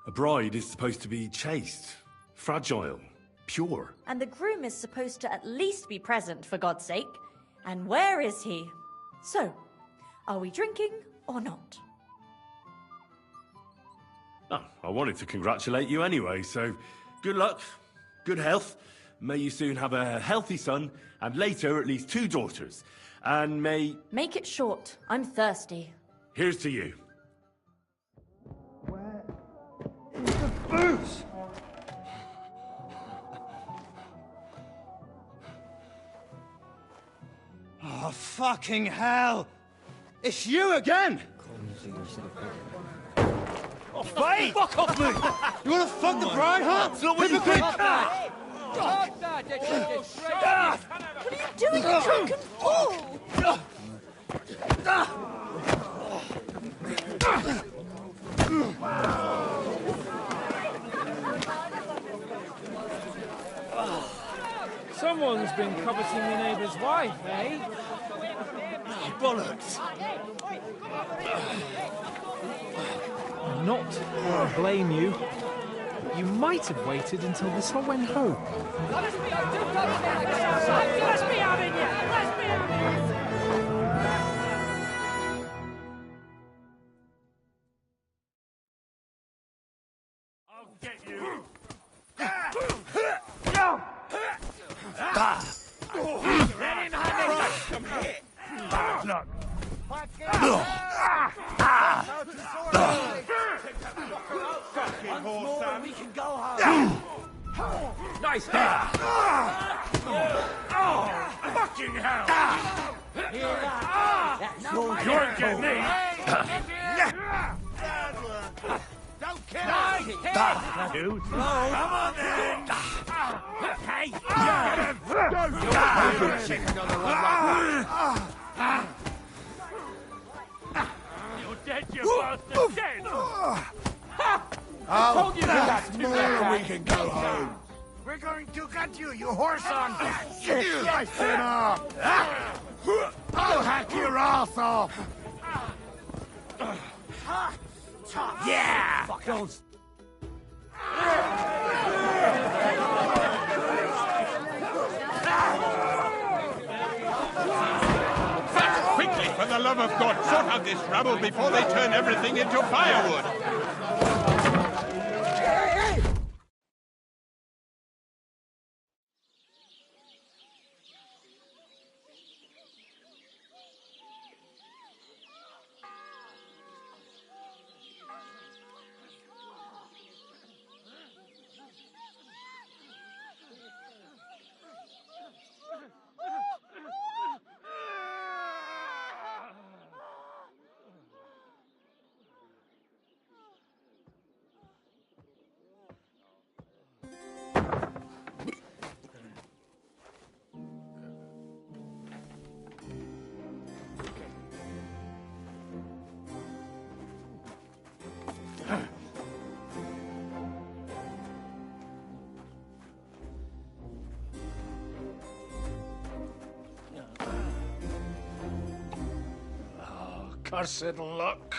Speaker 7: A bride is supposed to be chaste, fragile, pure.
Speaker 6: And the groom is supposed to at least be present, for God's sake. And where is he? So, are we drinking or not?
Speaker 7: Oh, I wanted to congratulate you anyway, so good luck, good health. May you soon have a healthy son, and later at least 2 daughters. And may...
Speaker 6: Make it short. I'm thirsty.
Speaker 7: Here's to you.
Speaker 21: Boots!
Speaker 11: Oh, fucking hell! It's you again! Oh,
Speaker 21: Wait!
Speaker 11: fuck off me! You wanna fuck the bride, huh?
Speaker 21: It's not what you think!
Speaker 8: What are you doing, you drunken fool?
Speaker 21: Someone's been coveting your neighbour's wife, eh?
Speaker 11: Oh, bollocks!
Speaker 21: Not that I blame you. You might have waited until this all went home.
Speaker 12: Let me out in here! Let me out in here!
Speaker 9: I'll get you!
Speaker 12: Let him have it!
Speaker 9: Come here! Bad luck!
Speaker 20: Once more, we can go home.
Speaker 12: Nice hit!
Speaker 9: Fucking hell!
Speaker 20: Hear that? That's
Speaker 9: You ain't getting me!
Speaker 20: Don't kill us!
Speaker 9: Dude.
Speaker 20: Come on then!
Speaker 9: Hey!
Speaker 20: You're chicken on the one.
Speaker 16: bastard dead!
Speaker 20: Oh,
Speaker 16: told you
Speaker 20: that's
Speaker 16: that,
Speaker 20: more than we can go home.
Speaker 5: We're going to get you, you horse on!
Speaker 20: Shit, slice it off! I'll hack your ass off!
Speaker 5: Yeah!
Speaker 20: Fuckers!
Speaker 13: Quickly, for the love of God, sort out this rabble before they turn everything into firewood!
Speaker 9: Cursed luck.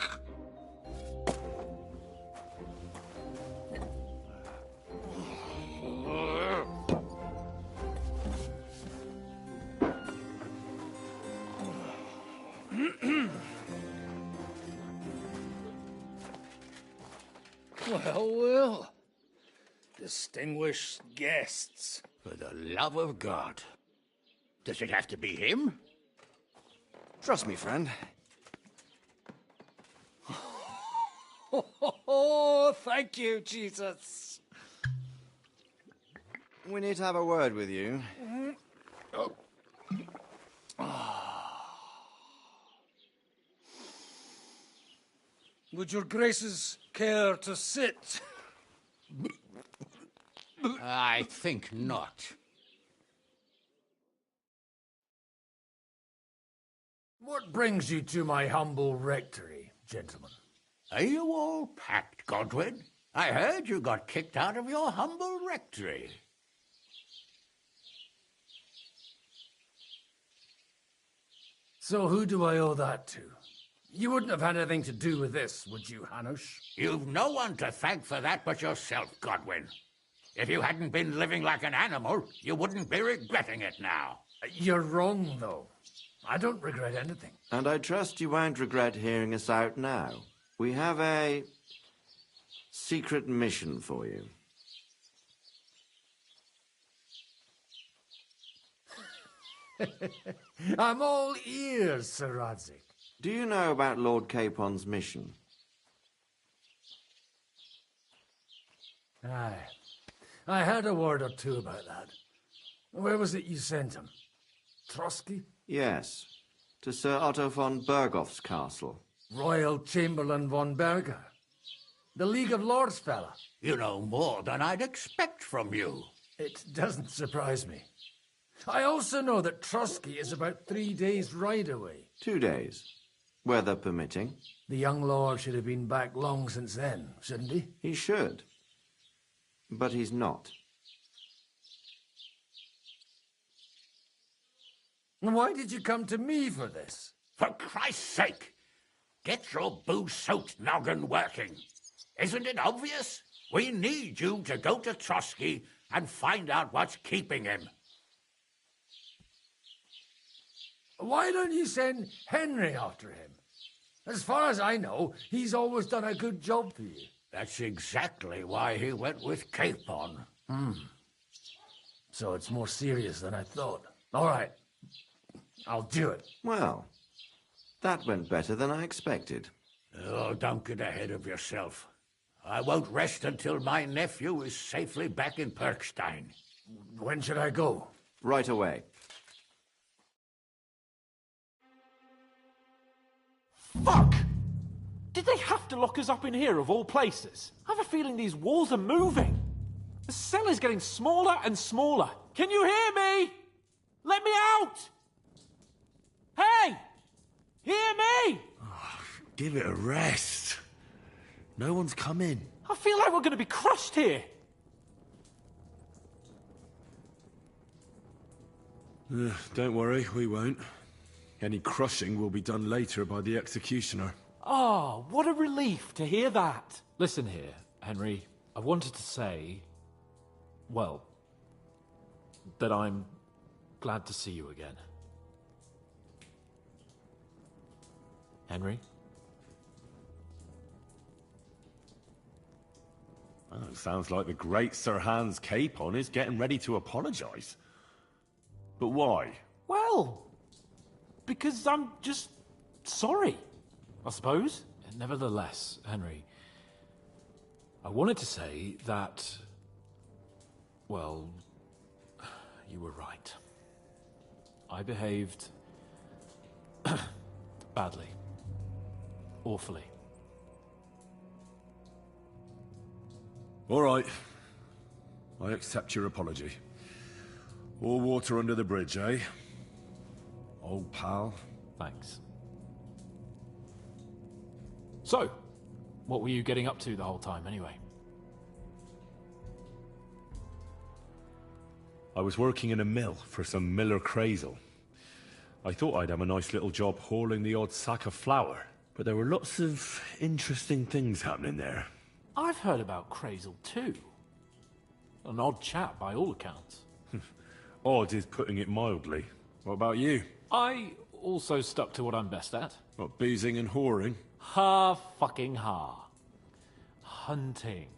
Speaker 9: Well. Distinguished guests.
Speaker 5: For the love of God. Does it have to be him?
Speaker 11: Trust me, friend.
Speaker 9: Oh, thank you, Jesus.
Speaker 11: We need to have a word with you.
Speaker 9: Would your graces care to sit?
Speaker 5: I think not.
Speaker 9: What brings you to my humble rectory, gentlemen?
Speaker 5: Are you all packed, Godwin? I heard you got kicked out of your humble rectory.
Speaker 9: So who do I owe that to? You wouldn't have had anything to do with this, would you, Hanush?
Speaker 5: You've no one to thank for that but yourself, Godwin. If you hadn't been living like an animal, you wouldn't be regretting it now.
Speaker 9: You're wrong, though. I don't regret anything.
Speaker 1: And I trust you won't regret hearing us out now. We have a secret mission for you.
Speaker 9: I'm all ears, Sir Radzik.
Speaker 1: Do you know about Lord Capon's mission?
Speaker 9: Aye. I heard a word or two about that. Where was it you sent him? Trotsky?
Speaker 1: Yes, to Sir Otto von Bergoff's castle.
Speaker 9: Royal Chamberlain von Berger. The League of Lords fella.
Speaker 5: You know more than I'd expect from you.
Speaker 9: It doesn't surprise me. I also know that Trotsky is about 3 days' ride away.
Speaker 1: 2 days, weather permitting.
Speaker 9: The young lord should have been back long since then, shouldn't he?
Speaker 1: He should. But he's not.
Speaker 9: Why did you come to me for this?
Speaker 5: For Christ's sake! Get your booze-soaked noggin working. Isn't it obvious? We need you to go to Trotsky and find out what's keeping him.
Speaker 9: Why don't you send Henry after him? As far as I know, he's always done a good job for you.
Speaker 5: That's exactly why he went with Capon.
Speaker 9: So it's more serious than I thought. All right. I'll do it.
Speaker 1: Well, that went better than I expected.
Speaker 5: Oh, don't get ahead of yourself. I won't rest until my nephew is safely back in Perkstein.
Speaker 9: When should I go?
Speaker 1: Right away.
Speaker 14: Fuck! Did they have to lock us up in here, of all places? I have a feeling these walls are moving. The cell is getting smaller and smaller. Can you hear me? Let me out! Hey! Hear me!
Speaker 20: Give it a rest.
Speaker 7: No one's come in.
Speaker 14: I feel like we're going to be crushed here.
Speaker 7: Don't worry, we won't. Any crushing will be done later by the executioner.
Speaker 14: Oh, what a relief to hear that. Listen here, Henry. I wanted to say, well, that I'm glad to see you again. Henry?
Speaker 7: Oh, it sounds like the great Sir Hans Capon is getting ready to apologise. But why?
Speaker 14: Well, because I'm just sorry, I suppose. Nevertheless, Henry, I wanted to say that, well, you were right. I behaved badly. Awfully.
Speaker 7: All right. I accept your apology. All water under the bridge, eh? Old pal.
Speaker 14: Thanks. So, what were you getting up to the whole time, anyway?
Speaker 7: I was working in a mill for some Miller Crazel. I thought I'd have a nice little job hauling the odd sack of flour, but there were lots of interesting things happening there.
Speaker 14: I've heard about Crazel too. An odd chap by all accounts.
Speaker 7: Odd is putting it mildly. What about you?
Speaker 14: I also stuck to what I'm best at.
Speaker 7: What, boozing and whoring?
Speaker 14: Fucking hunting.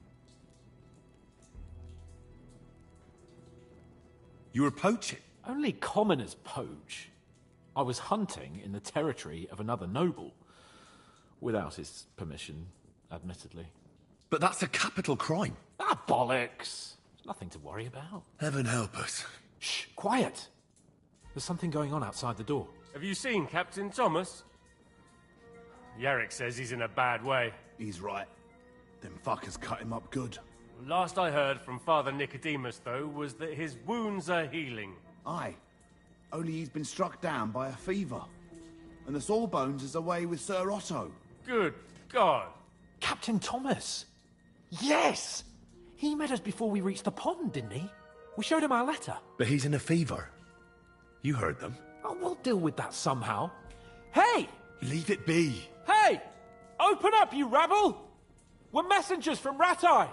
Speaker 7: You were poaching?
Speaker 14: Only commoners poach. I was hunting in the territory of another noble. Without his permission, admittedly.
Speaker 7: But that's a capital crime.
Speaker 14: Ah, bollocks. There's nothing to worry about.
Speaker 7: Heaven help us.
Speaker 14: Shh, quiet. There's something going on outside the door.
Speaker 16: Have you seen Captain Thomas? Yarrick says he's in a bad way.
Speaker 2: He's right. Them fuckers cut him up good.
Speaker 16: Last I heard from Father Nicodemus, though, was that his wounds are healing.
Speaker 2: Aye. Only he's been struck down by a fever. And the Sawbones is away with Sir Otto.
Speaker 16: Good God.
Speaker 14: Captain Thomas! Yes! He met us before we reached the pond, didn't he? We showed him our letter.
Speaker 7: But he's in a fever. You heard them.
Speaker 14: Oh, we'll deal with that somehow. Hey!
Speaker 7: Leave it be.
Speaker 14: Hey! Open up, you rabble! We're messengers from Ratai.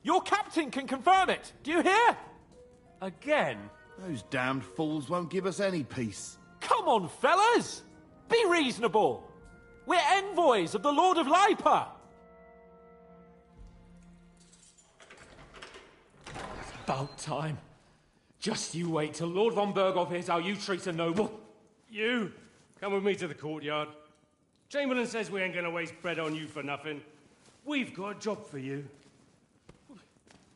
Speaker 14: Your captain can confirm it. Do you hear?
Speaker 16: Again?
Speaker 2: Those damned fools won't give us any peace.
Speaker 14: Come on, fellas! Be reasonable. We're envoys of the Lord of Lipa.
Speaker 10: About time. Just you wait till Lord von Berghoff hears how you treat a noble.
Speaker 19: You, come with me to the courtyard. Chamberlain says we ain't gonna waste bread on you for nothing. We've got a job for you.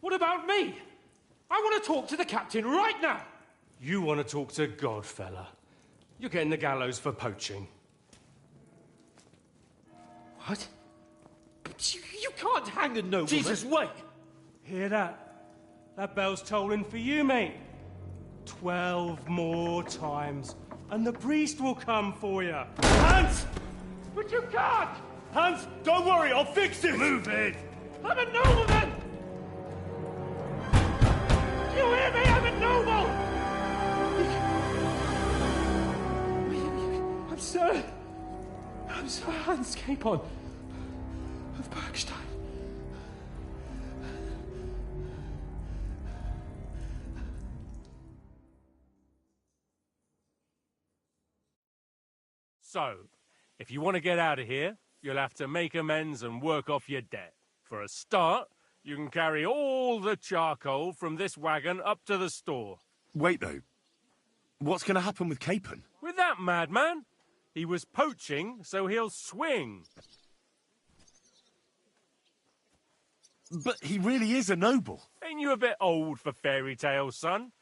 Speaker 10: What about me? I want to talk to the captain right now.
Speaker 19: You want to talk to God, fella. You're getting the gallows for poaching.
Speaker 10: What? But you can't hang a nobleman.
Speaker 19: Jesus, wait! Hear that? That bell's tolling for you, mate. 12 more times, and the priest will come for you. Hans!
Speaker 10: But you can't!
Speaker 19: Hans, don't worry, I'll fix it! Move it!
Speaker 10: I'm a nobleman! You hear me? I'm a noble! I'm Sir Hans Capon of Bergstein.
Speaker 16: So, if you want to get out of here, you'll have to make amends and work off your debt. For a start, you can carry all the charcoal from this wagon up to the store.
Speaker 7: Wait, though. What's going to happen with Capon?
Speaker 16: With that madman? He was poaching, so he'll swing.
Speaker 7: But he really is a noble.
Speaker 16: Ain't you a bit old for fairy tales, son?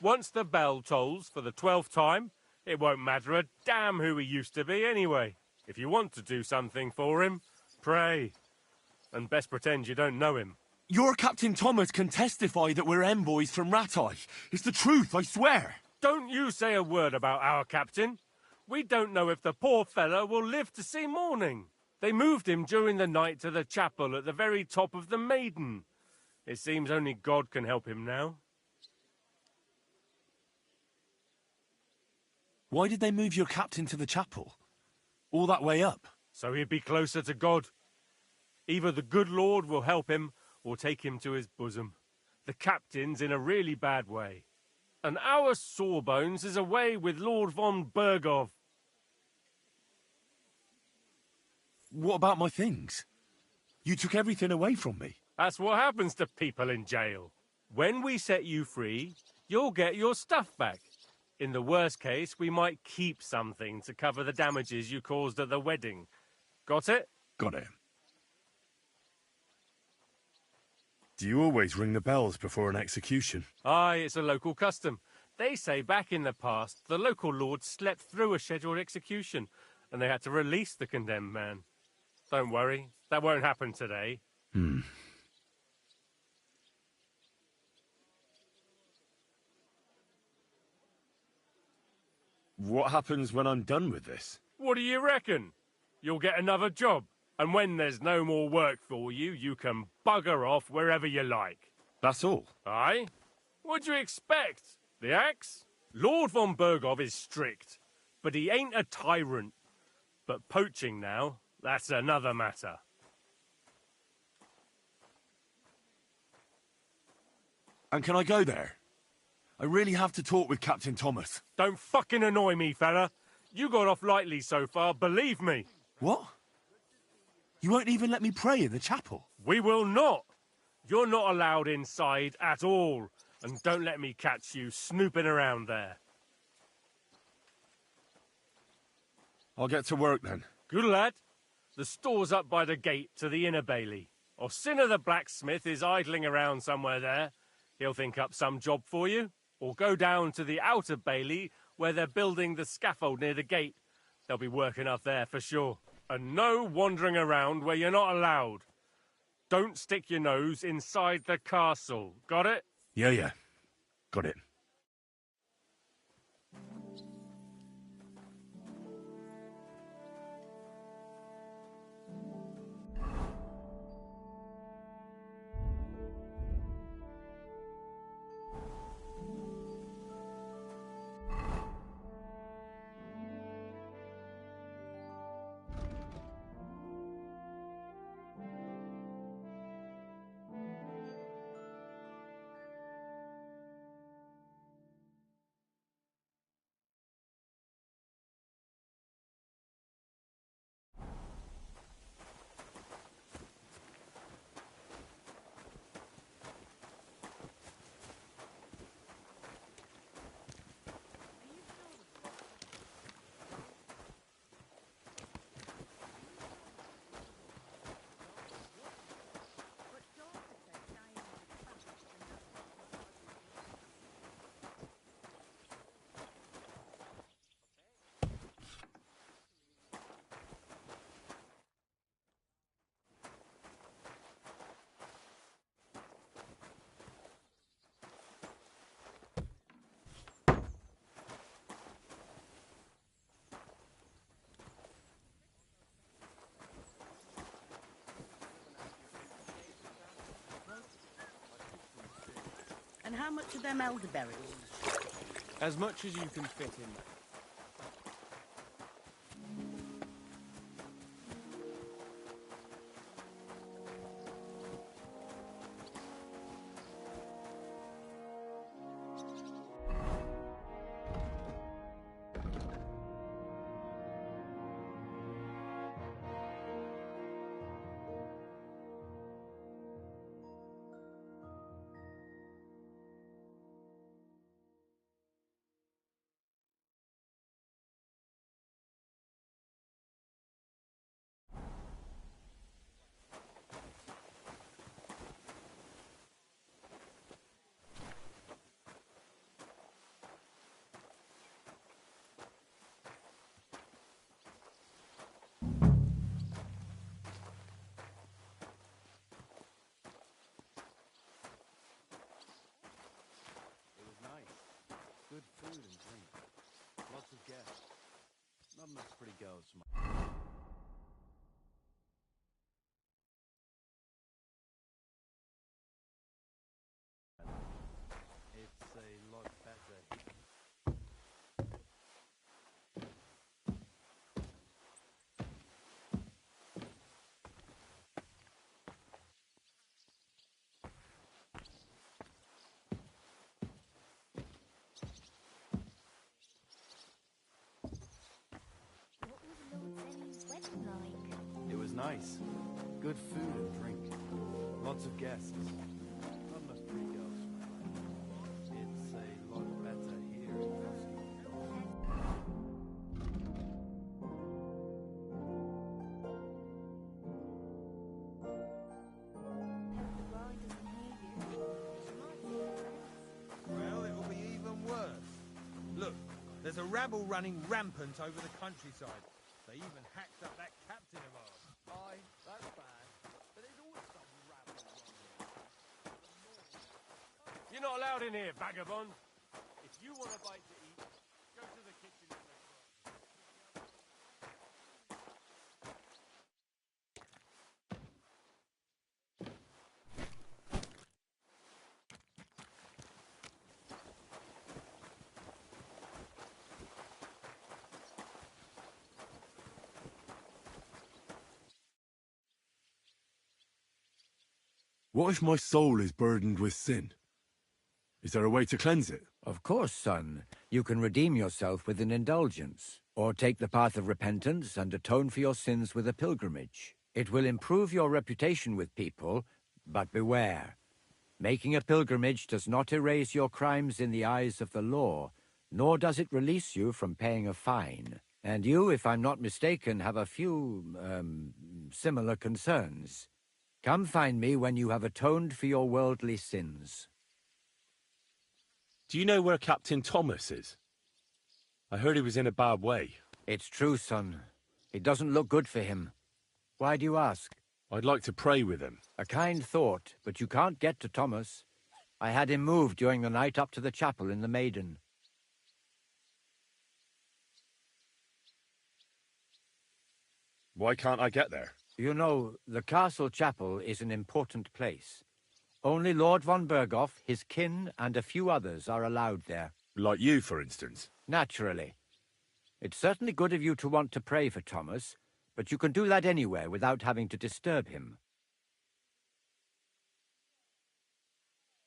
Speaker 16: Once the bell tolls for the 12th time, it won't matter a damn who he used to be anyway. If you want to do something for him, pray. And best pretend you don't know him.
Speaker 7: Your Captain Thomas can testify that we're envoys from Ratai. It's the truth, I swear.
Speaker 16: Don't you say a word about our captain. We don't know if the poor fellow will live to see morning. They moved him during the night to the chapel at the very top of the Maiden. It seems only God can help him now.
Speaker 7: Why did they move your captain to the chapel? All that way up?
Speaker 16: So he'd be closer to God. Either the good Lord will help him, or take him to his bosom. The captain's in a really bad way. And our Sawbones is away with Lord von Bergov.
Speaker 7: What about my things? You took everything away from me.
Speaker 16: That's what happens to people in jail. When we set you free, you'll get your stuff back. In the worst case, we might keep something to cover the damages you caused at the wedding. Got it?
Speaker 7: Got it. Do you always ring the bells before an execution?
Speaker 16: Aye, it's a local custom. They say back in the past, the local lord slept through a scheduled execution, and they had to release the condemned man. Don't worry, that won't happen today.
Speaker 7: What happens when I'm done with this?
Speaker 16: What do you reckon? You'll get another job, and when there's no more work for you, you can bugger off wherever you like.
Speaker 7: That's all?
Speaker 16: Aye? What'd you expect? The axe? Lord von Bergov is strict, but he ain't a tyrant. But poaching now, that's another matter.
Speaker 7: And can I go there? I really have to talk with Captain Thomas.
Speaker 16: Don't fucking annoy me, fella. You got off lightly so far, believe me.
Speaker 7: What? You won't even let me pray in the chapel?
Speaker 16: We will not. You're not allowed inside at all. And don't let me catch you snooping around there.
Speaker 7: I'll get to work then.
Speaker 16: Good lad. The store's up by the gate to the inner bailey. Orsina the blacksmith is idling around somewhere there. He'll think up some job for you. Or go down to the outer bailey where they're building the scaffold near the gate. They'll be working up there for sure. And no wandering around where you're not allowed. Don't stick your nose inside the castle. Got it?
Speaker 7: Yeah. Got it.
Speaker 4: And how much are them elderberries?
Speaker 12: As much as you can fit in there.
Speaker 11: Good food and drink. Lots of guests. Not enough pretty girls. nice. Good food and drink. Lots of guests. Not enough pretty girls for my liking. It's a lot better here in Fusty.
Speaker 3: Well, it'll be even worse. Look, there's a rabble running rampant over the countryside. They even hacked up that captain of ours.
Speaker 11: Aye, that's bad. But there's always some rabble running.
Speaker 16: You're not allowed in here, vagabond. If you want a bite to eat, go to the kitchen in the front.
Speaker 7: What if my soul is burdened with sin? Is there a way to cleanse it?
Speaker 22: Of course, son. You can redeem yourself with an indulgence, or take the path of repentance and atone for your sins with a pilgrimage. It will improve your reputation with people, but beware. Making a pilgrimage does not erase your crimes in the eyes of the law, nor does it release you from paying a fine. And you, if I'm not mistaken, have a few, similar concerns. Come find me when you have atoned for your worldly sins.
Speaker 7: Do you know where Captain Thomas is? I heard he was in a bad way.
Speaker 22: It's true, son. It doesn't look good for him. Why do you ask?
Speaker 7: I'd like to pray with him.
Speaker 22: A kind thought, but you can't get to Thomas. I had him moved during the night up to the chapel in the Maiden.
Speaker 7: Why can't I get there?
Speaker 22: You know, the castle chapel is an important place. Only Lord von Berghoff, his kin, and a few others are allowed there.
Speaker 7: Like you, for instance?
Speaker 22: Naturally. It's certainly good of you to want to pray for Thomas, but you can do that anywhere without having to disturb him.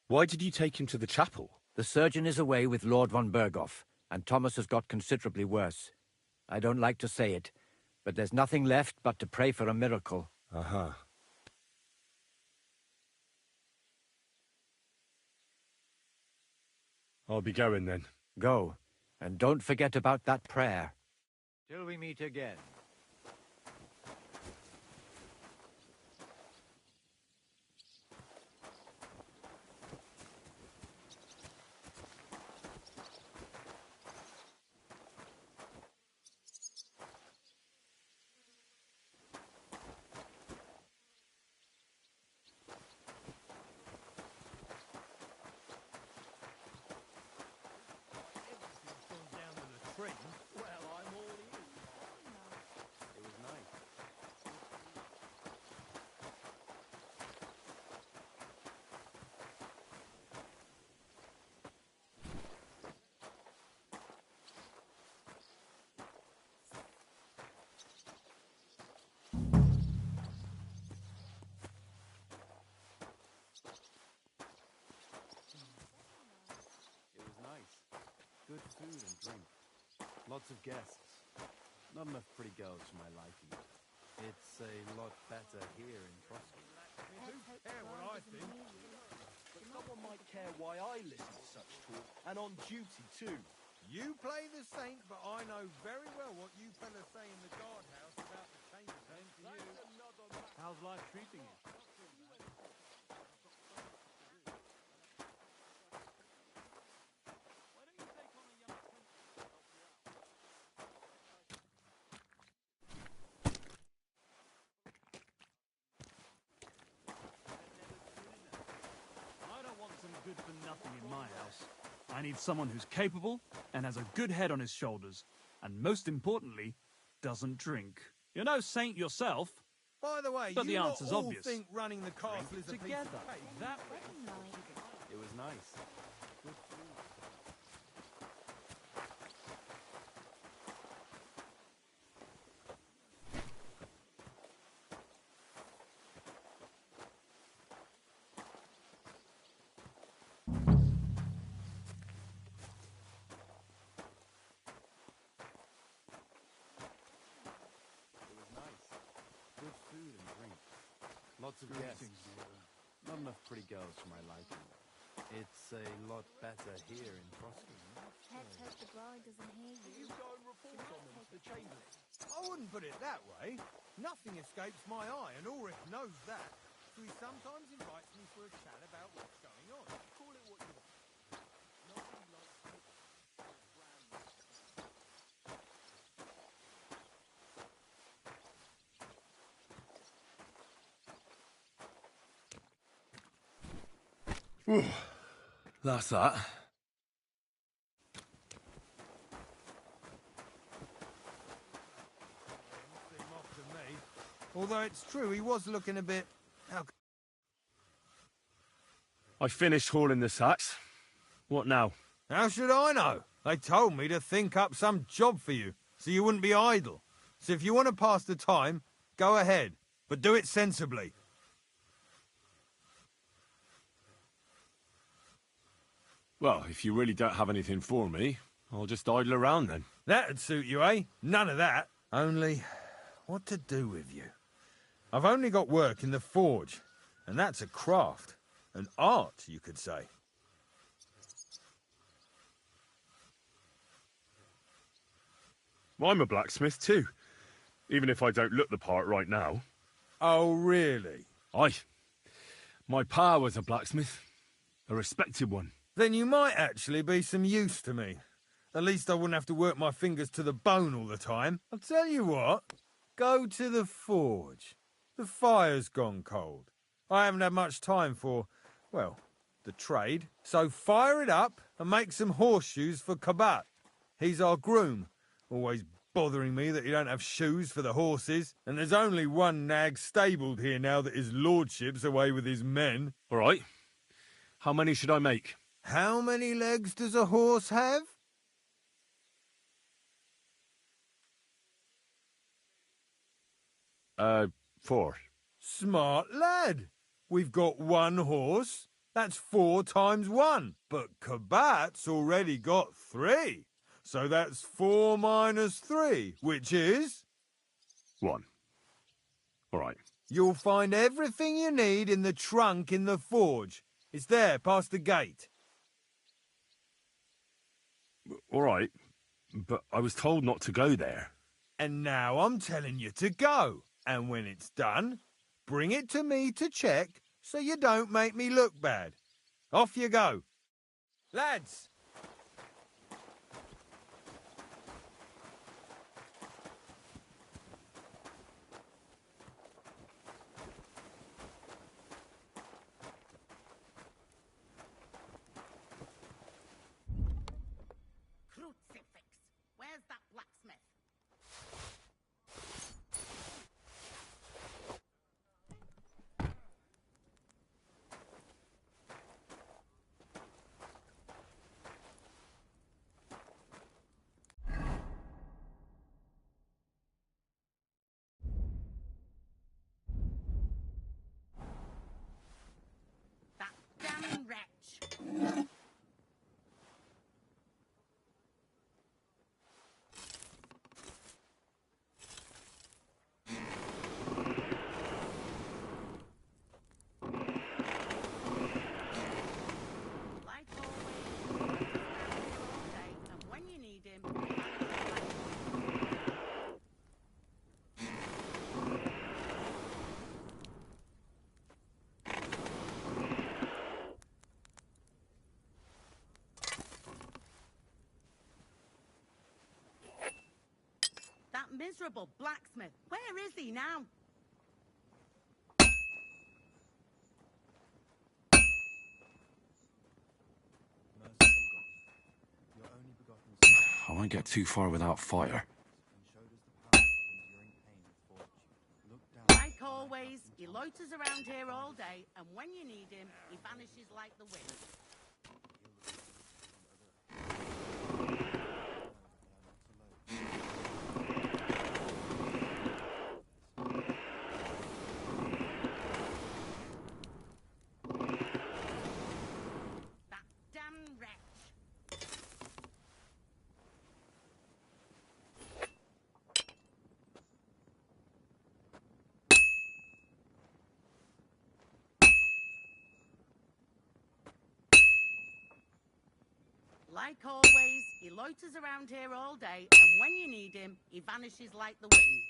Speaker 7: Why did you take him to the chapel?
Speaker 22: The surgeon is away with Lord von Berghoff, and Thomas has got considerably worse. I don't like to say it, but there's nothing left but to pray for a miracle.
Speaker 7: Uh-huh. I'll be going then.
Speaker 22: Go, and don't forget about that prayer. Till we meet again.
Speaker 11: Good food and drink. Lots of guests. Not enough pretty girls for my liking. It's a lot better here in Frosty.
Speaker 3: Who care what I think?
Speaker 11: But someone might care why I listen to such talk, and on duty too.
Speaker 3: You play the saint, but I know very well what you fellas say in the guardhouse about the chamber. Same to you.
Speaker 11: How's life treating you?
Speaker 18: Good for nothing in my house. I need someone who's capable and has a good head on his shoulders, and most importantly, doesn't drink. You're no saint yourself.
Speaker 3: By the way,
Speaker 18: but
Speaker 3: you
Speaker 18: the
Speaker 3: not
Speaker 18: answer's
Speaker 3: all
Speaker 18: obvious.
Speaker 3: think running the castle is a piece
Speaker 18: Together.
Speaker 3: of cake.
Speaker 18: That
Speaker 11: It was nice. Good food. Good food Lots of guests. Not enough pretty girls for my liking. It's a lot better here in Frosty.
Speaker 15: Let's hope the bride doesn't hear you.
Speaker 3: Go and report on them to the Chamberlain. I wouldn't put it that way. Nothing escapes my eye, and Ulrich knows that. So he sometimes invites me for a chat about what's going on. Call it what you want. Nobody likes to
Speaker 7: That's that.
Speaker 3: seem off to me. Although it's true, he was looking a bit...
Speaker 7: I finished hauling the sacks. What now?
Speaker 3: How should I know? They told me to think up some job for you, so you wouldn't be idle. So if you want to pass the time, go ahead, but do it sensibly.
Speaker 7: Well, if you really don't have anything for me, I'll just idle around then.
Speaker 3: That'd suit you, eh? None of that. Only, what to do with you? I've only got work in the forge, and that's a craft. An art, you could say.
Speaker 7: Well, I'm a blacksmith too, even if I don't look the part right now.
Speaker 3: Oh, really?
Speaker 7: Aye. My pa was a blacksmith, a respected one.
Speaker 3: Then you might actually be some use to me. At least I wouldn't have to work my fingers to the bone all the time. I'll tell you what, go to the forge. The fire's gone cold. I haven't had much time for, well, the trade. So fire it up and make some horseshoes for Kabat. He's our groom, always bothering me that you don't have shoes for the horses. And there's only one nag stabled here now that his lordship's away with his men.
Speaker 7: All right. How many should I make?
Speaker 3: How many legs does a horse have?
Speaker 7: Four.
Speaker 3: Smart lad. We've got one horse. That's 4 times 1. But Kabat's already got 3. So that's 4 minus 3, which is...
Speaker 7: 1. All right.
Speaker 3: You'll find everything you need in the trunk in the forge. It's there, past the gate.
Speaker 7: All right. But I was told not to go there.
Speaker 3: And now I'm telling you to go. And when it's done, bring it to me to check so you don't make me look bad. Off you go. Lads!
Speaker 4: Crucifix. Where's that blacksmith? That damn wretch. Like always, he's all day, and when you need him, that miserable blacksmith. Where is he now?
Speaker 7: I won't get too far without fire.
Speaker 4: Like always, he loiters around here all day, and when you need him, he vanishes like the wind. That damn wretch. Like always, he loiters around here all day, and when you need him, he vanishes like the wind.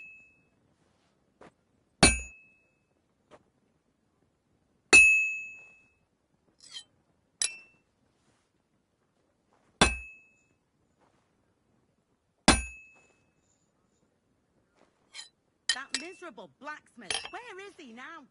Speaker 4: That miserable blacksmith, where is he now?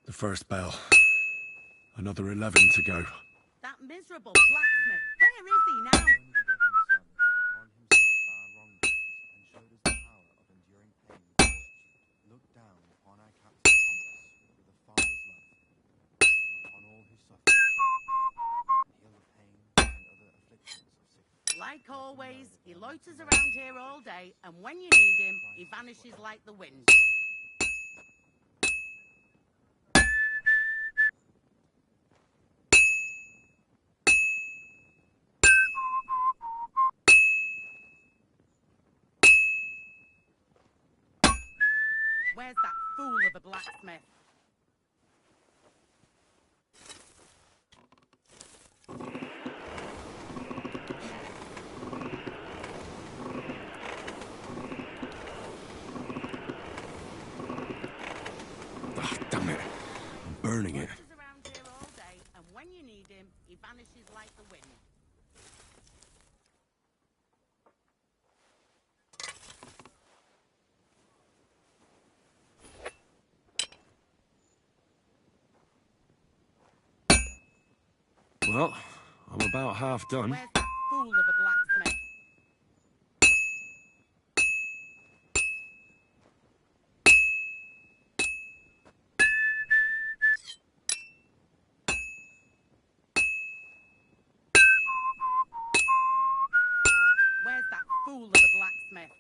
Speaker 7: The first bell. Another 11 to go.
Speaker 4: That miserable blacksmith, where is he now? Like always, he loiters around here all day, and when you need him, he vanishes like the wind. Where's that fool of a blacksmith?
Speaker 7: Ah, damn it. I'm burning it.
Speaker 4: He around here all day, and when you need him, he vanishes like the wind.
Speaker 7: Well, I'm about half done.
Speaker 4: Where's that fool of a blacksmith? Where's that fool of a blacksmith?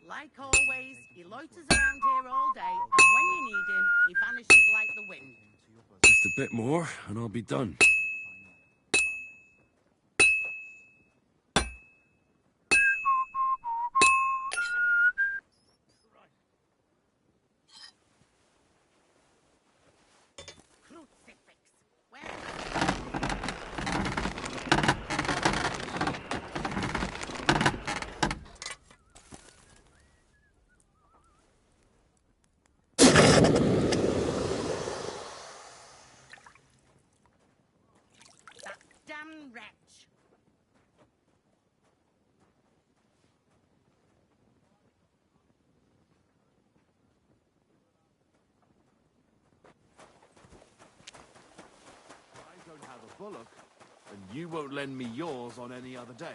Speaker 4: Like always, he loiters around here all day, and when you need him, he vanishes like the wind.
Speaker 7: Just a bit more, and I'll be done.
Speaker 4: Crucifix. That damn wretch.
Speaker 6: I don't have a bullock, and you won't lend me yours on any other day.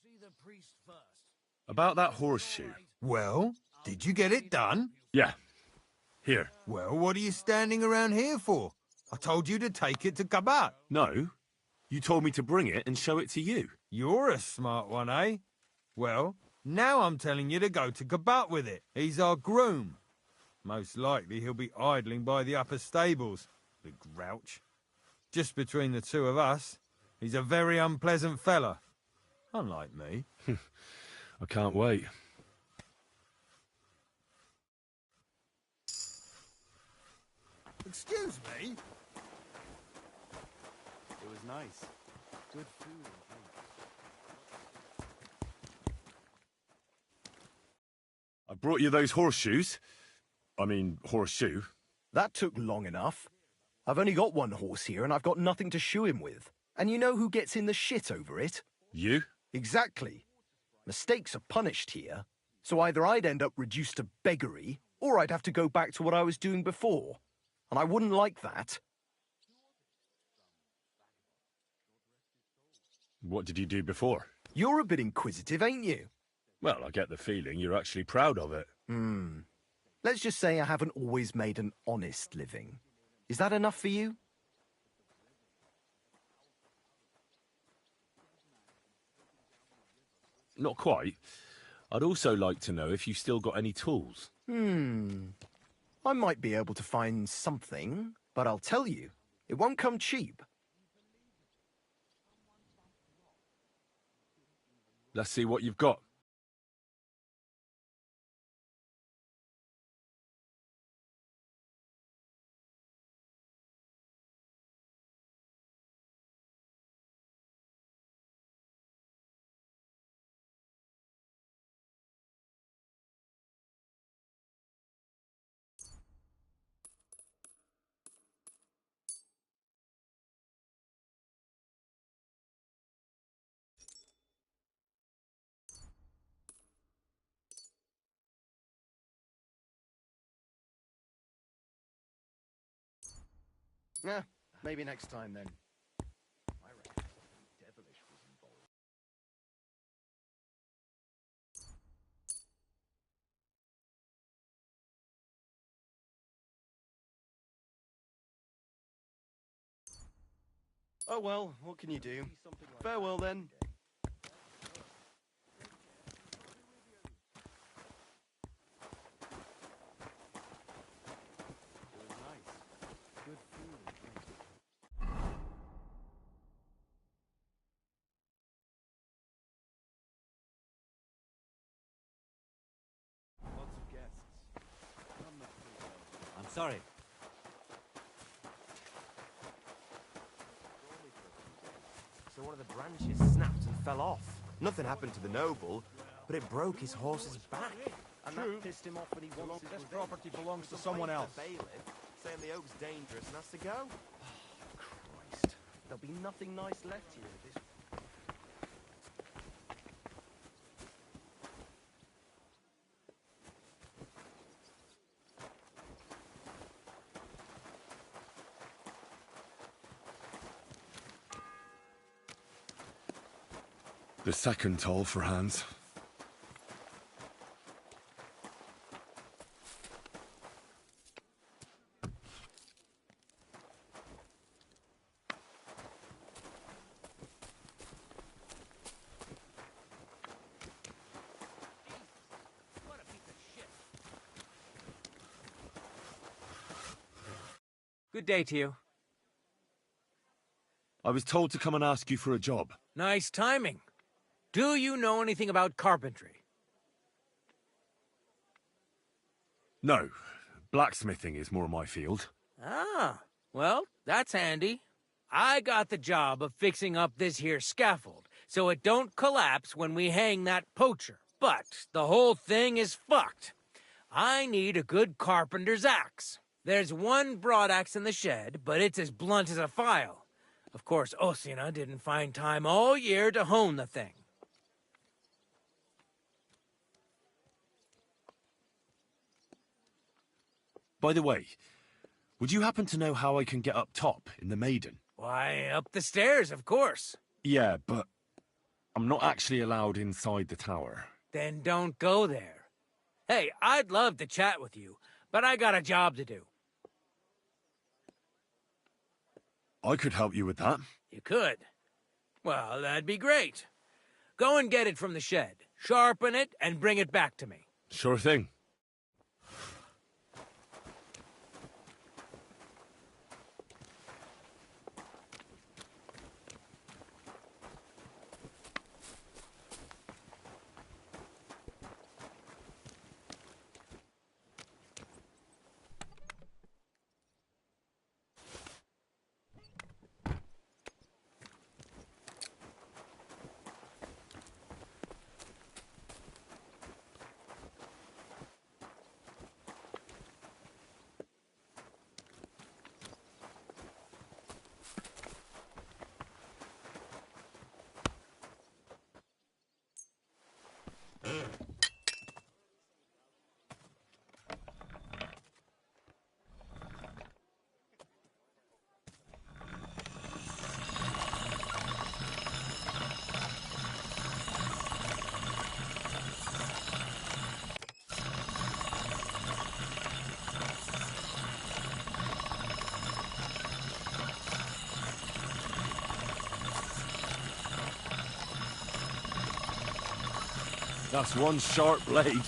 Speaker 11: See the priest first.
Speaker 7: About that horseshoe.
Speaker 3: Well, did you get it done?
Speaker 7: Yeah. Here.
Speaker 3: Well, what are you standing around here for? I told you to take it to Kabat.
Speaker 7: No. You told me to bring it and show it to you.
Speaker 3: You're a smart one, eh? Well, now I'm telling you to go to Kabat with it. He's our groom. Most likely he'll be idling by the upper stables, the grouch. Just between the two of us, he's a very unpleasant fella. Unlike me.
Speaker 7: I can't wait.
Speaker 3: Excuse me?
Speaker 6: It was nice. Good food and drink.
Speaker 7: I brought you those horseshoes. I mean, horseshoe.
Speaker 11: That took long enough. I've only got one horse here and I've got nothing to shoe him with. And you know who gets in the shit over it?
Speaker 7: You?
Speaker 11: Exactly. Mistakes are punished here. So either I'd end up reduced to beggary, or I'd have to go back to what I was doing before. And I wouldn't like that.
Speaker 7: What did you do before?
Speaker 11: You're a bit inquisitive, ain't you?
Speaker 7: Well, I get the feeling you're actually proud of it.
Speaker 11: Let's just say I haven't always made an honest living. Is that enough for you?
Speaker 7: Not quite. I'd also like to know if you've still got any tools.
Speaker 11: I might be able to find something, but I'll tell you, it won't come cheap.
Speaker 7: Let's see what you've got.
Speaker 11: Yeah, maybe next time then. I reckon Deliverace was involved. Oh well, what can you do? Farewell then.
Speaker 2: Lots of guests.
Speaker 8: I'm sorry.
Speaker 11: So one of the branches snapped and fell off. Nothing happened to the noble, but it broke his horse's back. And that pissed him off when he wants
Speaker 9: This property belongs to someone else.
Speaker 11: Bailiff, saying the oak's dangerous and has to go. Christ. There'll be nothing nice left here at this.
Speaker 7: The second toll for Hans.
Speaker 12: Good day to you.
Speaker 7: I was told to come and ask you for a job.
Speaker 12: Nice timing. Do you know anything about carpentry?
Speaker 7: No. Blacksmithing is more my field.
Speaker 12: Ah, well, that's handy. I got the job of fixing up this here scaffold, so it don't collapse when we hang that poacher. But the whole thing is fucked. I need a good carpenter's axe. There's one broadaxe in the shed, but it's as blunt as a file. Of course, Osina didn't find time all year to hone the thing.
Speaker 7: By the way, would you happen to know how I can get up top in the Maiden?
Speaker 12: Why, up the stairs, of course.
Speaker 7: Yeah, but I'm not actually allowed inside the tower.
Speaker 12: Then don't go there. Hey, I'd love to chat with you, but I got a job to do.
Speaker 7: I could help you with that.
Speaker 12: You could? Well, that'd be great. Go and get it from the shed, sharpen it, and bring it back to me.
Speaker 7: Sure thing. That's one sharp blade.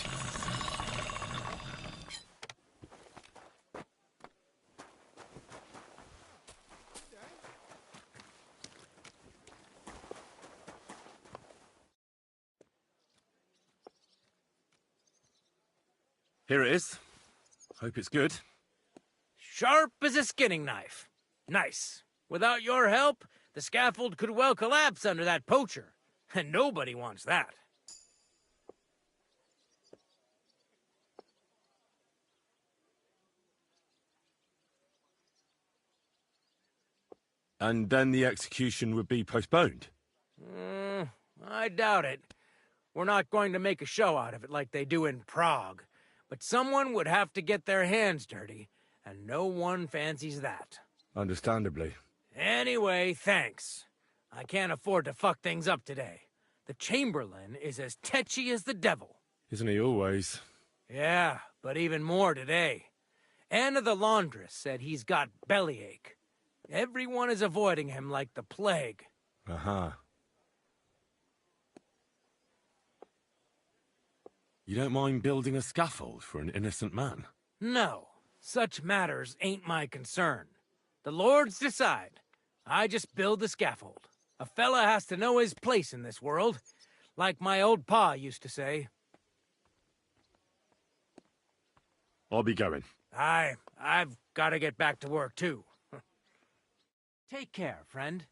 Speaker 7: Here it is. Hope it's good.
Speaker 12: Sharp as a skinning knife. Nice. Without your help, the scaffold could well collapse under that poacher. And nobody wants that.
Speaker 7: And then the execution would be postponed?
Speaker 12: I doubt it. We're not going to make a show out of it like they do in Prague. But someone would have to get their hands dirty, and no one fancies that.
Speaker 7: Understandably.
Speaker 12: Anyway, thanks. I can't afford to fuck things up today. The Chamberlain is as tetchy as the devil.
Speaker 7: Isn't he always?
Speaker 12: Yeah, but even more today. Anna the laundress said he's got bellyache. Everyone is avoiding him like the plague.
Speaker 7: Uh-huh. You don't mind building a scaffold for an innocent man?
Speaker 12: No, such matters ain't my concern. The lords decide. I just build the scaffold. A fella has to know his place in this world, like my old pa used to say.
Speaker 7: I'll be going.
Speaker 12: I've got to get back to work, too. Take care, friend.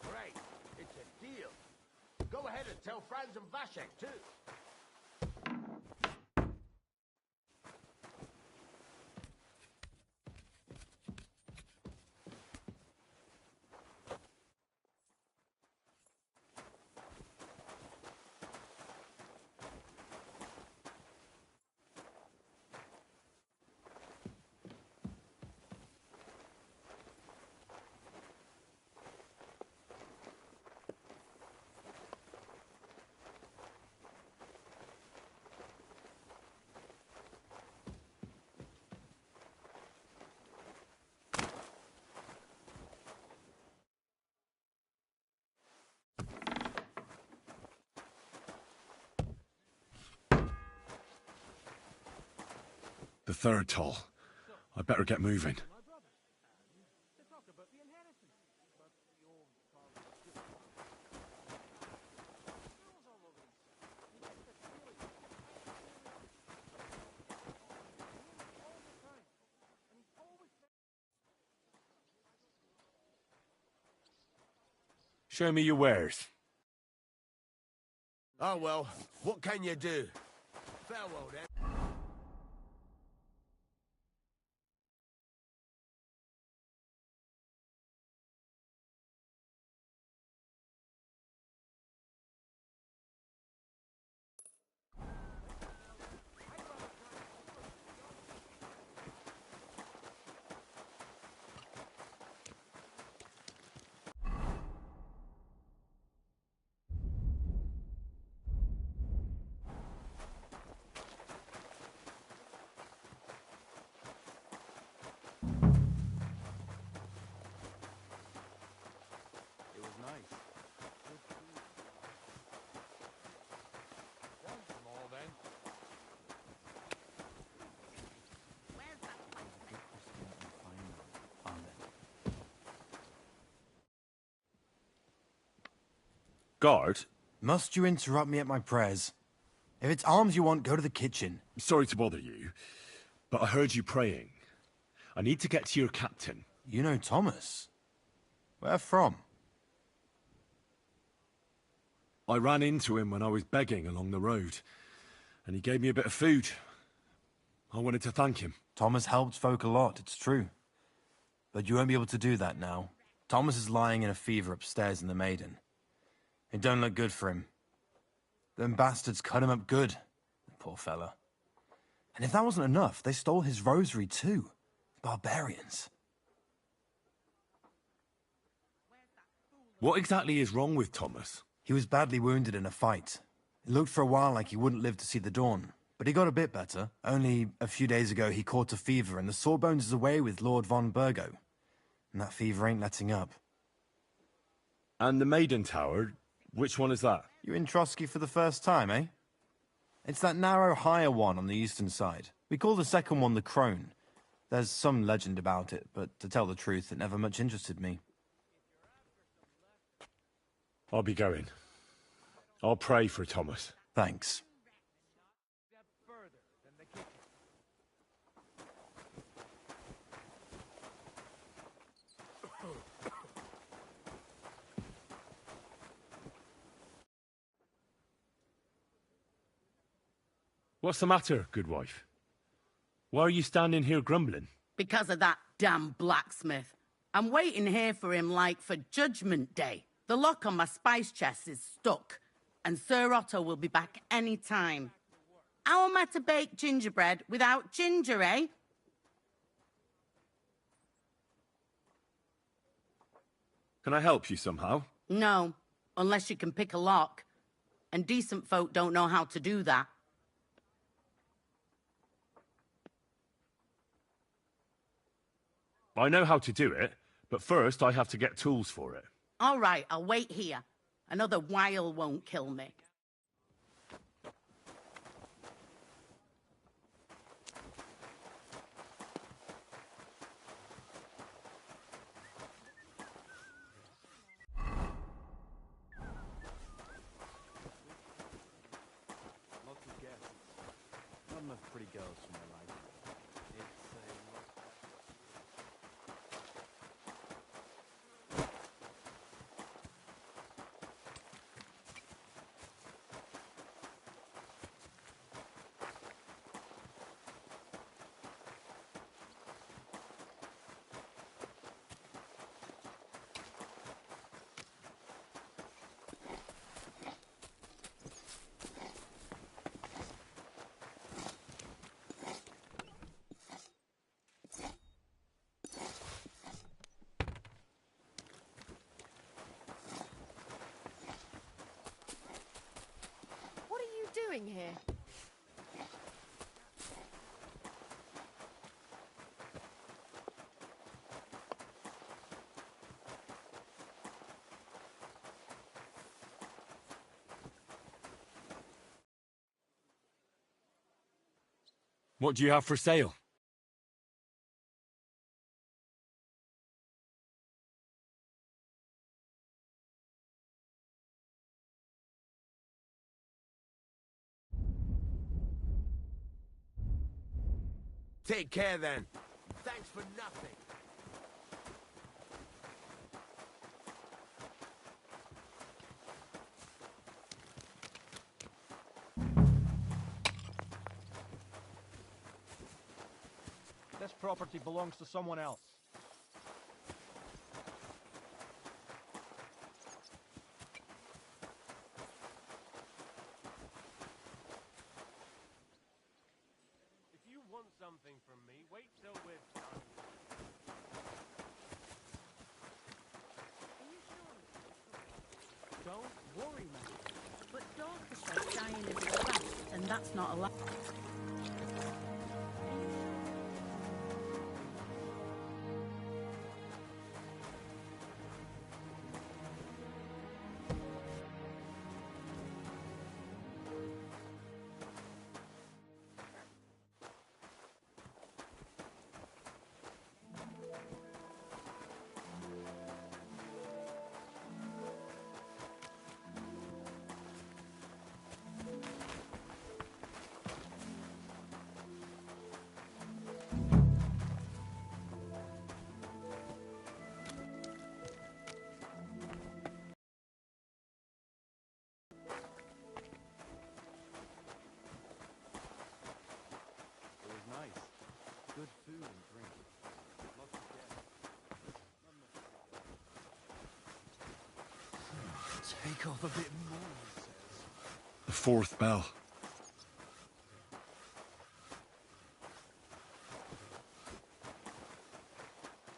Speaker 20: Great, it's a deal. Go ahead and tell Franz and Vashek, too.
Speaker 7: The third toll. I'd better get moving. Show me your wares.
Speaker 20: Oh, well, what can you do? Farewell, then.
Speaker 7: Guard?
Speaker 11: Must you interrupt me at my prayers? If it's arms you want, go to the kitchen.
Speaker 7: Sorry to bother you, but I heard you praying. I need to get to your captain.
Speaker 11: You know Thomas? Where from?
Speaker 7: I ran into him when I was begging along the road, and he gave me a bit of food. I wanted to thank him.
Speaker 11: Thomas helped folk a lot, it's true. But you won't be able to do that now. Thomas is lying in a fever upstairs in the Maiden. It don't look good for him. Them bastards cut him up good, the poor fella. And if that wasn't enough, they stole his rosary too. Barbarians.
Speaker 7: What exactly is wrong with Thomas?
Speaker 11: He was badly wounded in a fight. It looked for a while like he wouldn't live to see the dawn, but he got a bit better. Only a few days ago he caught a fever and the Sawbones is away with Lord von Burgo. And that fever ain't letting up.
Speaker 7: And the Maiden Tower, which one is that?
Speaker 11: You in Trotsky for the first time, eh? It's that narrow, higher one on the eastern side. We call the second one the Crone. There's some legend about it, but to tell the truth, it never much interested me.
Speaker 7: I'll be going. I'll pray for Thomas.
Speaker 11: Thanks.
Speaker 7: What's the matter, good wife? Why are you standing here grumbling?
Speaker 4: Because of that damn blacksmith. I'm waiting here for him like for Judgment Day. The lock on my spice chest is stuck, and Sir Otto will be back any time. How am I to bake gingerbread without ginger, eh?
Speaker 7: Can I help you somehow?
Speaker 4: No, unless you can pick a lock. And decent folk don't know how to do that.
Speaker 7: I know how to do it, but first I have to get tools for it.
Speaker 4: All right, I'll wait here. Another while won't kill me.
Speaker 2: Lots of guesses. Not enough pretty girls for my life.
Speaker 15: What are you doing here?
Speaker 7: What do you have for sale?
Speaker 20: Take care then. Thanks for nothing.
Speaker 8: This property belongs to someone else.
Speaker 16: If you want something from me, wait till we're done.
Speaker 4: Don't worry, man. But Dorcas said dying is a fact, and that's not allowed.
Speaker 11: Take off a bit more, he says.
Speaker 7: The fourth bell.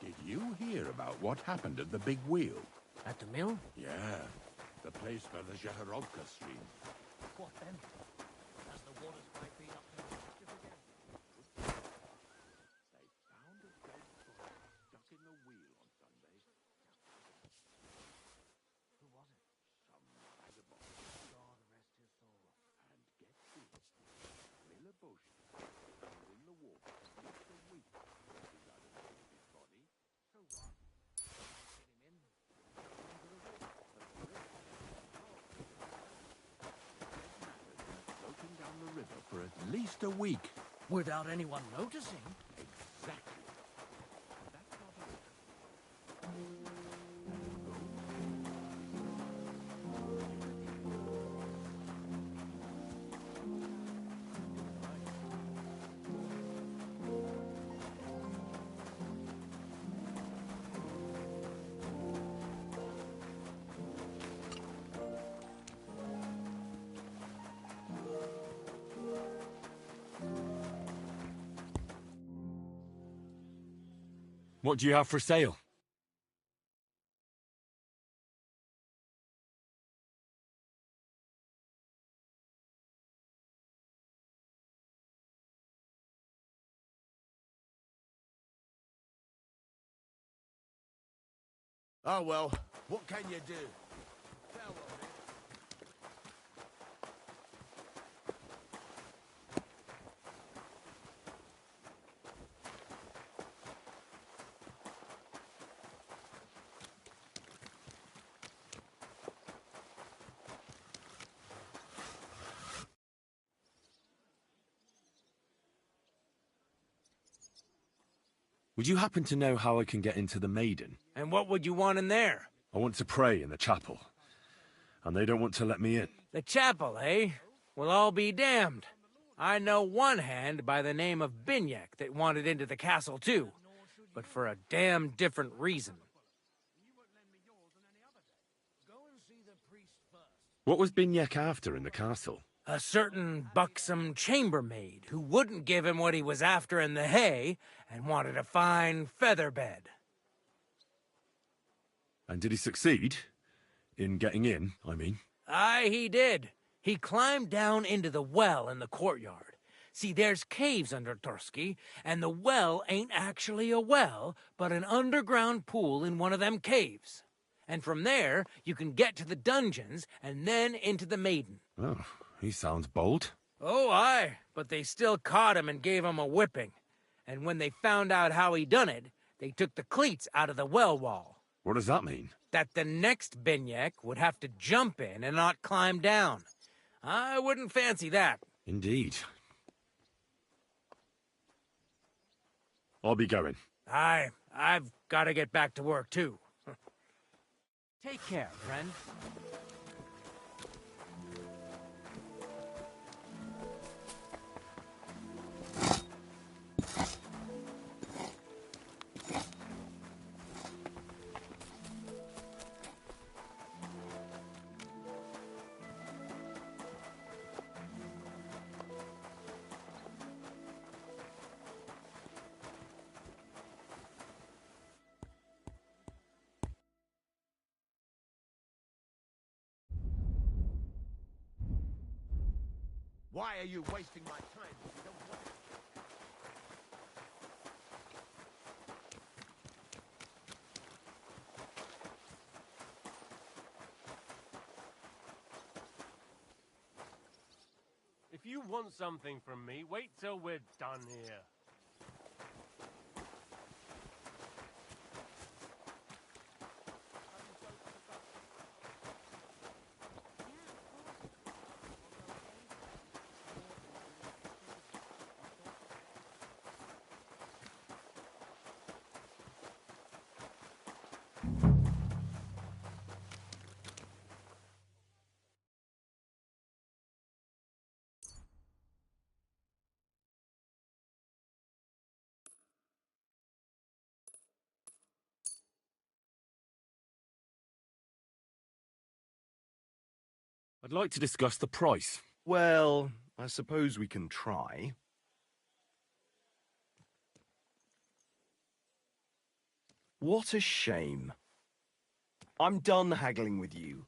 Speaker 13: Did you hear about what happened at the big wheel?
Speaker 12: At the mill?
Speaker 13: Yeah, the place by the Zaharovka stream.
Speaker 12: What then? As the water's 5 feet up to the mischief again.
Speaker 13: They found a dead body stuck in the wheel on Sunday.
Speaker 12: Who was it?
Speaker 13: Some vagabond.
Speaker 12: God rest his soul.
Speaker 13: And get this, Miller Bush found in the water at least a week after he got a his body.
Speaker 12: So what? Get him in. Into the water.
Speaker 13: Floating down the river for at least a week.
Speaker 12: Without anyone noticing.
Speaker 13: Exactly. That's not all.
Speaker 7: What do you have for sale?
Speaker 11: Oh well, what can you do?
Speaker 7: Would you happen to know how I can get into the Maiden?
Speaker 12: And what would you want in there?
Speaker 7: I want to pray in the chapel, and they don't want to let me in.
Speaker 12: The chapel, eh? Well, I'll be damned. I know one hand by the name of Binyak that wanted into the castle too, but for a damn different reason.
Speaker 7: What was Binyek after in the castle?
Speaker 12: A certain buxom chambermaid who wouldn't give him what he was after in the hay and wanted a fine feather bed.
Speaker 7: And did he succeed? In getting in, I mean?
Speaker 12: Aye, he did. He climbed down into the well in the courtyard. See, there's caves under Tursky, and the well ain't actually a well, but an underground pool in one of them caves. And from there, you can get to the dungeons, and then into the Maiden.
Speaker 7: Oh, he sounds bold.
Speaker 12: Oh, aye, but they still caught him and gave him a whipping. And when they found out how he done it, they took the cleats out of the well wall.
Speaker 7: What does that mean?
Speaker 12: That the next Binyek would have to jump in and not climb down. I wouldn't fancy that.
Speaker 7: Indeed. I'll be going.
Speaker 12: Aye, I've got to get back to work, too.
Speaker 10: Take care, friend.
Speaker 11: Why are you wasting my time if you don't want it?
Speaker 16: If you want something from me, wait till we're done here.
Speaker 7: I'd like to discuss the price.
Speaker 11: Well, I suppose we can try. What a shame. I'm done haggling with you.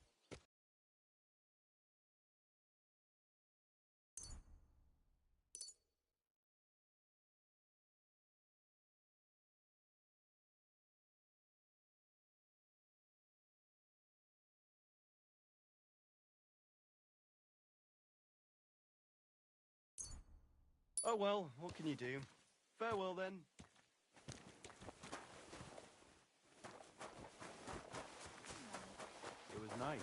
Speaker 11: Oh well, what can you do? Farewell then.
Speaker 6: It was nice.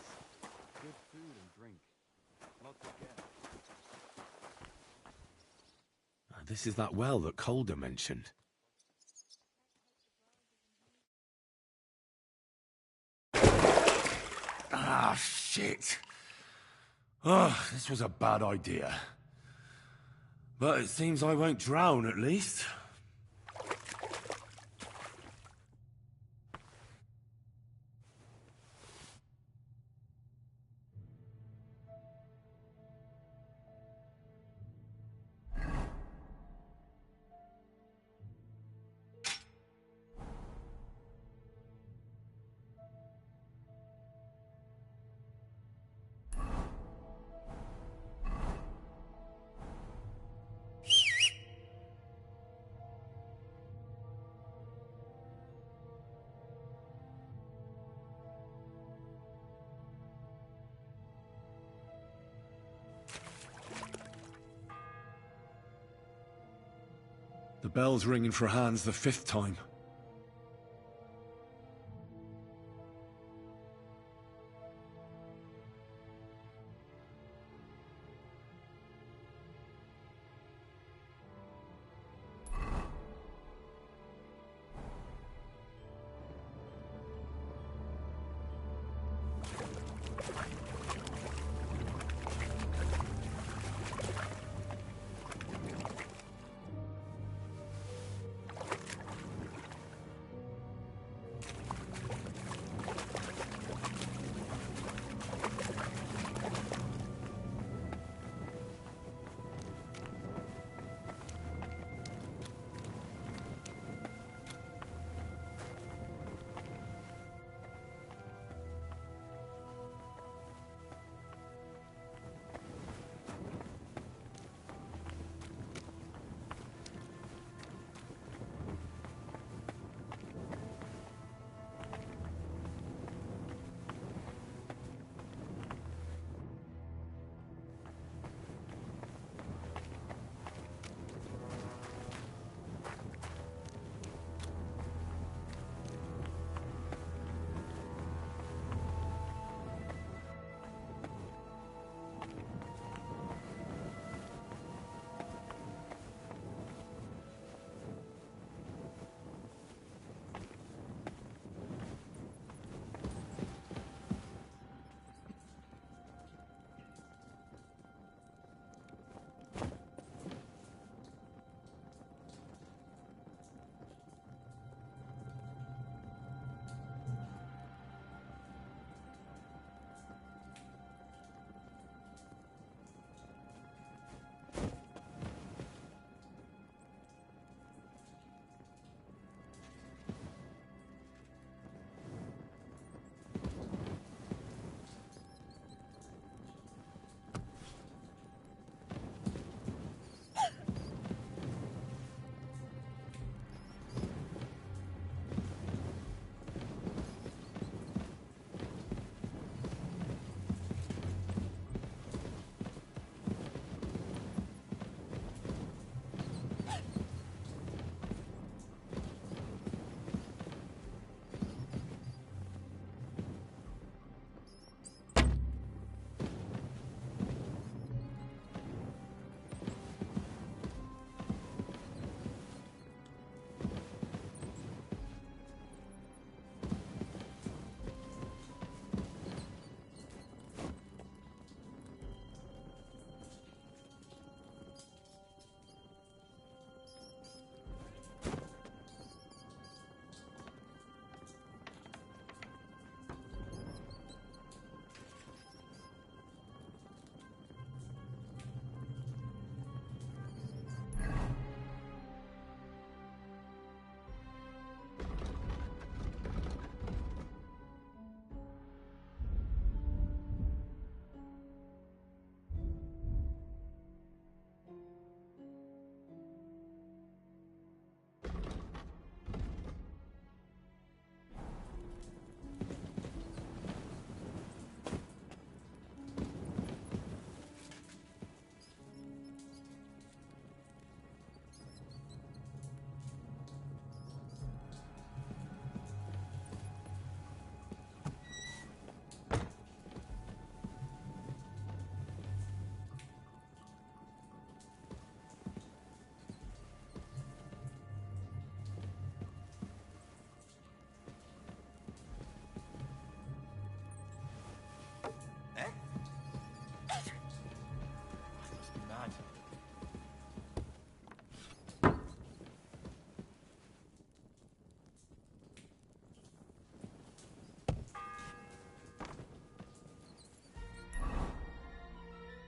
Speaker 6: Good food and drink. Lots of gas.
Speaker 7: This is that well that Calder mentioned.
Speaker 6: Ah, shit. Oh, this was a bad idea.
Speaker 7: But it seems I won't drown, at least. The bell's ringing for Hans the 5th time.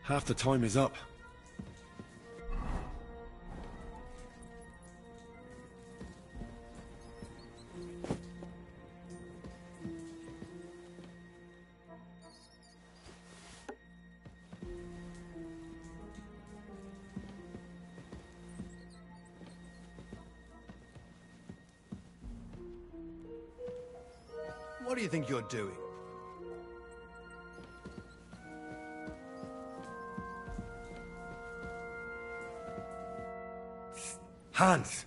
Speaker 7: Half the time is up.
Speaker 11: What do you think you're doing?
Speaker 7: Hans!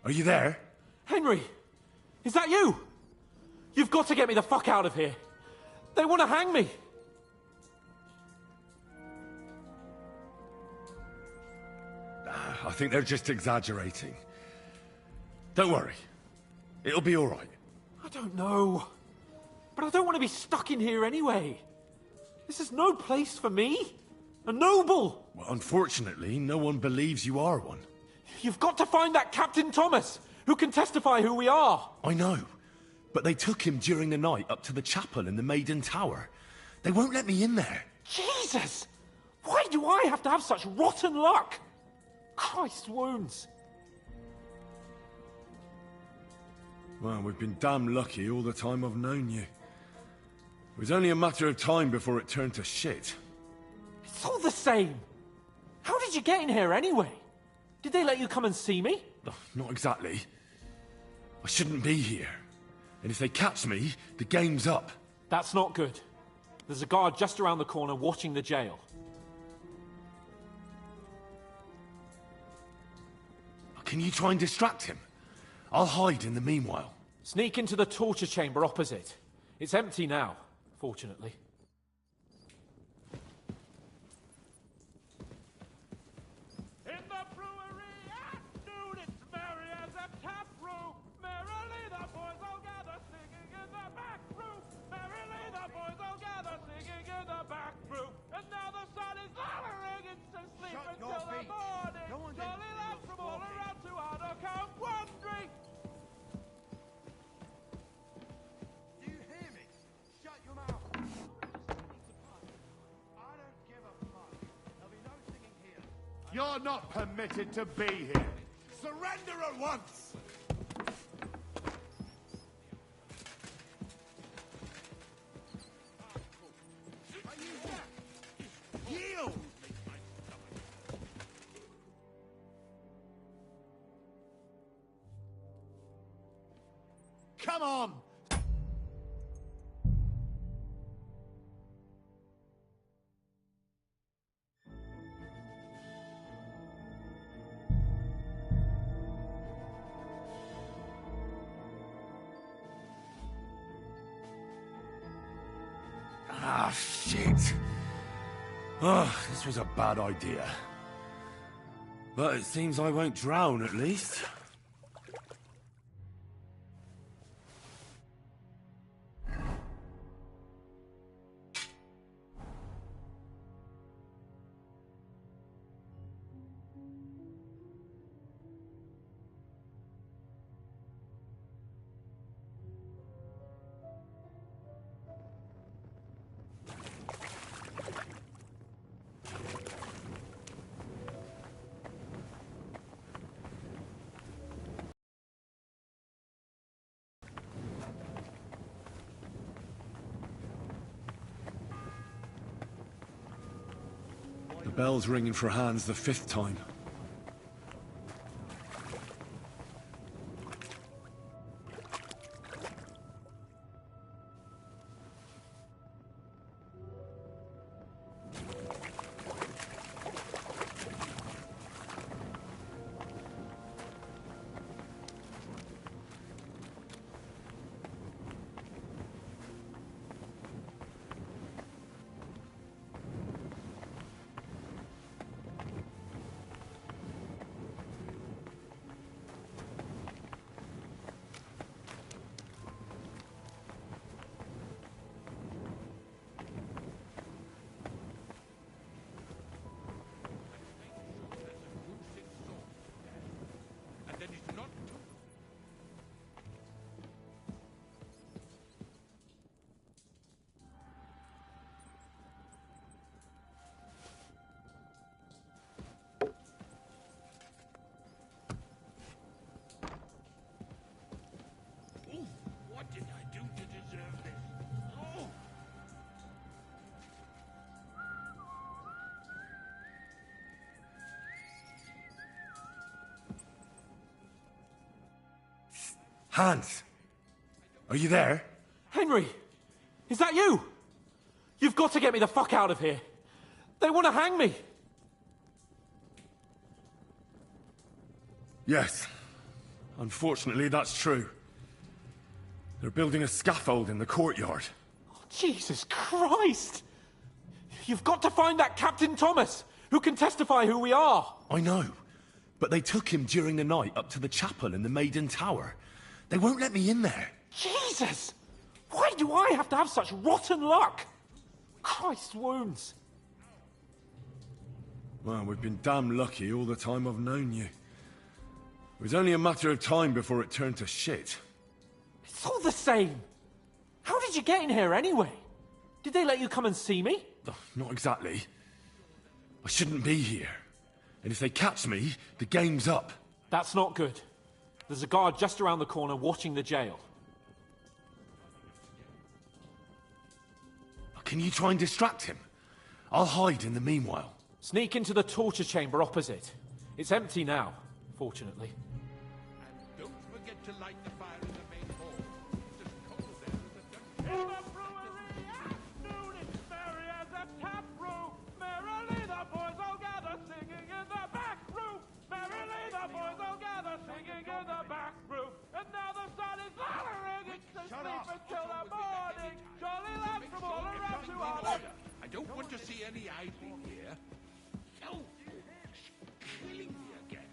Speaker 7: Are you there?
Speaker 14: Henry! Is that you? You've got to get me the fuck out of here. They want to hang me.
Speaker 7: I think they're just exaggerating. Don't worry. It'll be all right.
Speaker 14: I don't know. But I don't want to be stuck in here anyway. This is no place for me. A noble!
Speaker 7: Well, unfortunately, no one believes you are one.
Speaker 14: You've got to find that Captain Thomas, who can testify who we are.
Speaker 7: I know. But they took him during the night up to the chapel in the Maiden Tower. They won't let me in there.
Speaker 14: Jesus! Why do I have to have such rotten luck? Christ's wounds.
Speaker 7: Well, we've been damn lucky all the time I've known you. It was only a matter of time before it turned to shit.
Speaker 14: It's all the same. How did you get in here anyway? Did they let you come and see me?
Speaker 7: Oh, not exactly. I shouldn't be here. And if they catch me, the game's up.
Speaker 14: That's not good. There's a guard just around the corner watching the jail.
Speaker 7: Can you try and distract him? I'll hide in the meanwhile.
Speaker 14: Sneak into the torture chamber opposite. It's empty now, fortunately.
Speaker 9: In the brewery at noon, it's merry as a tap room. Merrily the boys all gather, singing in the back room. Merrily the boys all gather, singing in the back room. And now the sun is lowering, it's to sleep until the morning. Jolly lads from all around to Honor come wandering. Do you hear me? Shut your mouth. I don't give a fuck. There'll be no singing here.
Speaker 17: You're not permitted to be here. Surrender at once! Yield! Come on!
Speaker 7: Ah, shit. Oh, this was a bad idea. But it seems I won't drown, at least. The bell's ringing for Hans the 5th time. Hans! Are you there?
Speaker 14: Henry! Is that you? You've got to get me the fuck out of here. They want to hang me.
Speaker 7: Yes. Unfortunately, that's true. They're building a scaffold in the courtyard.
Speaker 14: Oh, Jesus Christ! You've got to find that Captain Thomas, who can testify who we are.
Speaker 7: I know. But they took him during the night up to the chapel in the Maiden Tower. They won't let me in there.
Speaker 14: Jesus! Why do I have to have such rotten luck? Christ's wounds.
Speaker 7: Well, we've been damn lucky all the time I've known you. It was only a matter of time before it turned to shit.
Speaker 14: It's all the same. How did you get in here anyway? Did they let you come and see me?
Speaker 7: Oh, not exactly. I shouldn't be here. And if they catch me, the game's up.
Speaker 14: That's not good. There's a guard just around the corner watching the jail.
Speaker 7: Can you try and distract him? I'll hide in the meanwhile.
Speaker 14: Sneak into the torture chamber opposite. It's empty now, fortunately.
Speaker 17: And don't forget to light the fire in the main hall. It's as cold there as a dungeon.
Speaker 9: In the brewery at noon, it's merry as a tap room. Merrily the boys all gather, singing in the back room. Merrily the boys all gather, singing in the back room. And now the sun is lowering, it's to sleep until the morning. Jolly lads from all around to our
Speaker 17: I don't want to see any idling here. Oh, killing me again.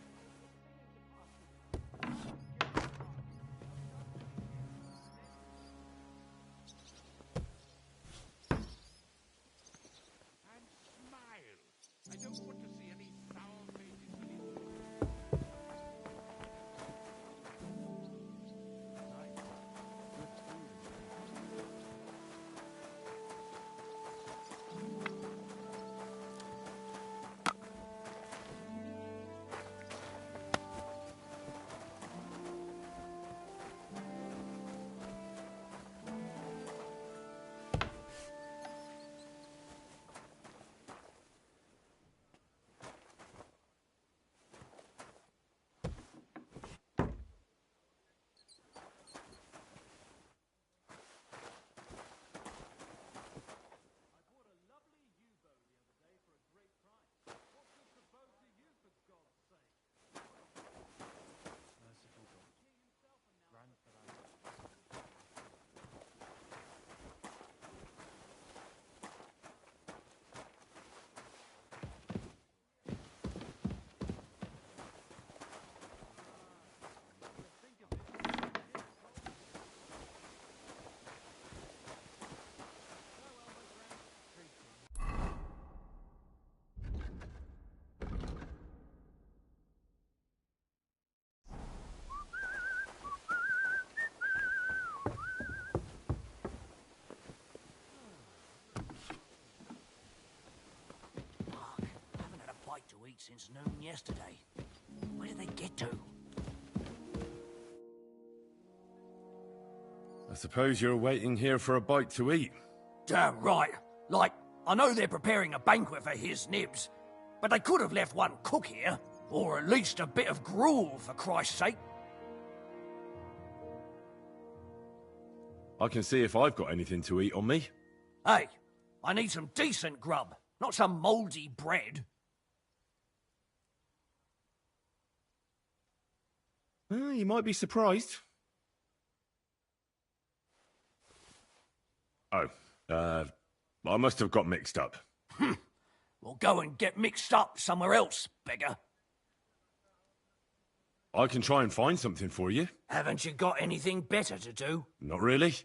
Speaker 17: And smile. I don't want to see any sour faces anymore.
Speaker 20: To eat since noon yesterday. Where did they get to?
Speaker 7: I suppose you're waiting here for a bite to eat.
Speaker 20: Damn right. Like, I know they're preparing a banquet for his nibs, but they could have left one cook here, or at least a bit of gruel, for Christ's sake.
Speaker 7: I can see if I've got anything to eat on me.
Speaker 20: Hey, I need some decent grub, not some mouldy bread.
Speaker 7: Well, you might be surprised. Oh, I must have got mixed up.
Speaker 20: Well, go and get mixed up somewhere else, beggar.
Speaker 7: I can try and find something for you.
Speaker 20: Haven't you got anything better to do?
Speaker 7: Not really.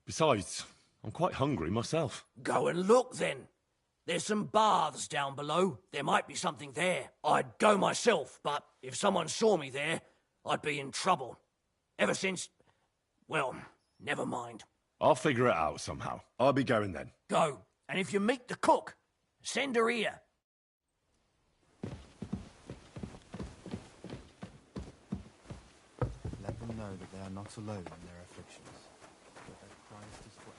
Speaker 7: Besides, I'm quite hungry myself.
Speaker 20: Go and look, then. There's some baths down below. There might be something there. I'd go myself, but if someone saw me there, I'd be in trouble. Ever since... well, never mind.
Speaker 7: I'll figure it out somehow. I'll be going then.
Speaker 20: Go. And if you meet the cook, send her here.
Speaker 2: Let them know that they are not alone in their afflictions, but that Christ is forever.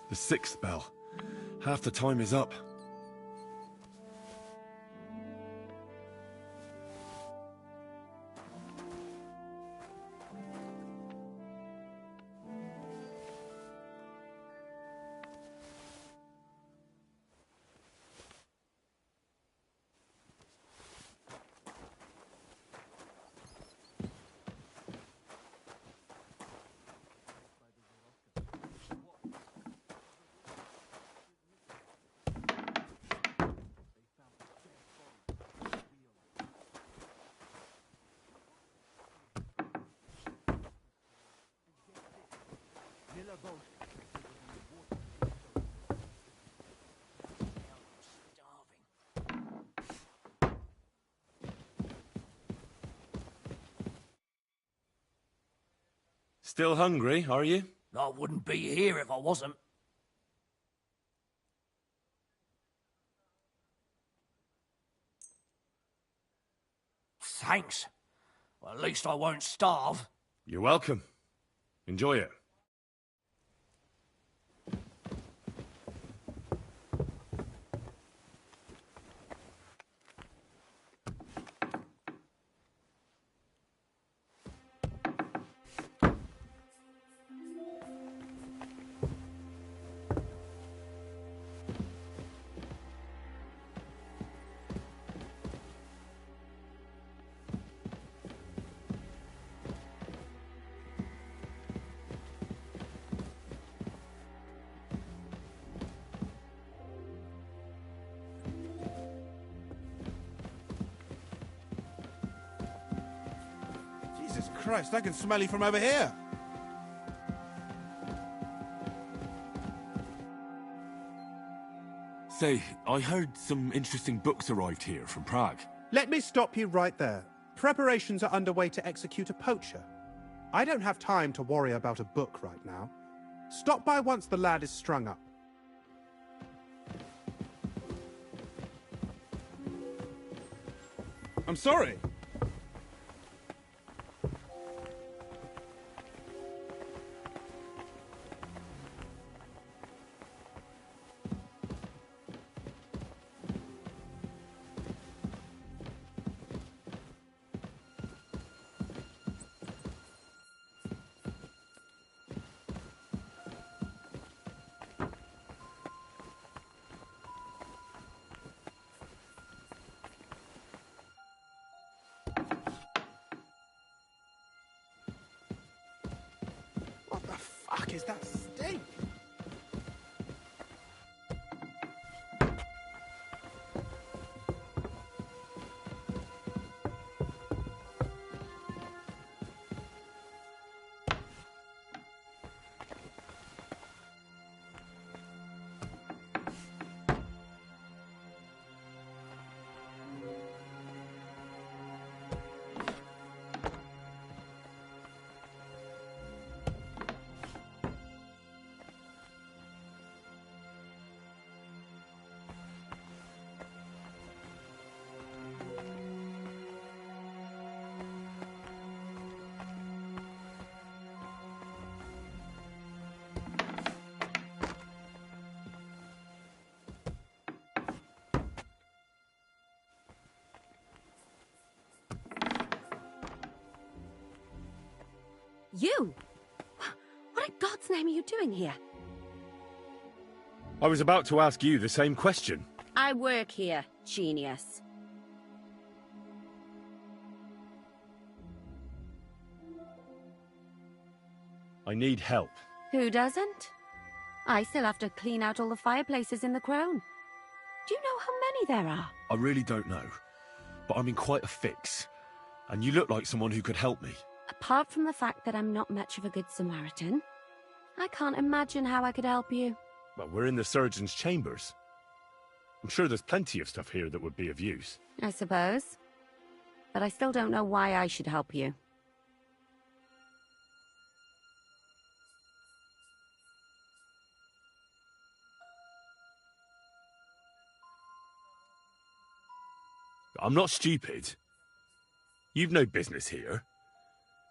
Speaker 7: The 6th bell. Half the time is up. Still hungry, are you?
Speaker 20: I wouldn't be here if I wasn't. Thanks. Well, at least I won't starve.
Speaker 7: You're welcome. Enjoy it.
Speaker 2: Jesus Christ, I can smell you from over here.
Speaker 7: Say, I heard some interesting books arrived here from Prague.
Speaker 5: Let me stop you right there. Preparations are underway to execute a poacher. I don't have time to worry about a book right now. Stop by once the lad is strung up.
Speaker 2: I'm sorry.
Speaker 5: What the fuck is that stink?
Speaker 21: You? What in God's name are you doing here?
Speaker 7: I was about to ask you the same question.
Speaker 21: I work here, genius.
Speaker 7: I need help.
Speaker 21: Who doesn't? I still have to clean out all the fireplaces in the Crown. Do you know how many there are?
Speaker 7: I really don't know, but I'm in quite a fix. And you look like someone who could help me.
Speaker 21: Apart from the fact that I'm not much of a good Samaritan, I can't imagine how I could help you.
Speaker 7: Well, we're in the surgeon's chambers. I'm sure there's plenty of stuff here that would be of use.
Speaker 21: I suppose. But I still don't know why I should help you.
Speaker 7: I'm not stupid. You've no business here.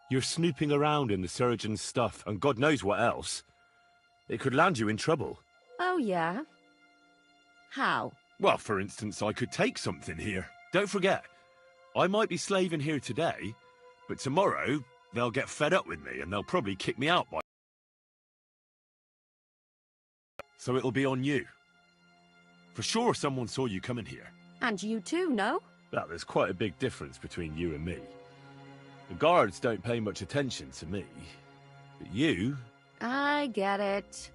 Speaker 7: You're snooping around in the surgeon's stuff, and God knows what else. It could land you in trouble.
Speaker 21: Oh, yeah? How?
Speaker 7: Well, for instance, I could take something here. Don't forget, I might be slaving here today, but tomorrow they'll get fed up with me and they'll probably kick me out by... So it'll be on you. For sure someone saw you coming here.
Speaker 21: And you too, no?
Speaker 7: Well, there's quite a big difference between you and me. The guards don't pay much attention to me, but you...
Speaker 21: I get it.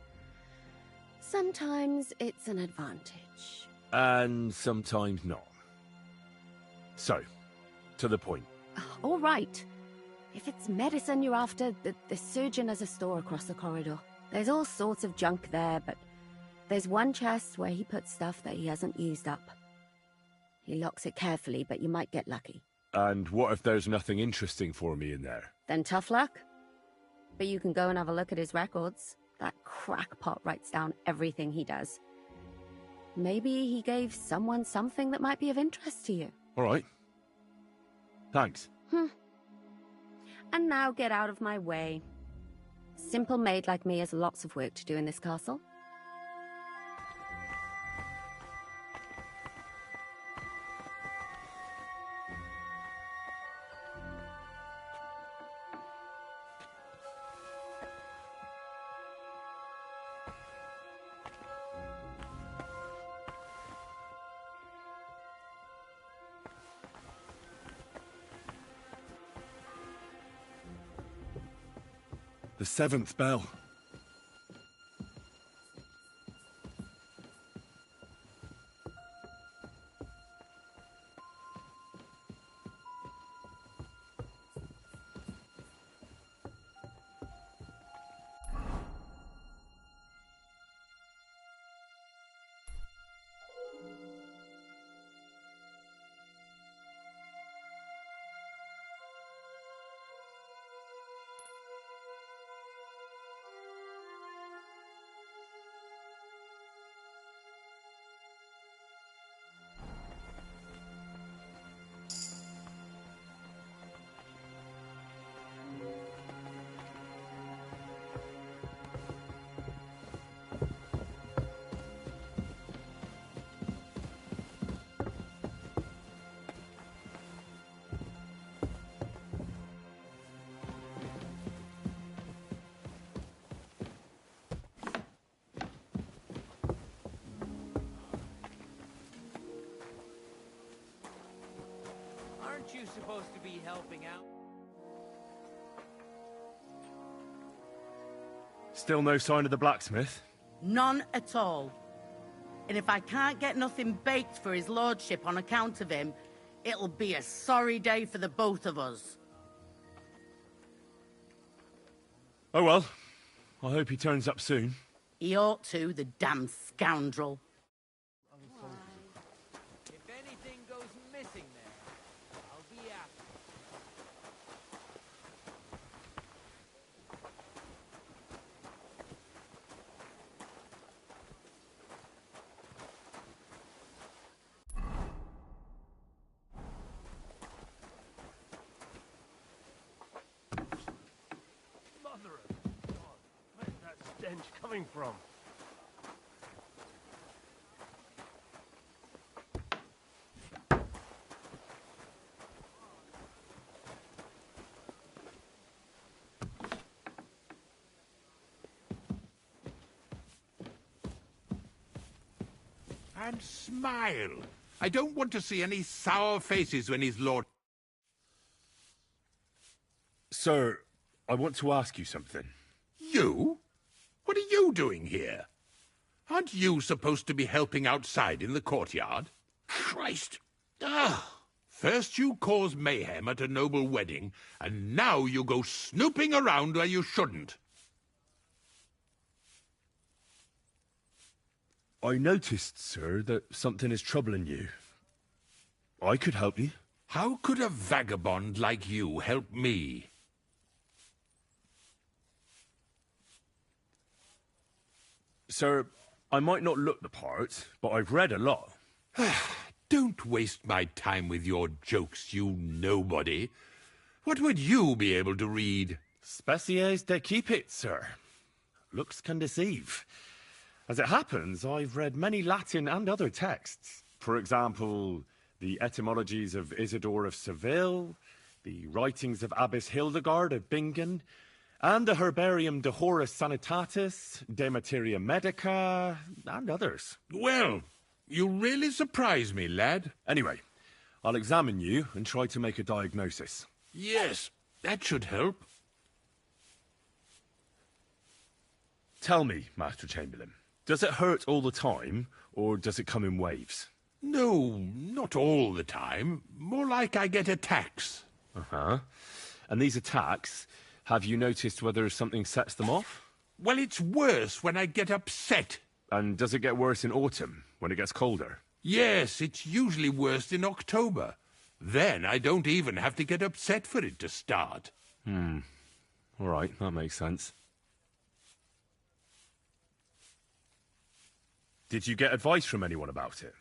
Speaker 21: Sometimes it's an advantage.
Speaker 7: And sometimes not. So, to the point.
Speaker 21: All right. If it's medicine you're after, the surgeon has a store across the corridor. There's all sorts of junk there, but there's one chest where he puts stuff that he hasn't used up. He locks it carefully, but you might get lucky.
Speaker 7: And what if there's nothing interesting for me in there?
Speaker 21: Then tough luck. But you can go and have a look at his records. That crackpot writes down everything he does. Maybe he gave someone something that might be of interest to you.
Speaker 7: All right. Thanks.
Speaker 21: And now get out of my way. Simple maid like me has lots of work to do in this castle.
Speaker 7: The 7th bell.
Speaker 12: Aren't you supposed to be helping out?
Speaker 7: Still no sign of the blacksmith?
Speaker 4: None at all. And if I can't get nothing baked for his lordship on account of him, it'll be a sorry day for the both of us.
Speaker 7: Oh well. I hope he turns up soon.
Speaker 4: He ought to, the damn scoundrel.
Speaker 12: If anything goes missing there, I'll be after.
Speaker 16: Mother of God, where's that stench coming from?
Speaker 17: And smile. I don't want to see any sour faces when his lord...
Speaker 7: Sir, I want to ask you something.
Speaker 17: You? What are you doing here? Aren't you supposed to be helping outside in the courtyard? Christ! First you cause mayhem at a noble wedding, and now you go snooping around where you shouldn't.
Speaker 7: I noticed, sir, that something is troubling you. I could help you.
Speaker 17: How could a vagabond like you help me?
Speaker 7: Sir, I might not look the part, but I've read a lot.
Speaker 17: Don't waste my time with your jokes, you nobody. What would you be able to read?
Speaker 7: Spéciés de keep it, sir. Looks can deceive. As it happens, I've read many Latin and other texts. For example, the etymologies of Isidore of Seville, the writings of Abbess Hildegard of Bingen, and the Herbarium de Horis Sanitatis, De Materia Medica, and others.
Speaker 17: Well, you really surprise me, lad.
Speaker 7: Anyway, I'll examine you and try to make a diagnosis.
Speaker 17: Yes, that should help.
Speaker 7: Tell me, Master Chamberlain, does it hurt all the time, or does it come in waves?
Speaker 17: No, not all the time. More like I get attacks.
Speaker 7: Uh-huh. And these attacks, have you noticed whether something sets them off?
Speaker 17: Well, it's worse when I get upset.
Speaker 7: And does it get worse in autumn, when it gets colder?
Speaker 17: Yes, it's usually worse in October. Then I don't even have to get upset for it to start.
Speaker 7: All right, that makes sense. Did you get advice from anyone about it?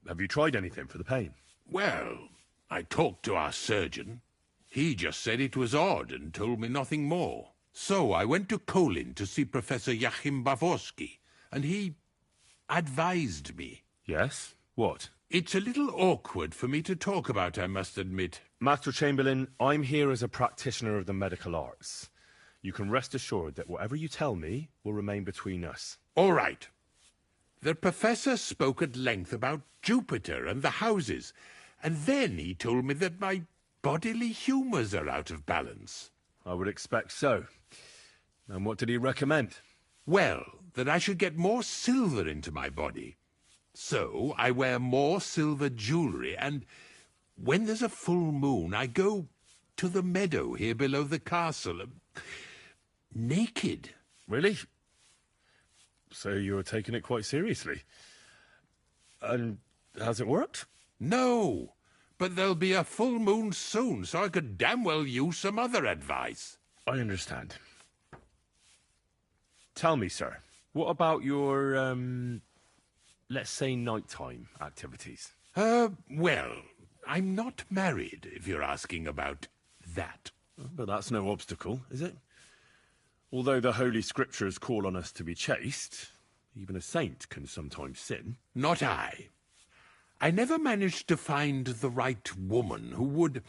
Speaker 7: Have you tried anything for the pain?
Speaker 17: Well, I talked to our surgeon. He just said it was odd and told me nothing more. So I went to Kolin to see Professor Joachim Bavorsky, and he advised me.
Speaker 7: Yes? What?
Speaker 17: It's a little awkward for me to talk about, I must admit.
Speaker 7: Master Chamberlain, I'm here as a practitioner of the medical arts. You can rest assured that whatever you tell me will remain between us.
Speaker 17: All right. The professor spoke at length about Jupiter and the houses, and then he told me that my bodily humours are out of balance.
Speaker 7: I would expect so. And what did he recommend?
Speaker 17: Well, that I should get more silver into my body. So I wear more silver jewellery, and when there's a full moon, I go to the meadow here below the castle, naked.
Speaker 7: Really? So you're taking it quite seriously. And has it worked?
Speaker 17: No, but there'll be a full moon soon, so I could damn well use some other advice.
Speaker 7: I understand. Tell me, sir, what about your, let's say nighttime activities?
Speaker 17: Well, I'm not married, if you're asking about that.
Speaker 7: But that's no obstacle, is it? Although the Holy Scriptures call on us to be chaste, even a saint can sometimes sin.
Speaker 17: Not I. I never managed to find the right woman who would,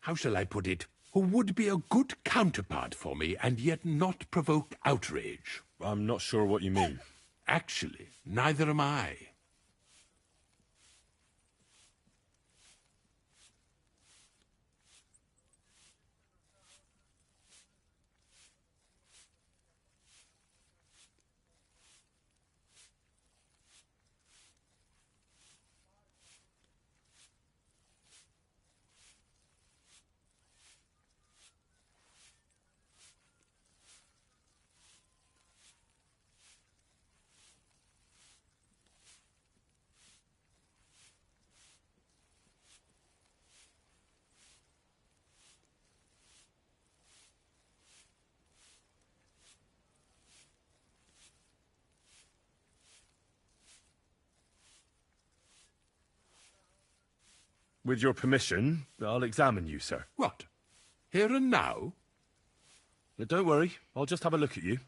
Speaker 17: how shall I put it, who would be a good counterpart for me and yet not provoke outrage.
Speaker 7: I'm not sure what you mean.
Speaker 17: Actually, neither am I.
Speaker 7: With your permission, I'll examine you, sir.
Speaker 17: What? Here and now?
Speaker 7: Don't worry, I'll just have a look at you.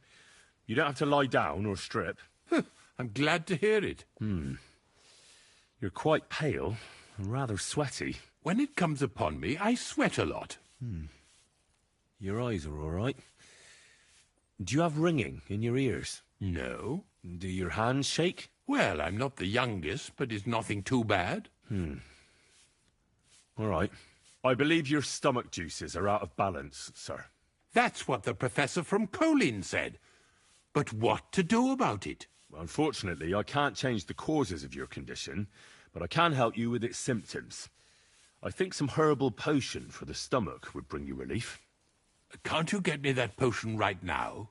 Speaker 7: You don't have to lie down or strip.
Speaker 17: I'm glad to hear it.
Speaker 7: You're quite pale and rather sweaty.
Speaker 17: When it comes upon me, I sweat a lot.
Speaker 7: Your eyes are all right. Do you have ringing in your ears?
Speaker 17: No.
Speaker 7: Do your hands shake?
Speaker 17: Well, I'm not the youngest, but it's nothing too bad.
Speaker 7: All right. I believe your stomach juices are out of balance, sir.
Speaker 17: That's what the professor from Kolin said. But what to do about it?
Speaker 7: Unfortunately, I can't change the causes of your condition, but I can help you with its symptoms. I think some herbal potion for the stomach would bring you relief.
Speaker 17: Can't you get me that potion right now?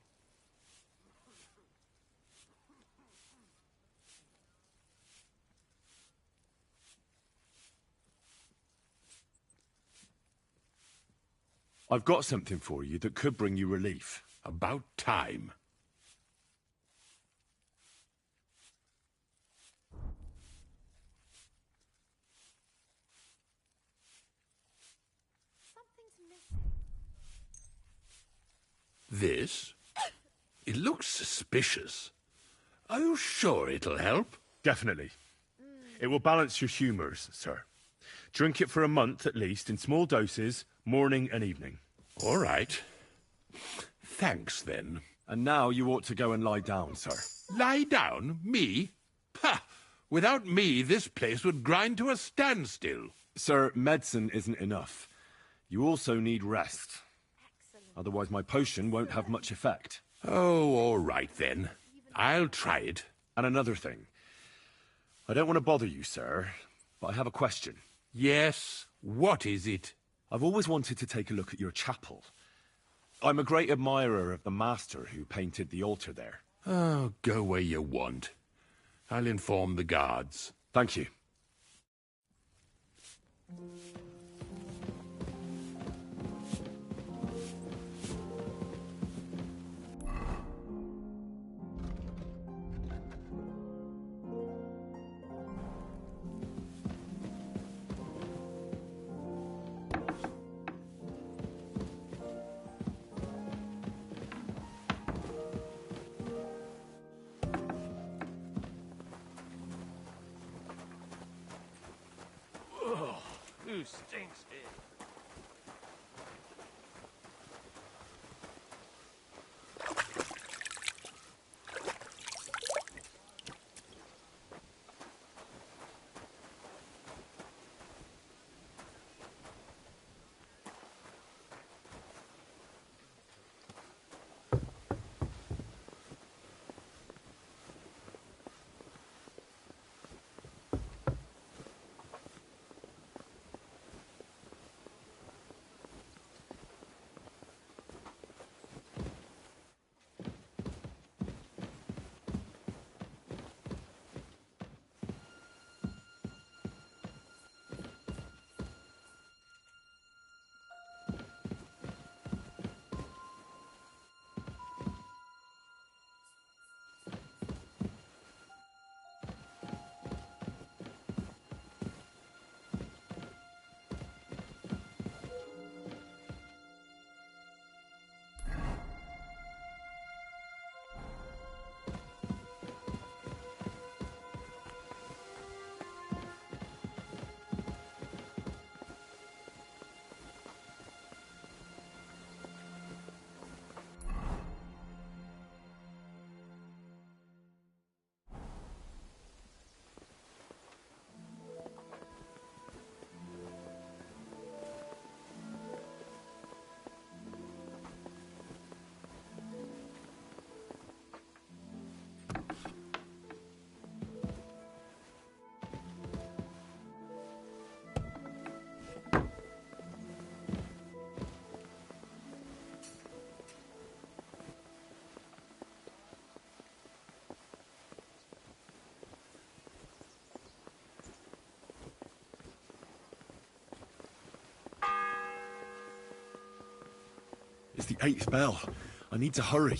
Speaker 7: I've got something for you that could bring you relief.
Speaker 17: About time. This? It looks suspicious. Are you sure it'll help?
Speaker 7: Definitely. It will balance your humours, sir. Drink it for a month at least, in small doses, morning and evening.
Speaker 17: All right. Thanks, then.
Speaker 7: And now you ought to go and lie down, sir.
Speaker 17: Lie down? Me? Pah! Without me, this place would grind to a standstill.
Speaker 7: Sir, medicine isn't enough. You also need rest. Otherwise my potion won't have much effect.
Speaker 17: Oh, all right then. I'll try it.
Speaker 7: And another thing. I don't want to bother you, sir, but I have a question.
Speaker 17: Yes? What is it?
Speaker 7: I've always wanted to take a look at your chapel. I'm a great admirer of the master who painted the altar there.
Speaker 17: Oh, go where you want. I'll inform the guards.
Speaker 7: Thank you.
Speaker 16: Who stinks here?
Speaker 7: It's the 8th bell. I need to hurry.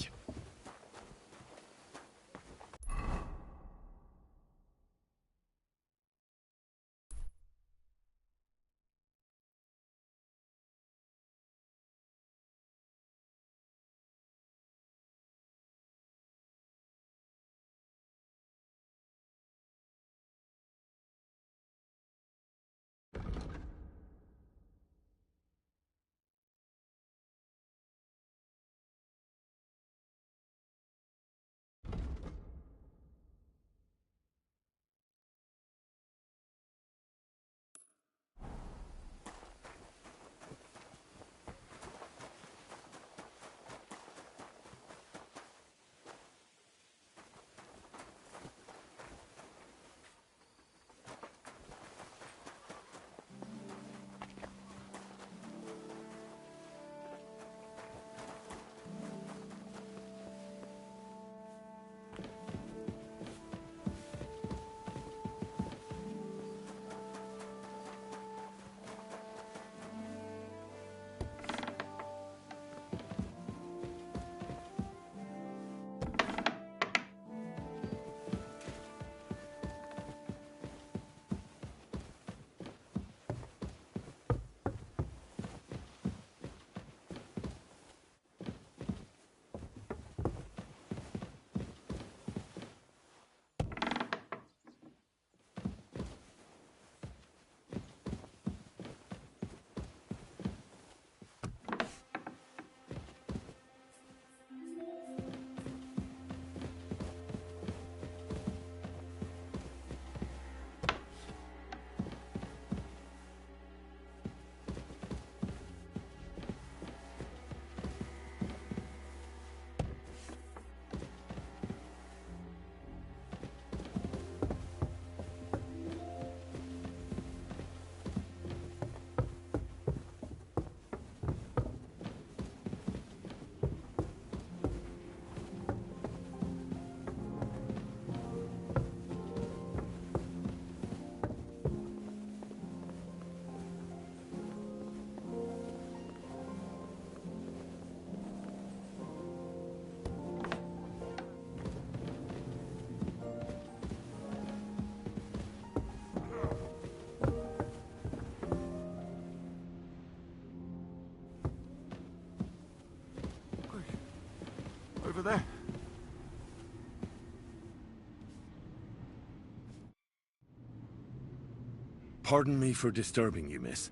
Speaker 7: Pardon me for disturbing you, miss.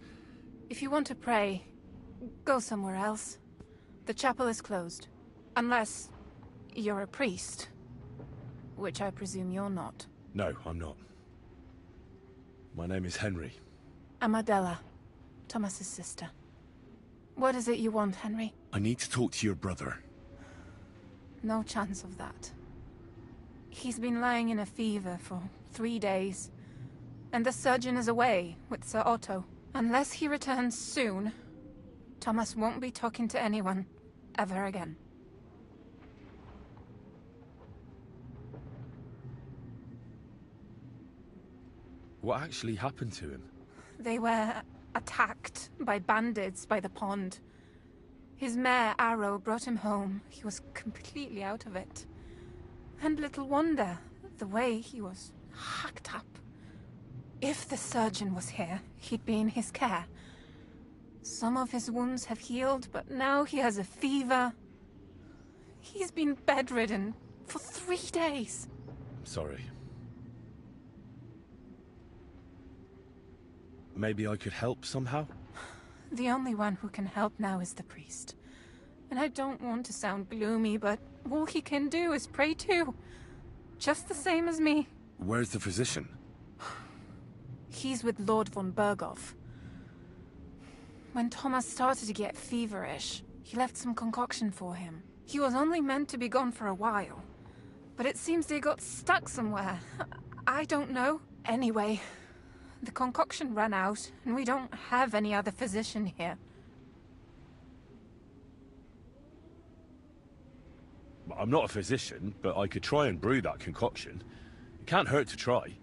Speaker 1: If you want to pray, go somewhere else. The chapel is closed. Unless you're a priest. Which I presume you're not.
Speaker 7: No, I'm not. My name is Henry.
Speaker 1: I'm Adela, Thomas's sister. What is it you want, Henry?
Speaker 7: I need to talk to your brother.
Speaker 1: No chance of that. He's been lying in a fever for 3 days. And the surgeon is away with Sir Otto. Unless he returns soon, Thomas won't be talking to anyone ever again.
Speaker 7: What actually happened to him?
Speaker 1: They were attacked by bandits by the pond. His mare, Arrow, brought him home. He was completely out of it. And little wonder, the way he was hacked up. If the surgeon was here, he'd be in his care. Some of his wounds have healed, but now he has a fever. He's been bedridden for 3 days.
Speaker 7: Sorry. Maybe I could help somehow?
Speaker 1: The only one who can help now is the priest. And I don't want to sound gloomy, but all he can do is pray too. Just the same as me.
Speaker 7: Where's the physician?
Speaker 1: He's with Lord von Berghoff. When Thomas started to get feverish, he left some concoction for him. He was only meant to be gone for a while. But it seems they got stuck somewhere. I don't know. Anyway, the concoction ran out, and we don't have any other physician here.
Speaker 7: I'm not a physician, but I could try and brew that concoction. It can't hurt to try.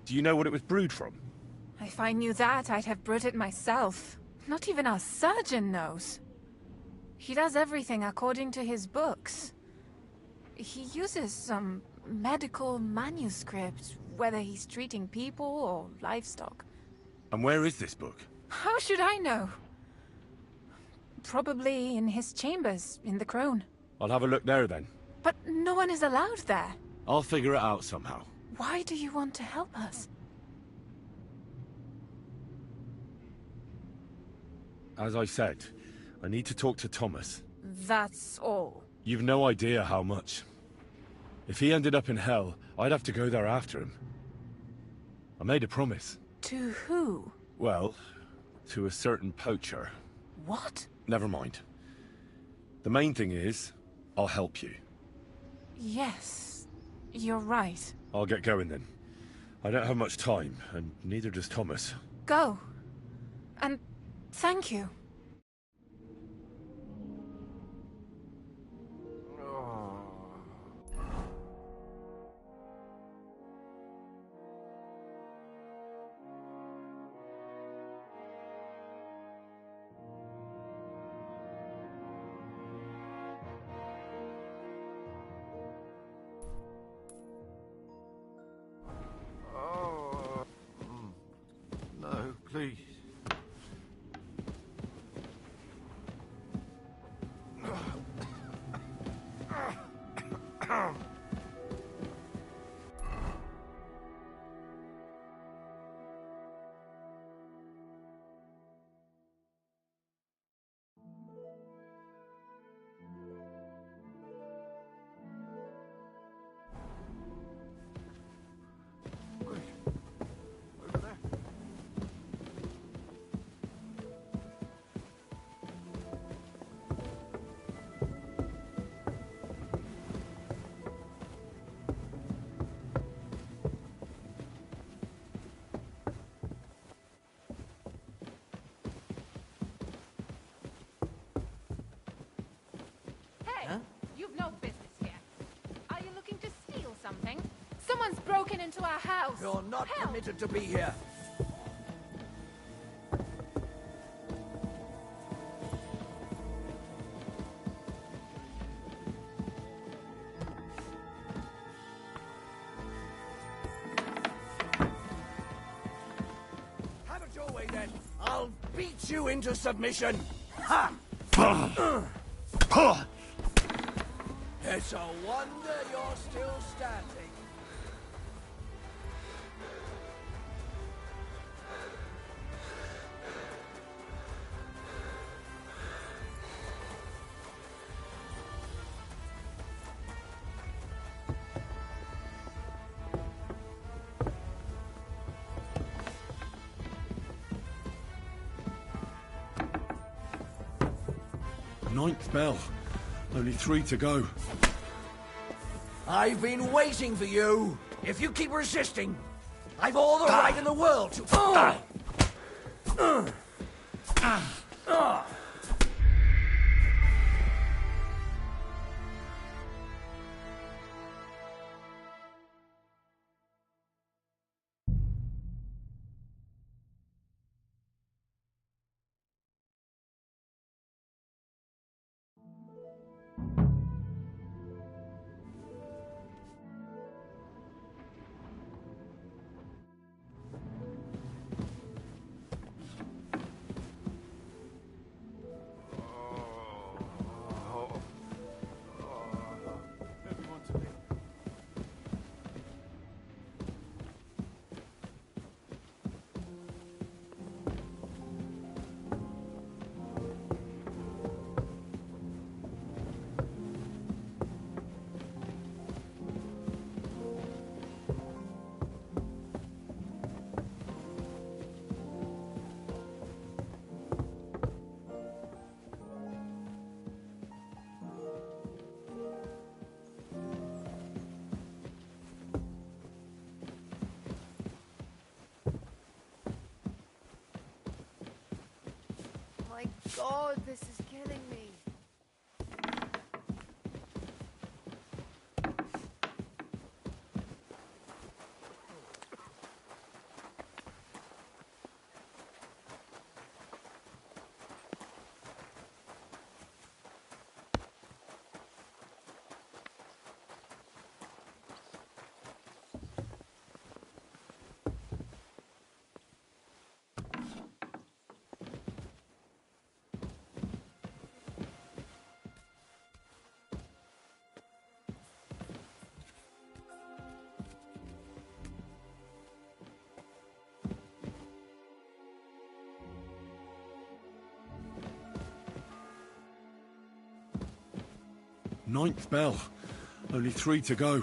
Speaker 7: Do you know what it was brewed from?
Speaker 1: If I knew that, I'd have brewed it myself. Not even our surgeon knows. He does everything according to his books. He uses some medical manuscript, whether he's treating people or livestock.
Speaker 7: And where is this book?
Speaker 1: How should I know? Probably in his chambers, in the Crone.
Speaker 7: I'll have a look there then.
Speaker 1: But no one is allowed there.
Speaker 7: I'll figure it out somehow.
Speaker 1: Why do you want to help us?
Speaker 7: As I said, I need to talk to Thomas.
Speaker 1: That's all.
Speaker 7: You've no idea how much. If he ended up in hell, I'd have to go there after him. I made a promise.
Speaker 1: To who?
Speaker 7: Well, to a certain poacher.
Speaker 1: What?
Speaker 7: Never mind. The main thing is, I'll help you.
Speaker 1: Yes, you're right.
Speaker 7: I'll get going then. I don't have much time, and neither does Thomas.
Speaker 1: Go. And thank you.
Speaker 6: No, please.
Speaker 1: You've no business here. Are you looking to steal something? Someone's broken into our house.
Speaker 11: You're not permitted to be here. Have it your way then. I'll beat you into submission. Ha! It's a wonder you're still standing.
Speaker 7: Ninth bell. Only 3 to go.
Speaker 20: I've been waiting for you. If you keep resisting, I've all the right in the world to...
Speaker 15: My God, this is killing me.
Speaker 7: Ninth bell. Only 3 to go.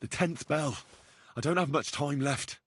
Speaker 7: The 10th bell. I don't have much time left.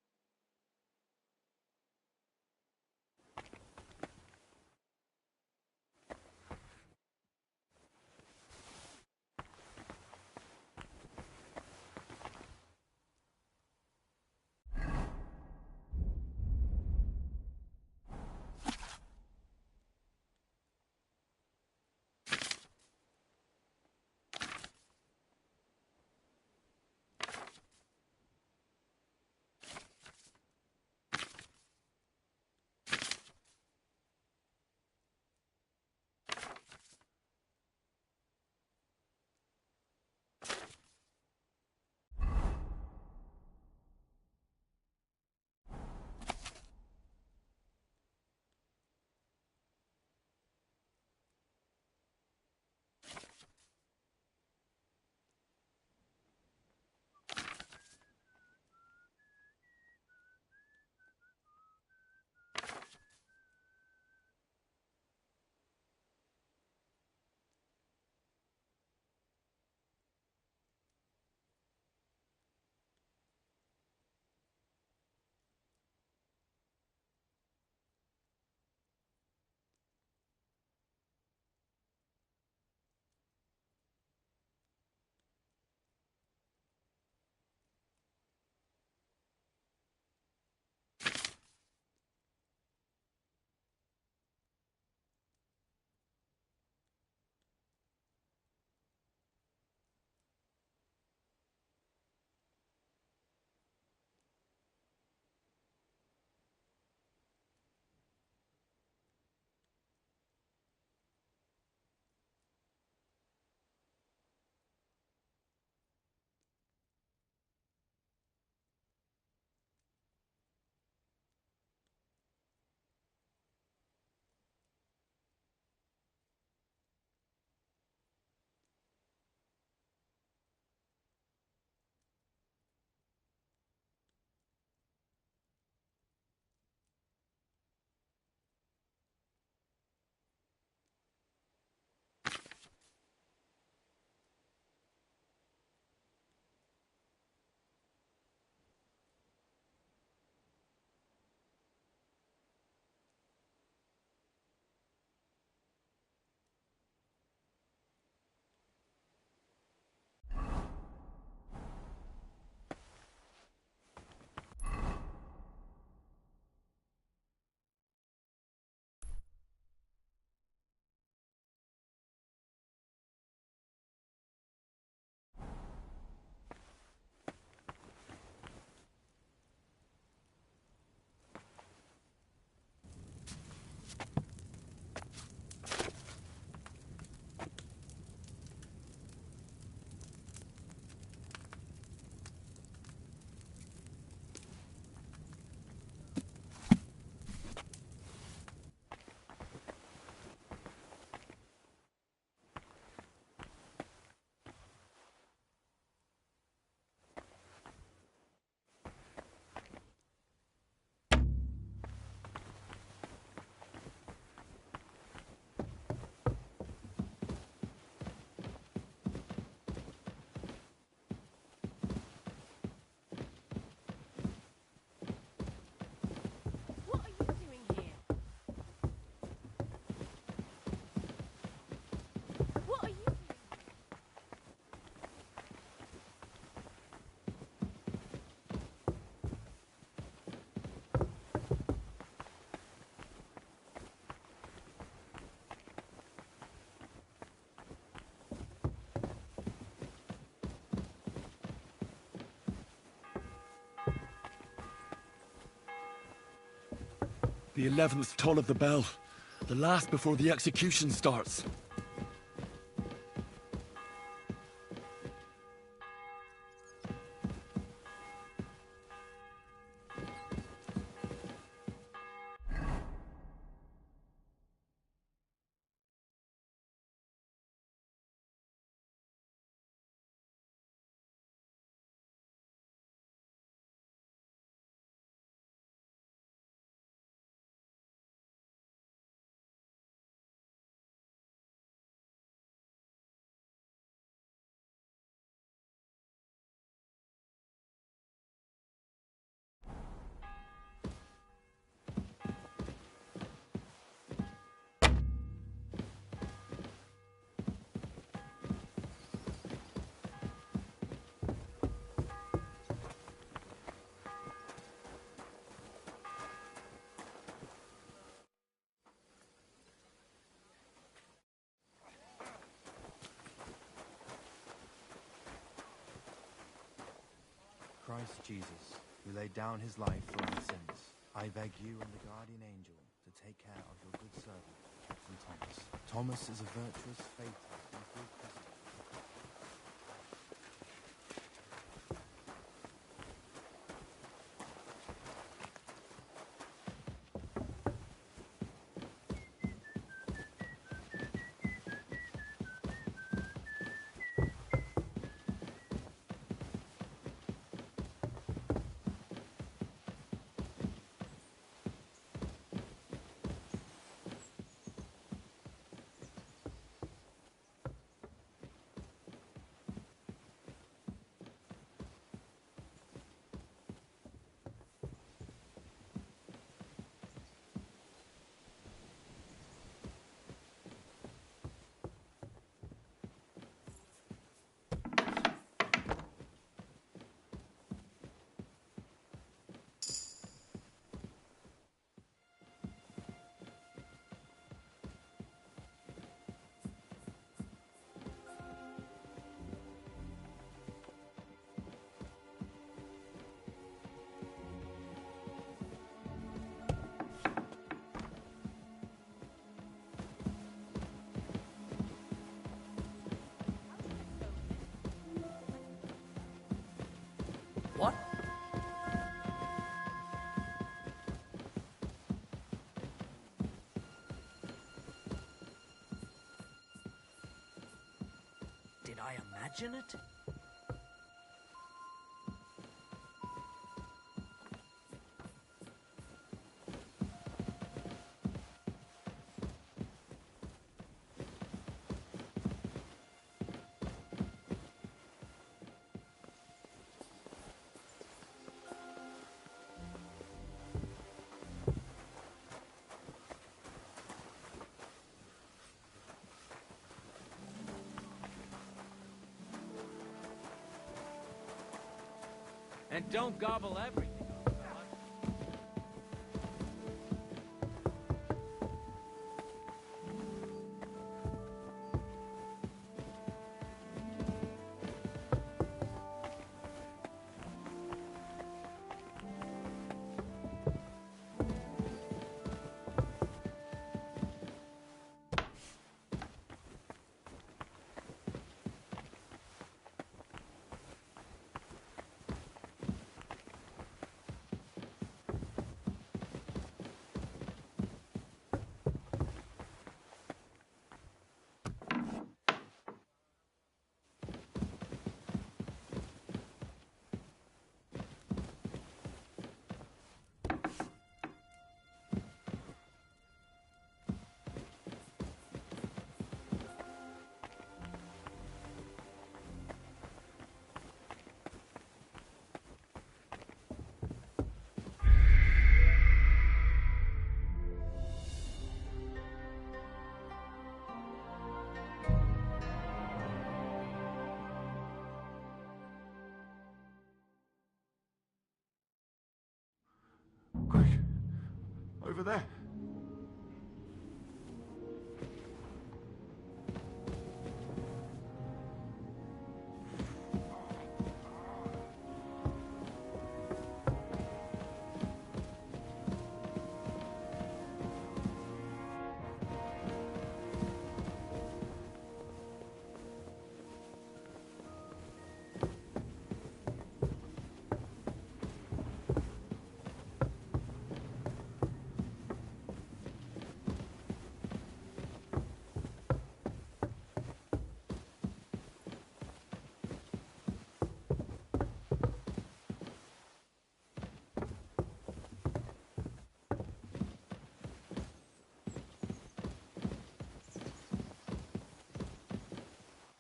Speaker 7: The 11th toll of the bell. The last before the execution starts.
Speaker 19: Christ Jesus, who laid down his life for our sins, I beg you and the guardian angel to take care of your good servant, Captain Thomas. Thomas is a virtuous, faithful, and good Christian.
Speaker 12: What? Did I imagine it? And don't gobble everything.
Speaker 22: Quick! Over there!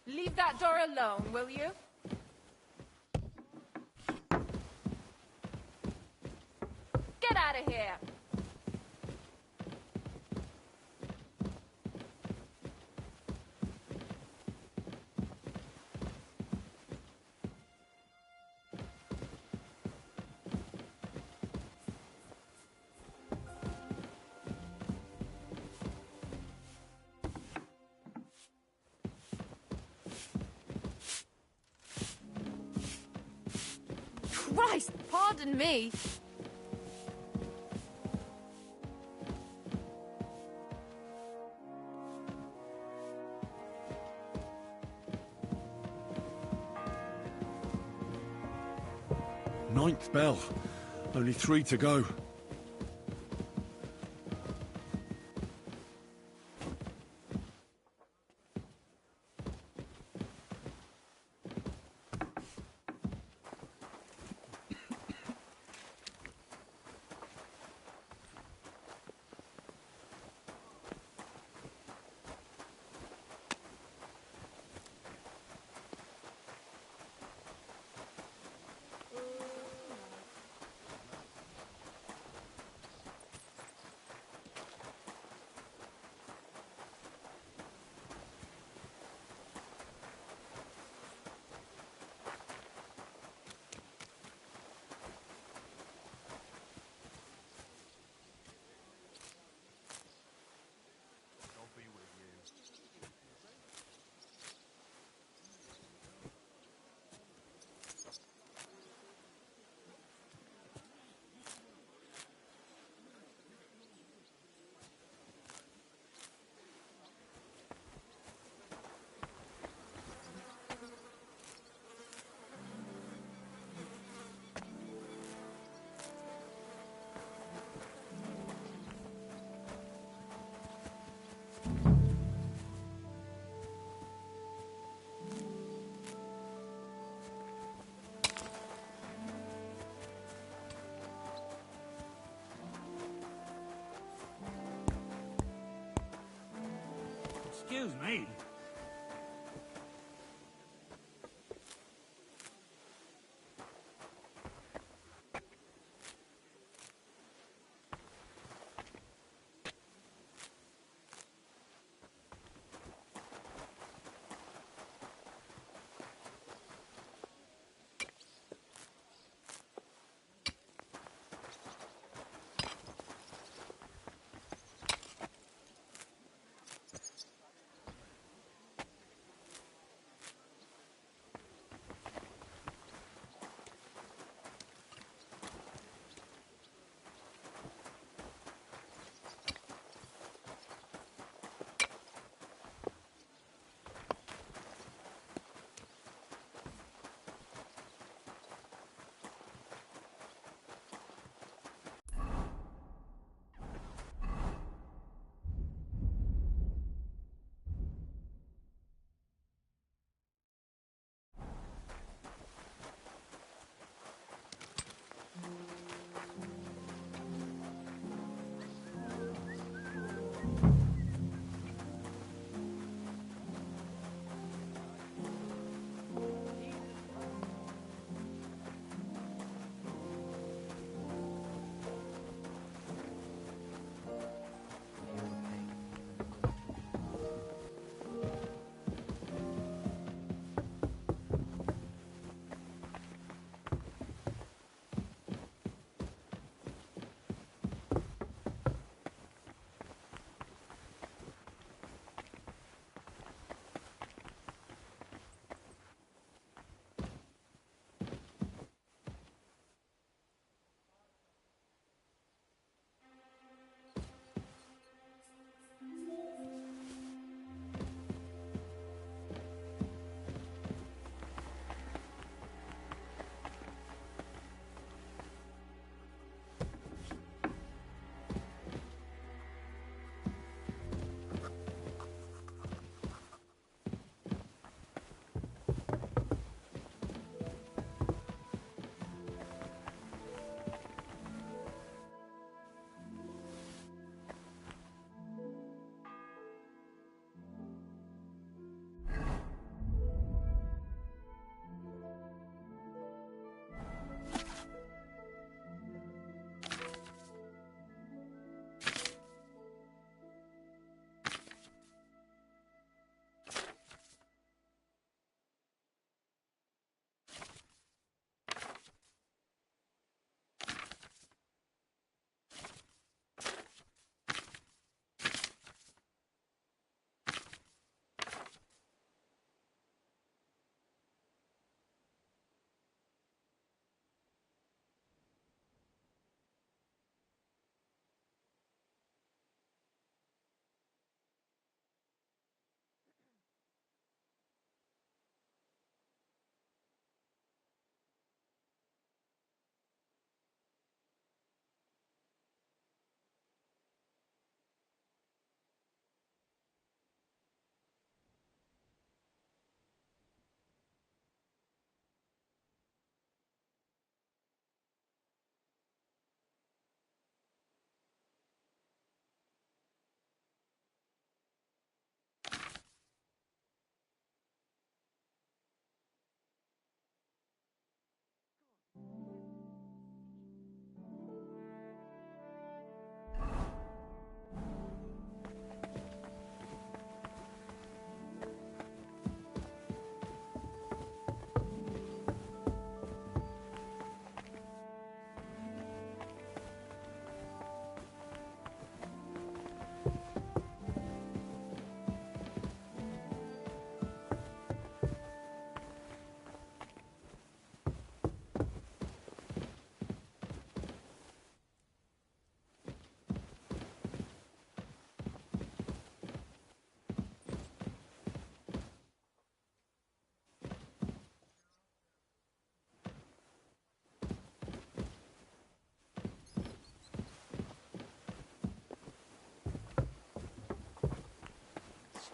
Speaker 1: Leave that door alone, will you? Get out of here!
Speaker 15: Christ, pardon me.
Speaker 7: Ninth bell. Only 3 to go.
Speaker 20: Excuse me.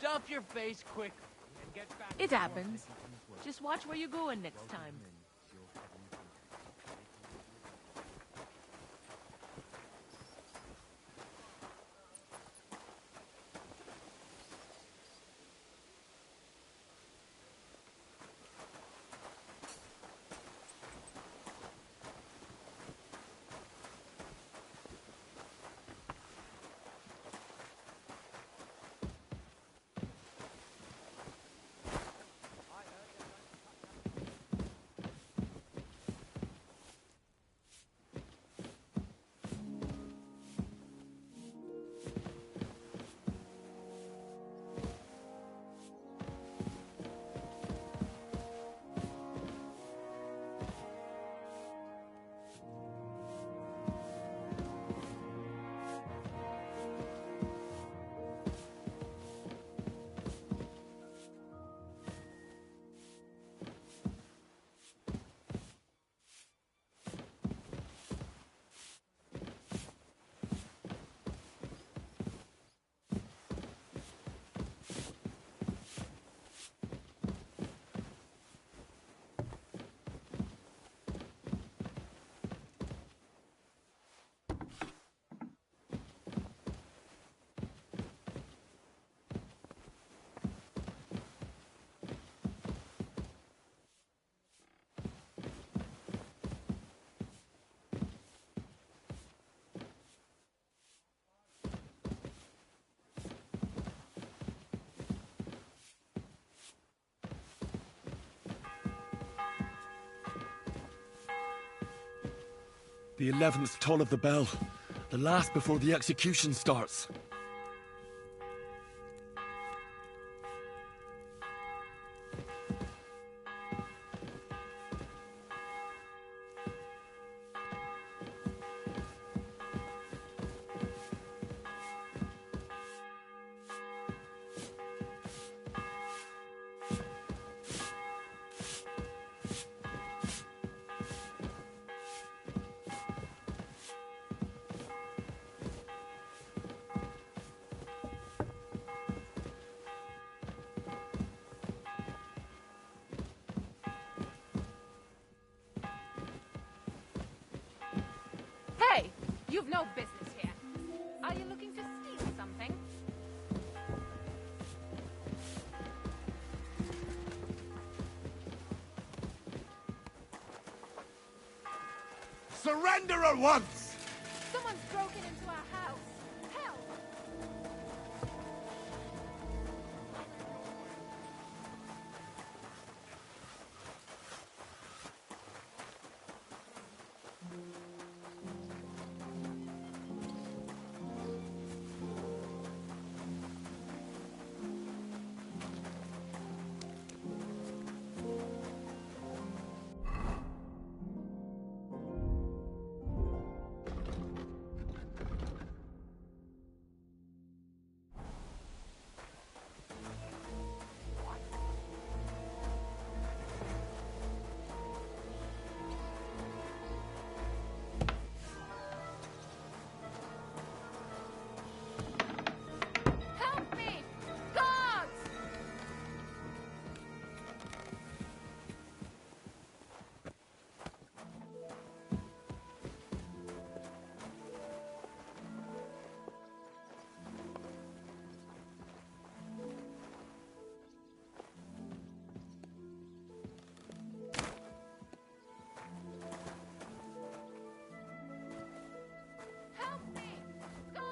Speaker 12: Stuff your face quick and get back.
Speaker 3: It happens. Just watch where you're going next time.
Speaker 7: The 11th toll of the bell. The last before the execution starts.
Speaker 1: Hey! You've no business here. Are you looking to steal something?
Speaker 17: Surrender at once!
Speaker 1: Someone's broken into our house. Help! Help me! Guards! Help me! Guards!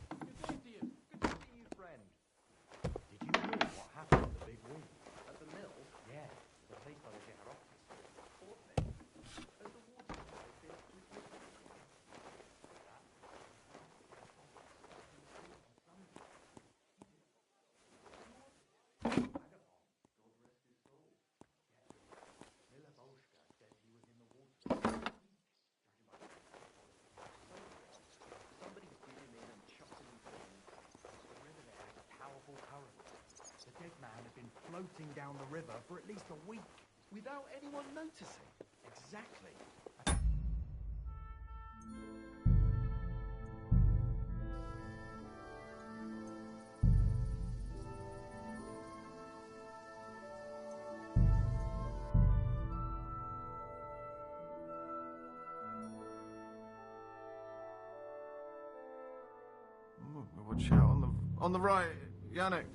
Speaker 8: Good day to you. Good to see you, friend. Did you hear what happened at the big wheel? At the mill? Yeah, the place by the Deliverace. Fort there. As the water supply failed to replace it. Somebody did him in and chucked him in prison. The river there has a powerful current. The dead man had been floating down the river for at least a week without anyone noticing. Exactly.
Speaker 11: exactly.
Speaker 22: Watch out on the right, Yannick.